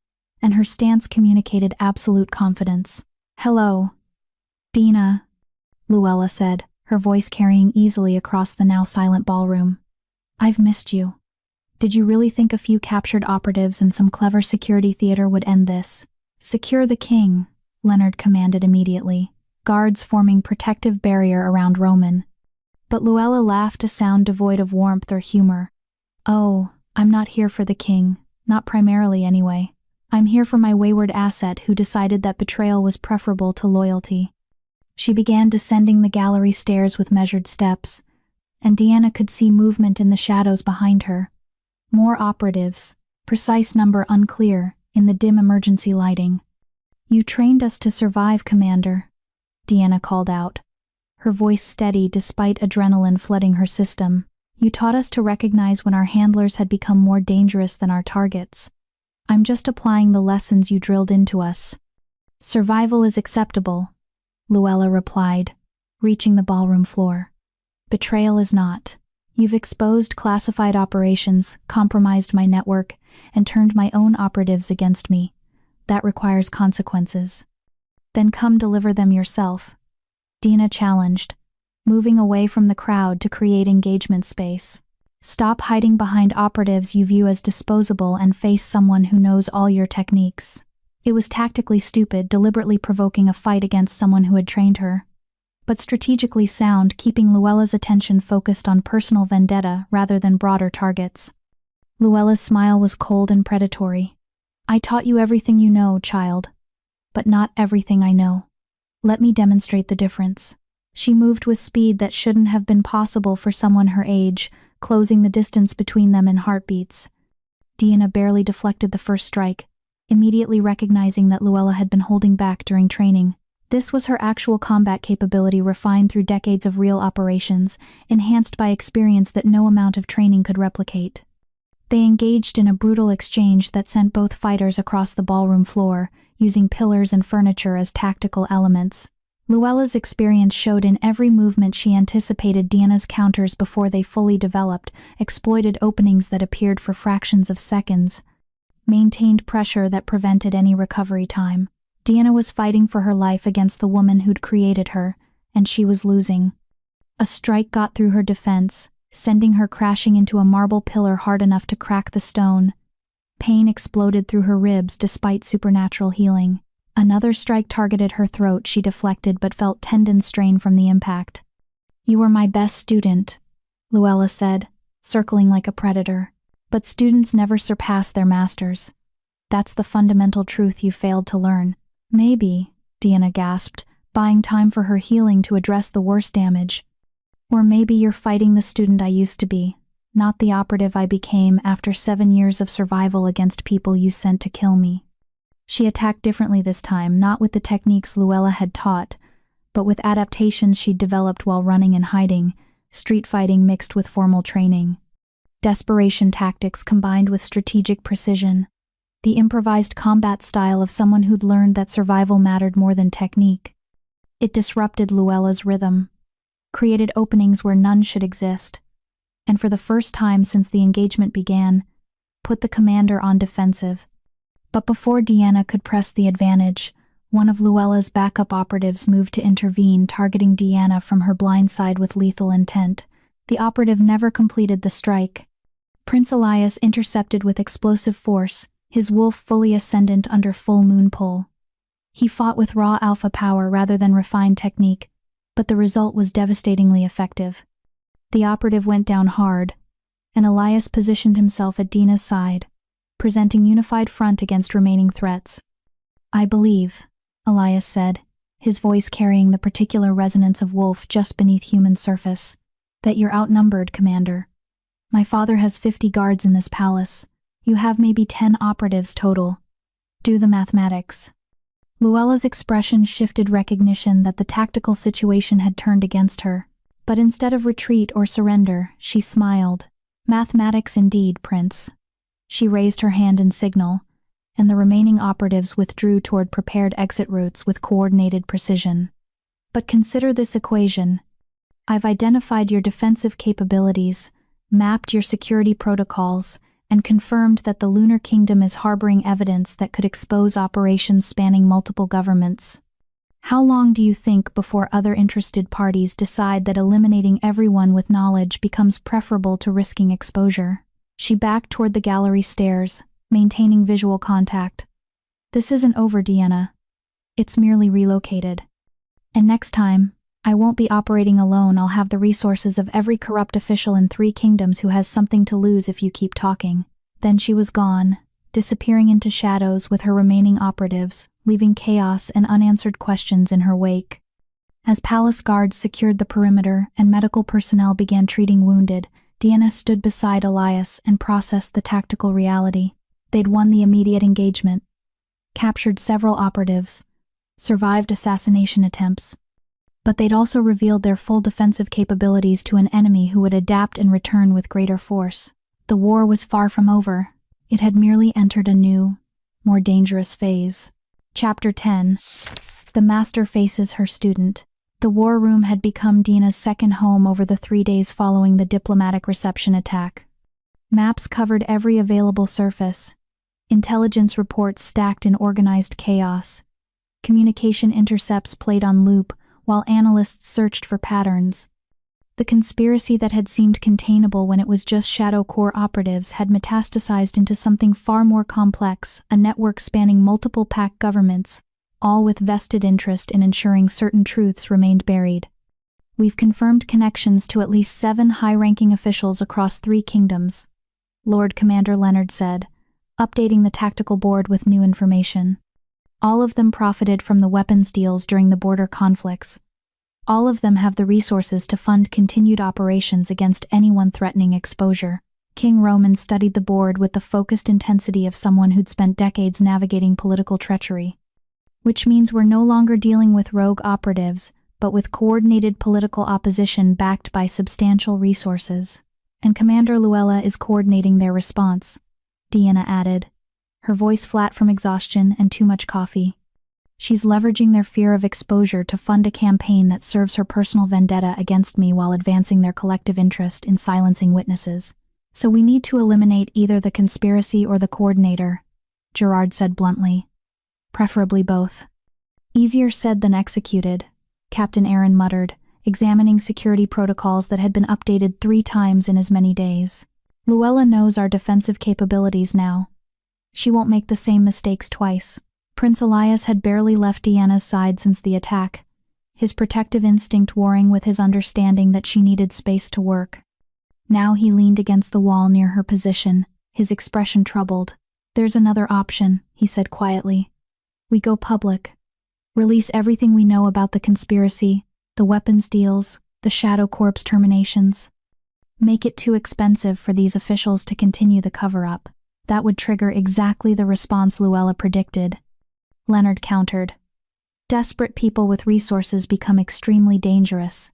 and her stance communicated absolute confidence. "Hello, Dina," Luella said, her voice carrying easily across the now silent ballroom. "I've missed you. Did you really think a few captured operatives and some clever security theater would end this?" "Secure the king," Leonard commanded immediately, guards forming protective barrier around Roman. But Luella laughed, a sound devoid of warmth or humor. "Oh, I'm not here for the king, not primarily anyway. I'm here for my wayward asset who decided that betrayal was preferable to loyalty." She began descending the gallery stairs with measured steps, and Deanna could see movement in the shadows behind her. More operatives, precise number unclear, in the dim emergency lighting. "You trained us to survive, Commander," Deanna called out, her voice steady despite adrenaline flooding her system. "You taught us to recognize when our handlers had become more dangerous than our targets. I'm just applying the lessons you drilled into us." "Survival is acceptable," Luella replied, reaching the ballroom floor. "Betrayal is not. You've exposed classified operations, compromised my network, and turned my own operatives against me. That requires consequences." "Then come deliver them yourself," Dina challenged, moving away from the crowd to create engagement space. "Stop hiding behind operatives you view as disposable and face someone who knows all your techniques." It was tactically stupid, deliberately provoking a fight against someone who had trained her, but strategically sound, keeping Luella's attention focused on personal vendetta rather than broader targets. Luella's smile was cold and predatory. "I taught you everything you know, child, but not everything I know. Let me demonstrate the difference." She moved with speed that shouldn't have been possible for someone her age, closing the distance between them in heartbeats. Dina barely deflected the first strike, immediately recognizing that Luella had been holding back during training. This was her actual combat capability refined through decades of real operations, enhanced by experience that no amount of training could replicate. They engaged in a brutal exchange that sent both fighters across the ballroom floor, using pillars and furniture as tactical elements. Luella's experience showed in every movement she anticipated Dina's counters before they fully developed, exploited openings that appeared for fractions of seconds, maintained pressure that prevented any recovery time. Dina was fighting for her life against the woman who'd created her, and she was losing. A strike got through her defense, sending her crashing into a marble pillar hard enough to crack the stone. Pain exploded through her ribs despite supernatural healing. Another strike targeted her throat. She deflected but felt tendon strain from the impact. "You were my best student," Luella said, circling like a predator. "But students never surpass their masters. That's the fundamental truth you failed to learn." "Maybe," Dina gasped, buying time for her healing to address the worst damage. "Or maybe you're fighting the student I used to be, not the operative I became after 7 years of survival against people you sent to kill me." She attacked differently this time, not with the techniques Luella had taught, but with adaptations she'd developed while running and hiding, street fighting mixed with formal training. Desperation tactics combined with strategic precision. The improvised combat style of someone who'd learned that survival mattered more than technique. It disrupted Luella's rhythm, created openings where none should exist, and for the first time since the engagement began, put the commander on defensive. But before Deanna could press the advantage, one of Luella's backup operatives moved to intervene, targeting Deanna from her blind side with lethal intent. The operative never completed the strike. Prince Elias intercepted with explosive force, his wolf fully ascendant under full moon pull. He fought with raw alpha power rather than refined technique, but the result was devastatingly effective. The operative went down hard, and Elias positioned himself at Dina's side, presenting unified front against remaining threats. "I believe," Elias said, his voice carrying the particular resonance of wolf just beneath human surface, "that you're outnumbered, Commander. My father has 50 guards in this palace. You have maybe 10 operatives total. Do the mathematics." Luella's expression shifted recognition that the tactical situation had turned against her, but instead of retreat or surrender, she smiled. "Mathematics indeed, Prince." She raised her hand in signal, and the remaining operatives withdrew toward prepared exit routes with coordinated precision. "But consider this equation. I've identified your defensive capabilities, mapped your security protocols, and confirmed that the Lunar Kingdom is harboring evidence that could expose operations spanning multiple governments. How long do you think before other interested parties decide that eliminating everyone with knowledge becomes preferable to risking exposure?" She backed toward the gallery stairs, maintaining visual contact. "This isn't over, Deanna. It's merely relocated. And next time, I won't be operating alone. I'll have the resources of every corrupt official in 3 kingdoms who has something to lose if you keep talking." Then she was gone, disappearing into shadows with her remaining operatives, leaving chaos and unanswered questions in her wake. As palace guards secured the perimeter and medical personnel began treating wounded, Deanna stood beside Elias and processed the tactical reality. They'd won the immediate engagement, captured several operatives, survived assassination attempts. but they'd also revealed their full defensive capabilities to an enemy who would adapt and return with greater force. The war was far from over. It had merely entered a new, more dangerous phase. Chapter 10. The Master Faces Her Student. The war room had become Dina's second home over the 3 days following the diplomatic reception attack. Maps covered every available surface. Intelligence reports stacked in organized chaos. Communication intercepts played on loop, while analysts searched for patterns. The conspiracy that had seemed containable when it was just Shadow Corps operatives had metastasized into something far more complex, a network spanning multiple pact governments, all with vested interest in ensuring certain truths remained buried. We've confirmed connections to at least 7 high-ranking officials across 3 kingdoms, Lord Commander Leonard said, updating the tactical board with new information. All of them profited from the weapons deals during the border conflicts. All of them have the resources to fund continued operations against anyone threatening exposure. King Roman studied the board with the focused intensity of someone who'd spent decades navigating political treachery. Which means we're no longer dealing with rogue operatives, but with coordinated political opposition backed by substantial resources. And Commander Luella is coordinating their response, Deanna added, her voice flat from exhaustion and too much coffee. She's leveraging their fear of exposure to fund a campaign that serves her personal vendetta against me while advancing their collective interest in silencing witnesses. So we need to eliminate either the conspiracy or the coordinator, Gerard said bluntly. Preferably both. Easier said than executed, Captain Aaron muttered, examining security protocols that had been updated 3 times in as many days. Luella knows our defensive capabilities now. She won't make the same mistakes twice. Prince Elias had barely left Deanna's side since the attack, his protective instinct warring with his understanding that she needed space to work. Now he leaned against the wall near her position, his expression troubled. There's another option, he said quietly. We go public. Release everything we know about the conspiracy, the weapons deals, the Shadow Corps terminations. Make it too expensive for these officials to continue the cover-up. That would trigger exactly the response Luella predicted. Leonard countered. Desperate people with resources become extremely dangerous.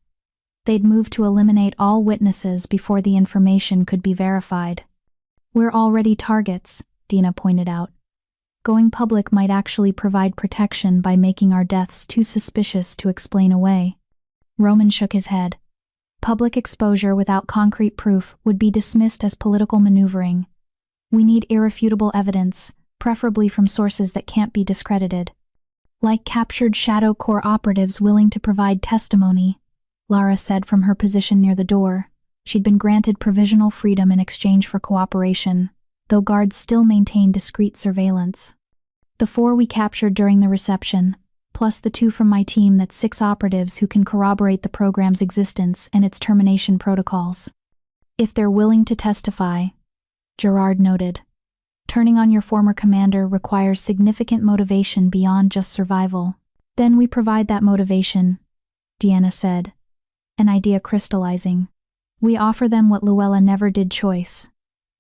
They'd move to eliminate all witnesses before the information could be verified. We're already targets, Dina pointed out. Going public might actually provide protection by making our deaths too suspicious to explain away. Roman shook his head. Public exposure without concrete proof would be dismissed as political maneuvering. We need irrefutable evidence, preferably from sources that can't be discredited. Like captured Shadow Corps operatives willing to provide testimony, Lara said from her position near the door. She'd been granted provisional freedom in exchange for cooperation, though guards still maintained discreet surveillance. The 4 we captured during the reception, plus the 2 from my team, that's 6 operatives who can corroborate the program's existence and its termination protocols. If they're willing to testify, Gerard noted. Turning on your former commander requires significant motivation beyond just survival. Then we provide that motivation, Deanna said, an idea crystallizing. We offer them what Luella never did: choice.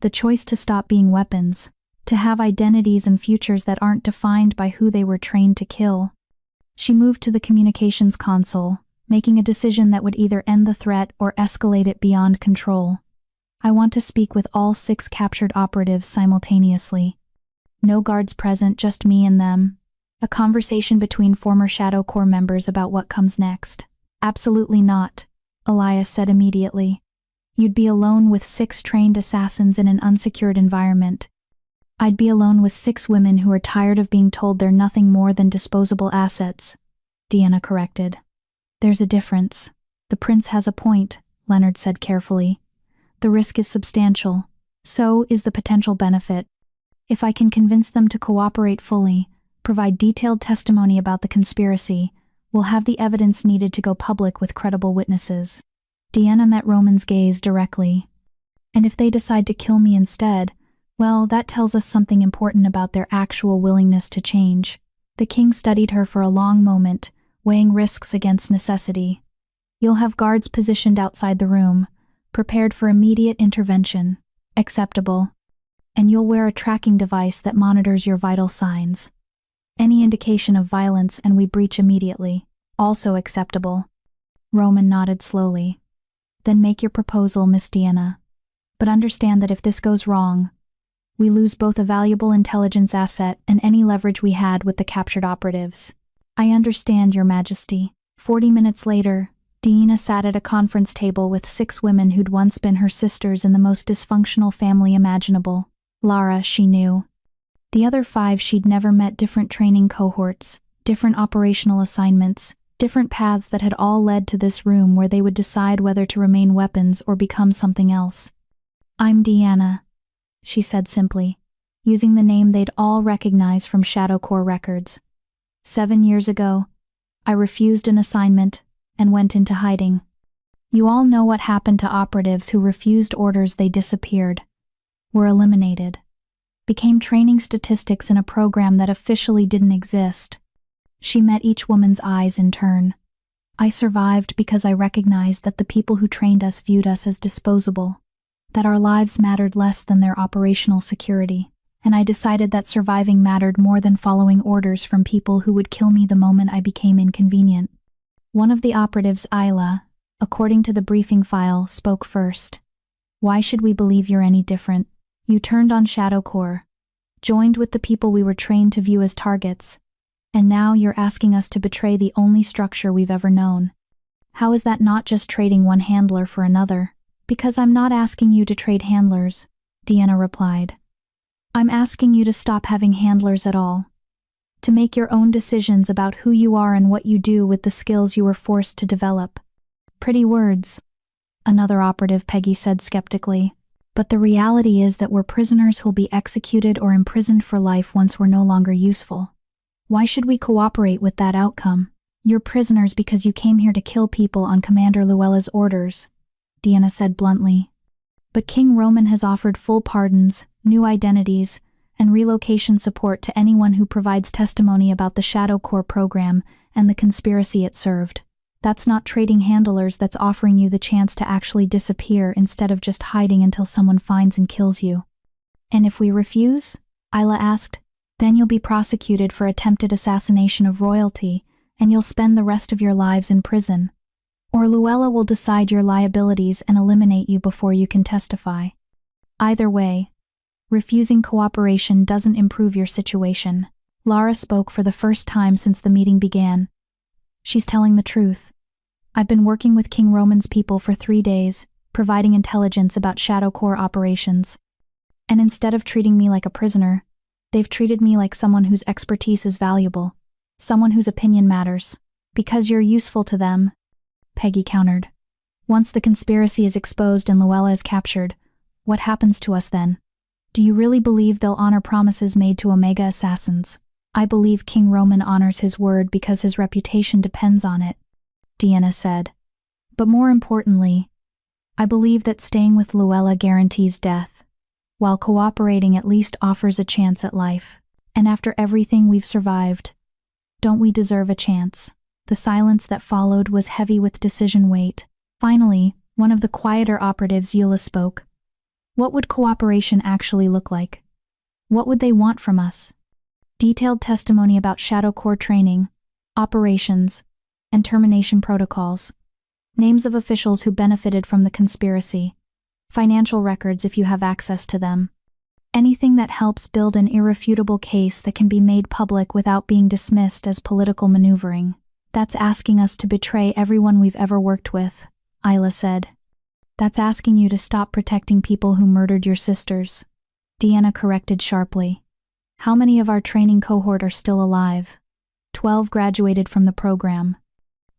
The choice to stop being weapons, to have identities and futures that aren't defined by who they were trained to kill. She moved to the communications console, making a decision that would either end the threat or escalate it beyond control. I want to speak with all 6 captured operatives simultaneously. No guards present, just me and them. A conversation between former Shadow Corps members about what comes next. Absolutely not, Elias said immediately. You'd be alone with 6 trained assassins in an unsecured environment. I'd be alone with 6 women who are tired of being told they're nothing more than disposable assets, Deanna corrected. There's a difference. The prince has a point, Leonard said carefully. The risk is substantial. So is the potential benefit. If I can convince them to cooperate fully, provide detailed testimony about the conspiracy, we'll have the evidence needed to go public with credible witnesses. Deanna met Roman's gaze directly. And if they decide to kill me instead, well, that tells us something important about their actual willingness to change. The king studied her for a long moment, weighing risks against necessity. You'll have guards positioned outside the room, prepared for immediate intervention. Acceptable. And you'll wear a tracking device that monitors your vital signs. Any indication of violence and we breach immediately. Also acceptable. Roman nodded slowly. Then make your proposal, Miss Deanna. But understand that if this goes wrong, we lose both a valuable intelligence asset and any leverage we had with the captured operatives. I understand, Your Majesty. 40 minutes later, Deanna sat at a conference table with 6 women who'd once been her sisters in the most dysfunctional family imaginable. Lara, she knew. The other 5 she'd never met, different training cohorts, different operational assignments, different paths that had all led to this room where they would decide whether to remain weapons or become something else. I'm Deanna, she said simply, using the name they'd all recognized from Shadow Corps records. 7 years ago, I refused an assignment and went into hiding. You all know what happened to operatives who refused orders. They disappeared, were eliminated, became training statistics in a program that officially didn't exist. She met each woman's eyes in turn. I survived because I recognized that the people who trained us viewed us as disposable, that our lives mattered less than their operational security, and I decided that surviving mattered more than following orders from people who would kill me the moment I became inconvenient. One of the operatives, Isla, according to the briefing file, spoke first. Why should we believe you're any different? You turned on Shadow Corps, joined with the people we were trained to view as targets, and now you're asking us to betray the only structure we've ever known. How is that not just trading one handler for another? Because I'm not asking you to trade handlers, Deanna replied. I'm asking you to stop having handlers at all. To make your own decisions about who you are and what you do with the skills you were forced to develop. Pretty words, another operative, Peggy, said skeptically. But the reality is that we're prisoners who'll be executed or imprisoned for life once we're no longer useful. Why should we cooperate with that outcome? You're prisoners because you came here to kill people on Commander Luella's orders, Deanna said bluntly. But King Roman has offered full pardons, new identities, and relocation support to anyone who provides testimony about the Shadow Corps program and the conspiracy it served. That's not trading handlers, that's offering you the chance to actually disappear instead of just hiding until someone finds and kills you. And if we refuse? Isla asked. Then you'll be prosecuted for attempted assassination of royalty, and you'll spend the rest of your lives in prison. Or Luella will decide your liabilities and eliminate you before you can testify. Either way, refusing cooperation doesn't improve your situation. Lara spoke for the first time since the meeting began. She's telling the truth. I've been working with King Roman's people for 3 days, providing intelligence about Shadow Corps operations. And instead of treating me like a prisoner, they've treated me like someone whose expertise is valuable, someone whose opinion matters. Because you're useful to them, Peggy countered. Once the conspiracy is exposed and Luella is captured, what happens to us then? Do you really believe they'll honor promises made to Omega assassins? I believe King Roman honors his word because his reputation depends on it, Deanna said. But more importantly, I believe that staying with Luella guarantees death, while cooperating at least offers a chance at life. And after everything we've survived, don't we deserve a chance? The silence that followed was heavy with decision weight. Finally, one of the quieter operatives, Eula, spoke. What would cooperation actually look like? What would they want from us? Detailed testimony about Shadow Corps training, operations, and termination protocols. Names of officials who benefited from the conspiracy. Financial records if you have access to them. Anything that helps build an irrefutable case that can be made public without being dismissed as political maneuvering. That's asking us to betray everyone we've ever worked with, Isla said. That's asking you to stop protecting people who murdered your sisters, Deanna corrected sharply. How many of our training cohort are still alive? 12 graduated from the program.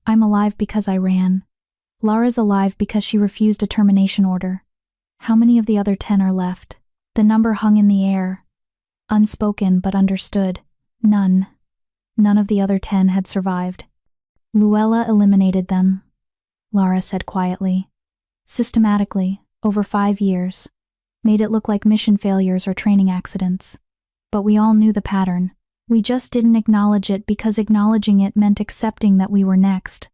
I'm alive because I ran. Lara's alive because she refused a termination order. How many of the other 10 are left? The number hung in the air. Unspoken but understood. None. None of the other 10 had survived. Luella eliminated them, Lara said quietly. Systematically, over 5 years. Made it look like mission failures or training accidents. But we all knew the pattern. We just didn't acknowledge it because acknowledging it meant accepting that we were next.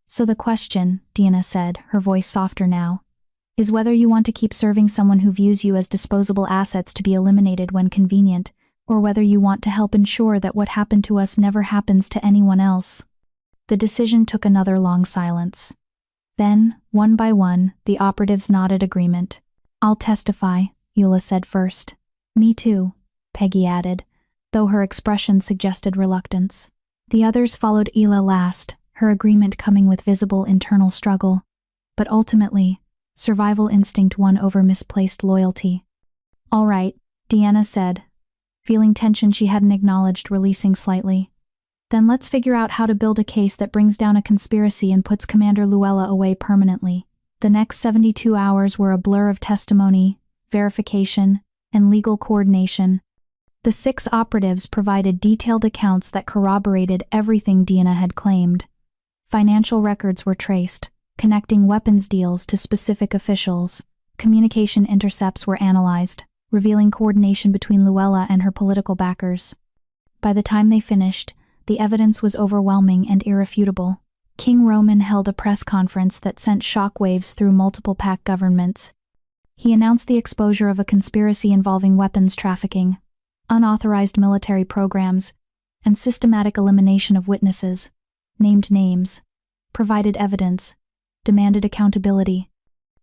So the question, Deanna said, her voice softer now, is whether you want to keep serving someone who views you as disposable assets to be eliminated when convenient, or whether you want to help ensure that what happened to us never happens to anyone else. The decision took another long silence. Then, one by one, the operatives nodded agreement. "I'll testify," Eula said first. "Me too," Peggy added, though her expression suggested reluctance. The others followed Eula last, her agreement coming with visible internal struggle. But ultimately, survival instinct won over misplaced loyalty. "All right," Deanna said, feeling tension she hadn't acknowledged releasing slightly. "Then let's figure out how to build a case that brings down a conspiracy and puts Commander Luella away permanently." The next 72 hours were a blur of testimony, verification, and legal coordination. The 6 operatives provided detailed accounts that corroborated everything Deanna had claimed. Financial records were traced, connecting weapons deals to specific officials. Communication intercepts were analyzed, revealing coordination between Luella and her political backers. By the time they finished, the evidence was overwhelming and irrefutable. King Roman held a press conference that sent shockwaves through multiple pack governments. He announced the exposure of a conspiracy involving weapons trafficking, unauthorized military programs, and systematic elimination of witnesses, named names, provided evidence, demanded accountability.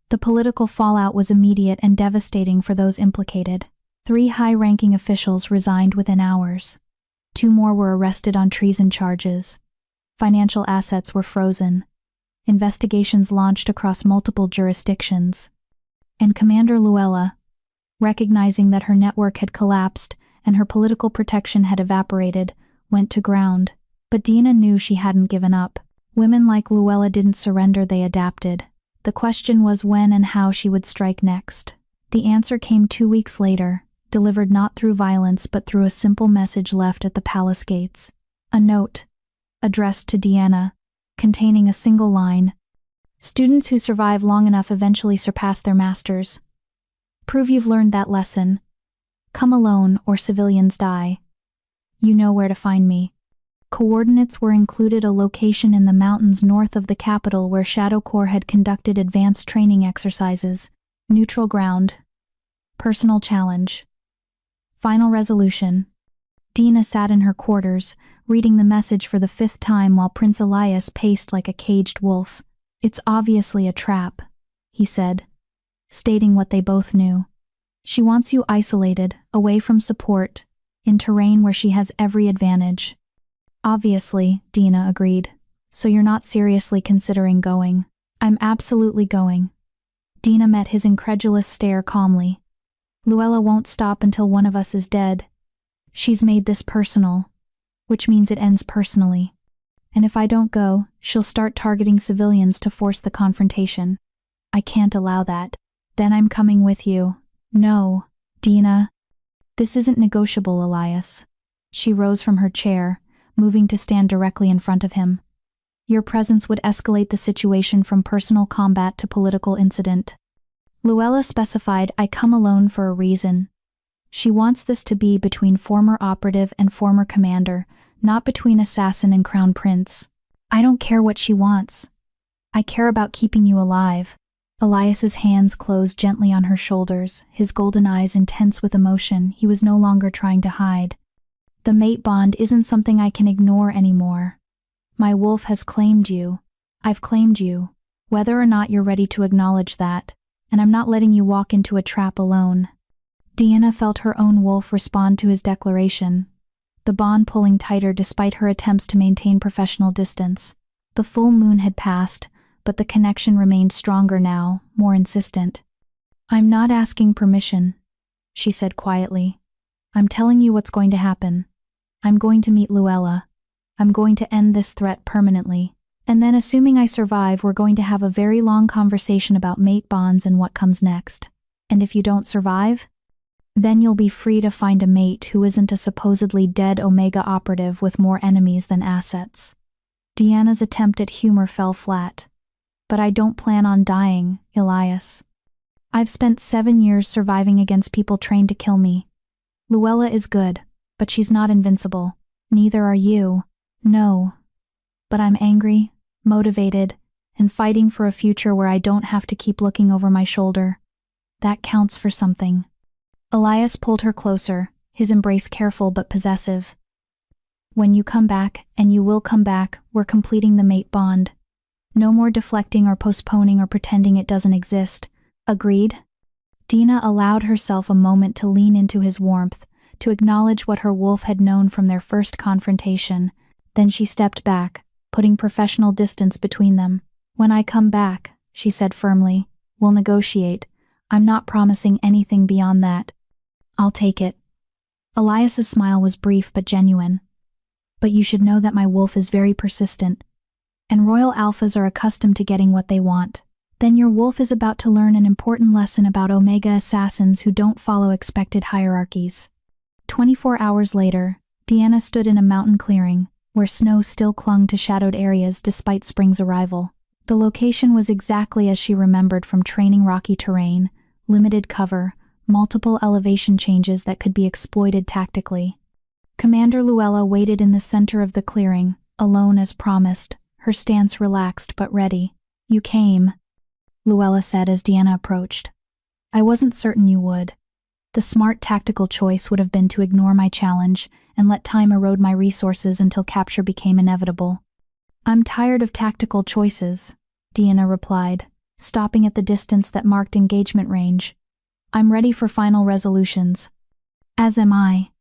The political fallout was immediate and devastating for those implicated. 3 high-ranking officials resigned within hours. 2 more were arrested on treason charges. Financial assets were frozen. Investigations launched across multiple jurisdictions. And Commander Luella, recognizing that her network had collapsed and her political protection had evaporated, went to ground. But Deanna knew she hadn't given up. Women like Luella didn't surrender, they adapted. The question was when and how she would strike next. The answer came 2 weeks later, delivered not through violence but through a simple message left at the palace gates. A note, addressed to Deanna, containing a single line: "Students who survive long enough eventually surpass their masters. Prove you've learned that lesson. Come alone or civilians die. You know where to find me." Coordinates were included: a location in the mountains north of the capital where Shadow Corps had conducted advanced training exercises, neutral ground, personal challenge, final resolution. Deanna sat in her quarters, reading the message for the 5th time while Prince Elias paced like a caged wolf. "It's obviously a trap," he said, stating what they both knew. "She wants you isolated, away from support, in terrain where she has every advantage." "Obviously," Deanna agreed. "So you're not seriously considering going?" "I'm absolutely going." Deanna met his incredulous stare calmly. "Luella won't stop until one of us is dead. She's made this personal, which means it ends personally. And if I don't go, she'll start targeting civilians to force the confrontation. I can't allow that." "Then I'm coming with you." "No, Deanna. This isn't negotiable, Elias." She rose from her chair, moving to stand directly in front of him. "Your presence would escalate the situation from personal combat to political incident." Luella specified, "I come alone for a reason. She wants this to be between former operative and former commander, not between assassin and crown prince." "I don't care what she wants. I care about keeping you alive." Elias's hands closed gently on her shoulders, his golden eyes intense with emotion he was no longer trying to hide. "The mate bond isn't something I can ignore anymore. My wolf has claimed you. I've claimed you, whether or not you're ready to acknowledge that, and I'm not letting you walk into a trap alone." Deanna felt her own wolf respond to his declaration, the bond pulling tighter despite her attempts to maintain professional distance. The full moon had passed, but the connection remained stronger now, more insistent. "I'm not asking permission," she said quietly. "I'm telling you what's going to happen. I'm going to meet Luella. I'm going to end this threat permanently. And then, assuming I survive, we're going to have a very long conversation about mate bonds and what comes next. And if you don't survive, then you'll be free to find a mate who isn't a supposedly dead Omega operative with more enemies than assets." Deanna's attempt at humor fell flat. "But I don't plan on dying, Elias. I've spent 7 years surviving against people trained to kill me. Luella is good, but she's not invincible. Neither are you. No. But I'm angry, motivated, and fighting for a future where I don't have to keep looking over my shoulder. That counts for something." Elias pulled her closer, his embrace careful but possessive. "When you come back, and you will come back, we're completing the mate bond. No more deflecting or postponing or pretending it doesn't exist. Agreed? Dina allowed herself a moment to lean into his warmth, to acknowledge what her wolf had known from their first confrontation. Then she stepped back, putting professional distance between them. When I come back, she said firmly, we'll negotiate. I'm not promising anything beyond that. I'll take it. Elias's smile was brief but genuine. But you should know that my wolf is very persistent, and royal alphas are accustomed to getting what they want. Then your wolf is about to learn an important lesson about Omega assassins who don't follow expected hierarchies. 24 hours later, Deanna stood in a mountain clearing, where snow still clung to shadowed areas despite spring's arrival. The location was exactly as she remembered from training: rocky terrain, limited cover, multiple elevation changes that could be exploited tactically. Commander Luella waited in the center of the clearing, alone as promised, her stance relaxed but ready. You came, Luella said as Deanna approached. I wasn't certain you would. The smart tactical choice would have been to ignore my challenge and let time erode my resources until capture became inevitable. I'm tired of tactical choices, Deanna replied, stopping at the distance that marked engagement range. I'm ready for final resolutions. As am I.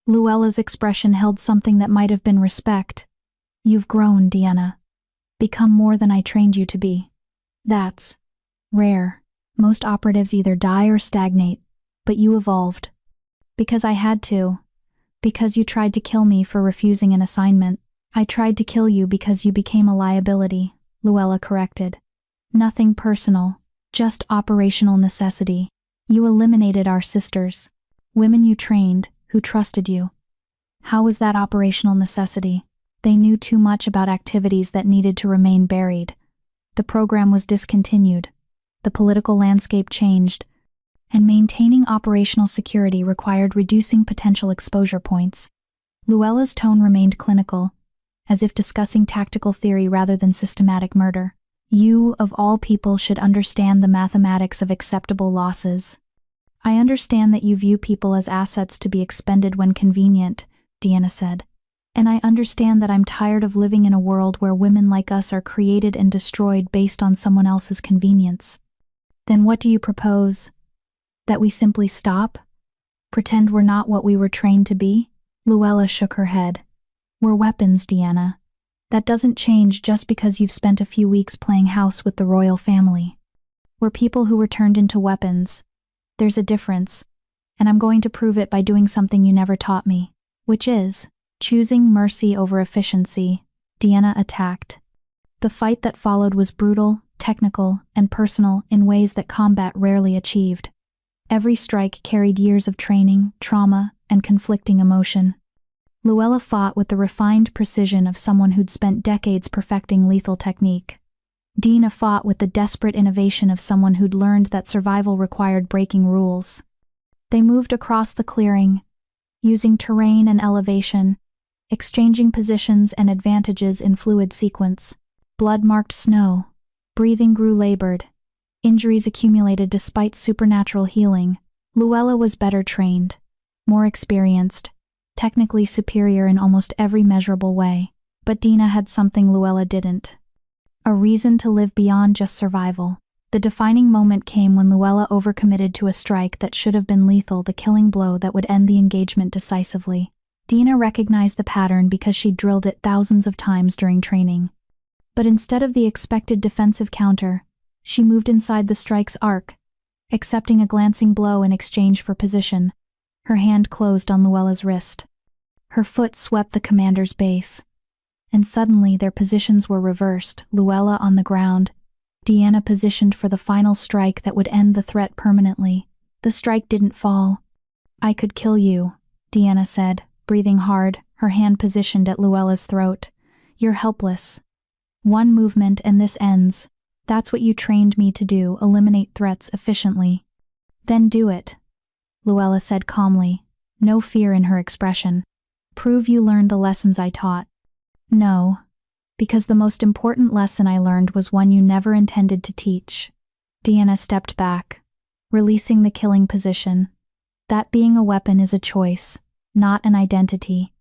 Luella's expression held something that might have been respect. You've grown, Deanna. Become more than I trained you to be. That's rare. Most operatives either die or stagnate, but you evolved. Because I had to. Because you tried to kill me for refusing an assignment. I tried to kill you because you became a liability, Luella corrected. Nothing personal, just operational necessity. You eliminated our sisters, women you trained, who trusted you. How was that operational necessity? They knew too much about activities that needed to remain buried. The program was discontinued. The political landscape changed, and maintaining operational security required reducing potential exposure points. Luella's tone remained clinical, as if discussing tactical theory rather than systematic murder. You, of all people, should understand the mathematics of acceptable losses. I understand that you view people as assets to be expended when convenient, Deanna said. And I understand that I'm tired of living in a world where women like us are created and destroyed based on someone else's convenience. Then what do you propose? That we simply stop? Pretend we're not what we were trained to be? Luella shook her head. We're weapons, Deanna. That doesn't change just because you've spent a few weeks playing house with the royal family. We're people who were turned into weapons. There's a difference, and I'm going to prove it by doing something you never taught me, which is choosing mercy over efficiency. Deanna attacked. The fight that followed was brutal, technical, and personal in ways that combat rarely achieved. Every strike carried years of training, trauma, and conflicting emotion. Luella fought with the refined precision of someone who'd spent decades perfecting lethal technique. Dina fought with the desperate innovation of someone who'd learned that survival required breaking rules. They moved across the clearing, using terrain and elevation, exchanging positions and advantages in fluid sequence. Blood marked snow. Breathing grew labored. Injuries accumulated despite supernatural healing. Luella was better trained, more experienced, technically superior in almost every measurable way. But Dina had something Luella didn't. A reason to live beyond just survival. The defining moment came when Luella overcommitted to a strike that should have been lethal, the killing blow that would end the engagement decisively. Dina recognized the pattern because she'd drilled it thousands of times during training. But instead of the expected defensive counter, she moved inside the strike's arc, accepting a glancing blow in exchange for position. Her hand closed on Luella's wrist. Her foot swept the commander's base. And suddenly their positions were reversed, Luella on the ground, Deanna positioned for the final strike that would end the threat permanently. The strike didn't fall. I could kill you, Deanna said, breathing hard, her hand positioned at Luella's throat. You're helpless. One movement and this ends. That's what you trained me to do, eliminate threats efficiently. Then do it, Luella said calmly, no fear in her expression. Prove you learned the lessons I taught. No, because the most important lesson I learned was one you never intended to teach. Deanna stepped back, releasing the killing position. That being a weapon is a choice, not an identity.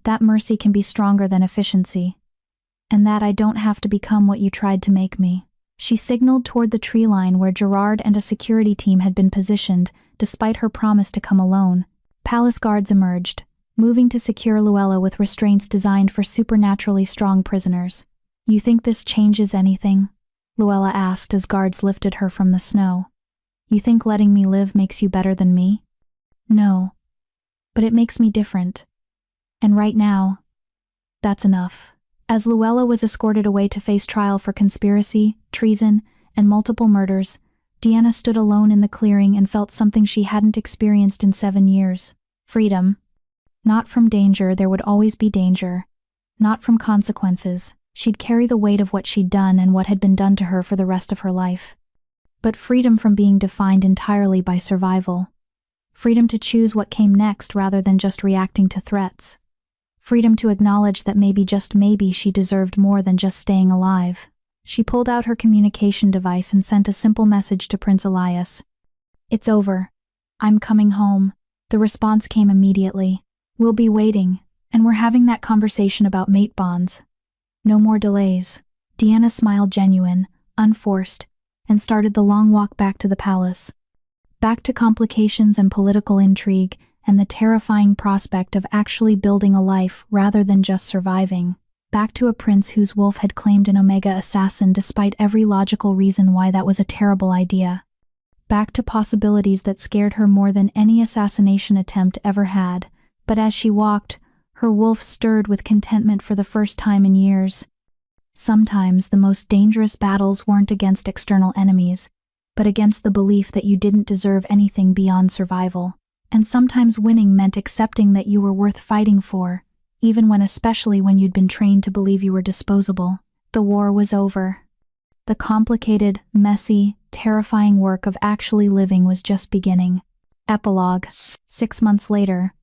That mercy can be stronger than efficiency. and that I don't have to become what you tried to make me." She signaled toward the tree line where Gerard and a security team had been positioned, despite her promise to come alone. Palace guards emerged, moving to secure Luella with restraints designed for supernaturally strong prisoners. "You think this changes anything?" Luella asked as guards lifted her from the snow. "You think letting me live makes you better than me?" "No. But it makes me different. And right now, that's enough." As Luella was escorted away to face trial for conspiracy, treason, and multiple murders, Deanna stood alone in the clearing and felt something she hadn't experienced in 7 years. Freedom. Not from danger, there would always be danger. Not from consequences, she'd carry the weight of what she'd done and what had been done to her for the rest of her life. But freedom from being defined entirely by survival. Freedom to choose what came next rather than just reacting to threats. Freedom to acknowledge that maybe, just maybe, she deserved more than just staying alive. She pulled out her communication device and sent a simple message to Prince Elias. "It's over. I'm coming home." The response came immediately. "We'll be waiting, and we're having that conversation about mate bonds. No more delays." Deanna smiled, genuine, unforced, and started the long walk back to the palace. Back to complications and political intrigue, and the terrifying prospect of actually building a life rather than just surviving. Back to a prince whose wolf had claimed an Omega assassin despite every logical reason why that was a terrible idea. Back to possibilities that scared her more than any assassination attempt ever had. But as she walked, her wolf stirred with contentment for the first time in years. Sometimes the most dangerous battles weren't against external enemies, but against the belief that you didn't deserve anything beyond survival. And sometimes winning meant accepting that you were worth fighting for, especially when you'd been trained to believe you were disposable. The war was over. The complicated, messy, terrifying work of actually living was just beginning. Epilogue. 6 months later,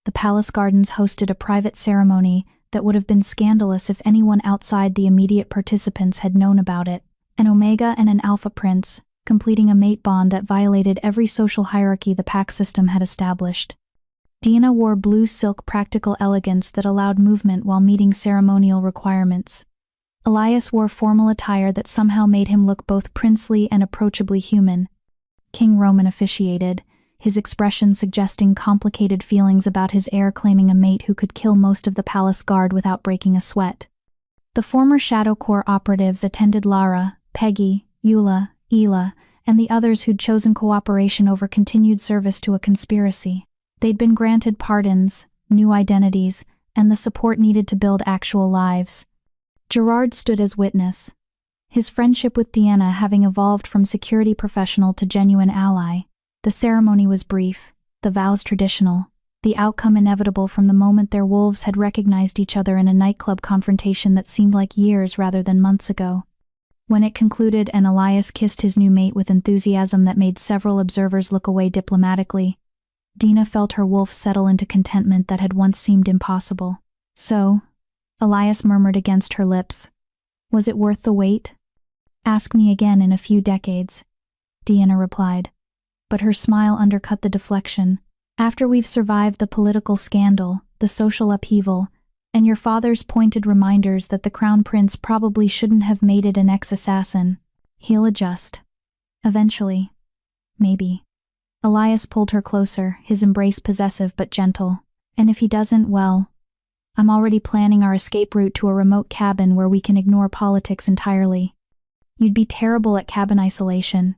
the palace gardens hosted a private ceremony that would have been scandalous if anyone outside the immediate participants had known about it. An Omega and an Alpha Prince, completing a mate bond that violated every social hierarchy the pack system had established. Deanna wore blue silk practical elegance that allowed movement while meeting ceremonial requirements. Elias wore formal attire that somehow made him look both princely and approachably human. King Roman officiated, his expression suggesting complicated feelings about his heir claiming a mate who could kill most of the palace guard without breaking a sweat. The former Shadow Corps operatives attended Lara, Peggy, Eula, Ela, and the others who'd chosen cooperation over continued service to a conspiracy. They'd been granted pardons, new identities, and the support needed to build actual lives. Gerard stood as witness, his friendship with Deanna having evolved from security professional to genuine ally. The ceremony was brief, the vows traditional, the outcome inevitable from the moment their wolves had recognized each other in a nightclub confrontation that seemed like years rather than months ago. When it concluded and Elias kissed his new mate with enthusiasm that made several observers look away diplomatically, Deanna felt her wolf settle into contentment that had once seemed impossible. "So," Elias murmured against her lips, "was it worth the wait?" "Ask me again in a few decades," Deanna replied. But her smile undercut the deflection. "After we've survived the political scandal, the social upheaval, and your father's pointed reminders that the Crown Prince probably shouldn't have mated an ex-assassin, he'll adjust. Eventually. Maybe." Elias pulled her closer, his embrace possessive but gentle. "And if he doesn't, well, I'm already planning our escape route to a remote cabin where we can ignore politics entirely. You'd be terrible at cabin isolation.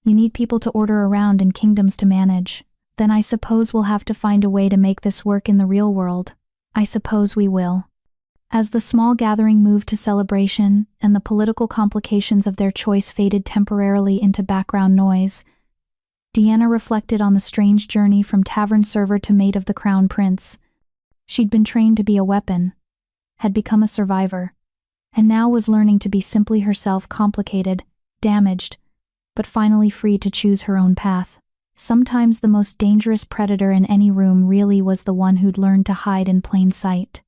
You need people to order around and kingdoms to manage. Then I suppose we'll have to find a way to make this work in the real world. I suppose we will." As the small gathering moved to celebration and the political complications of their choice faded temporarily into background noise, Deanna reflected on the strange journey from tavern server to mate of the Crown Prince. She'd been trained to be a weapon, had become a survivor, and now was learning to be simply herself, complicated, damaged, but finally free to choose her own path. Sometimes the most dangerous predator in any room really was the one who'd learned to hide in plain sight.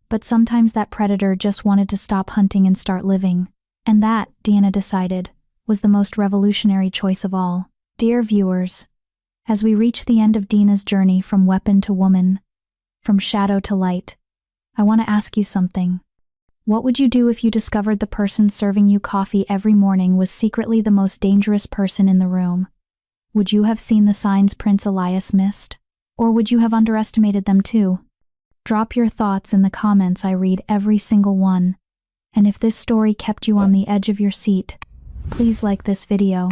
But sometimes that predator just wanted to stop hunting and start living. And that, Deanna decided, was the most revolutionary choice of all. Dear viewers, as we reach the end of Deanna's journey from weapon to woman, from shadow to light, I want to ask you something. What would you do if you discovered the person serving you coffee every morning was secretly the most dangerous person in the room? Would you have seen the signs Prince Elias missed? Or would you have underestimated them too? Drop your thoughts in the comments. I read every single one. And if this story kept you on the edge of your seat, please like this video.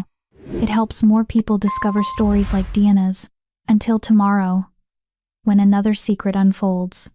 It helps more people discover stories like Diana's. Until tomorrow, when another secret unfolds.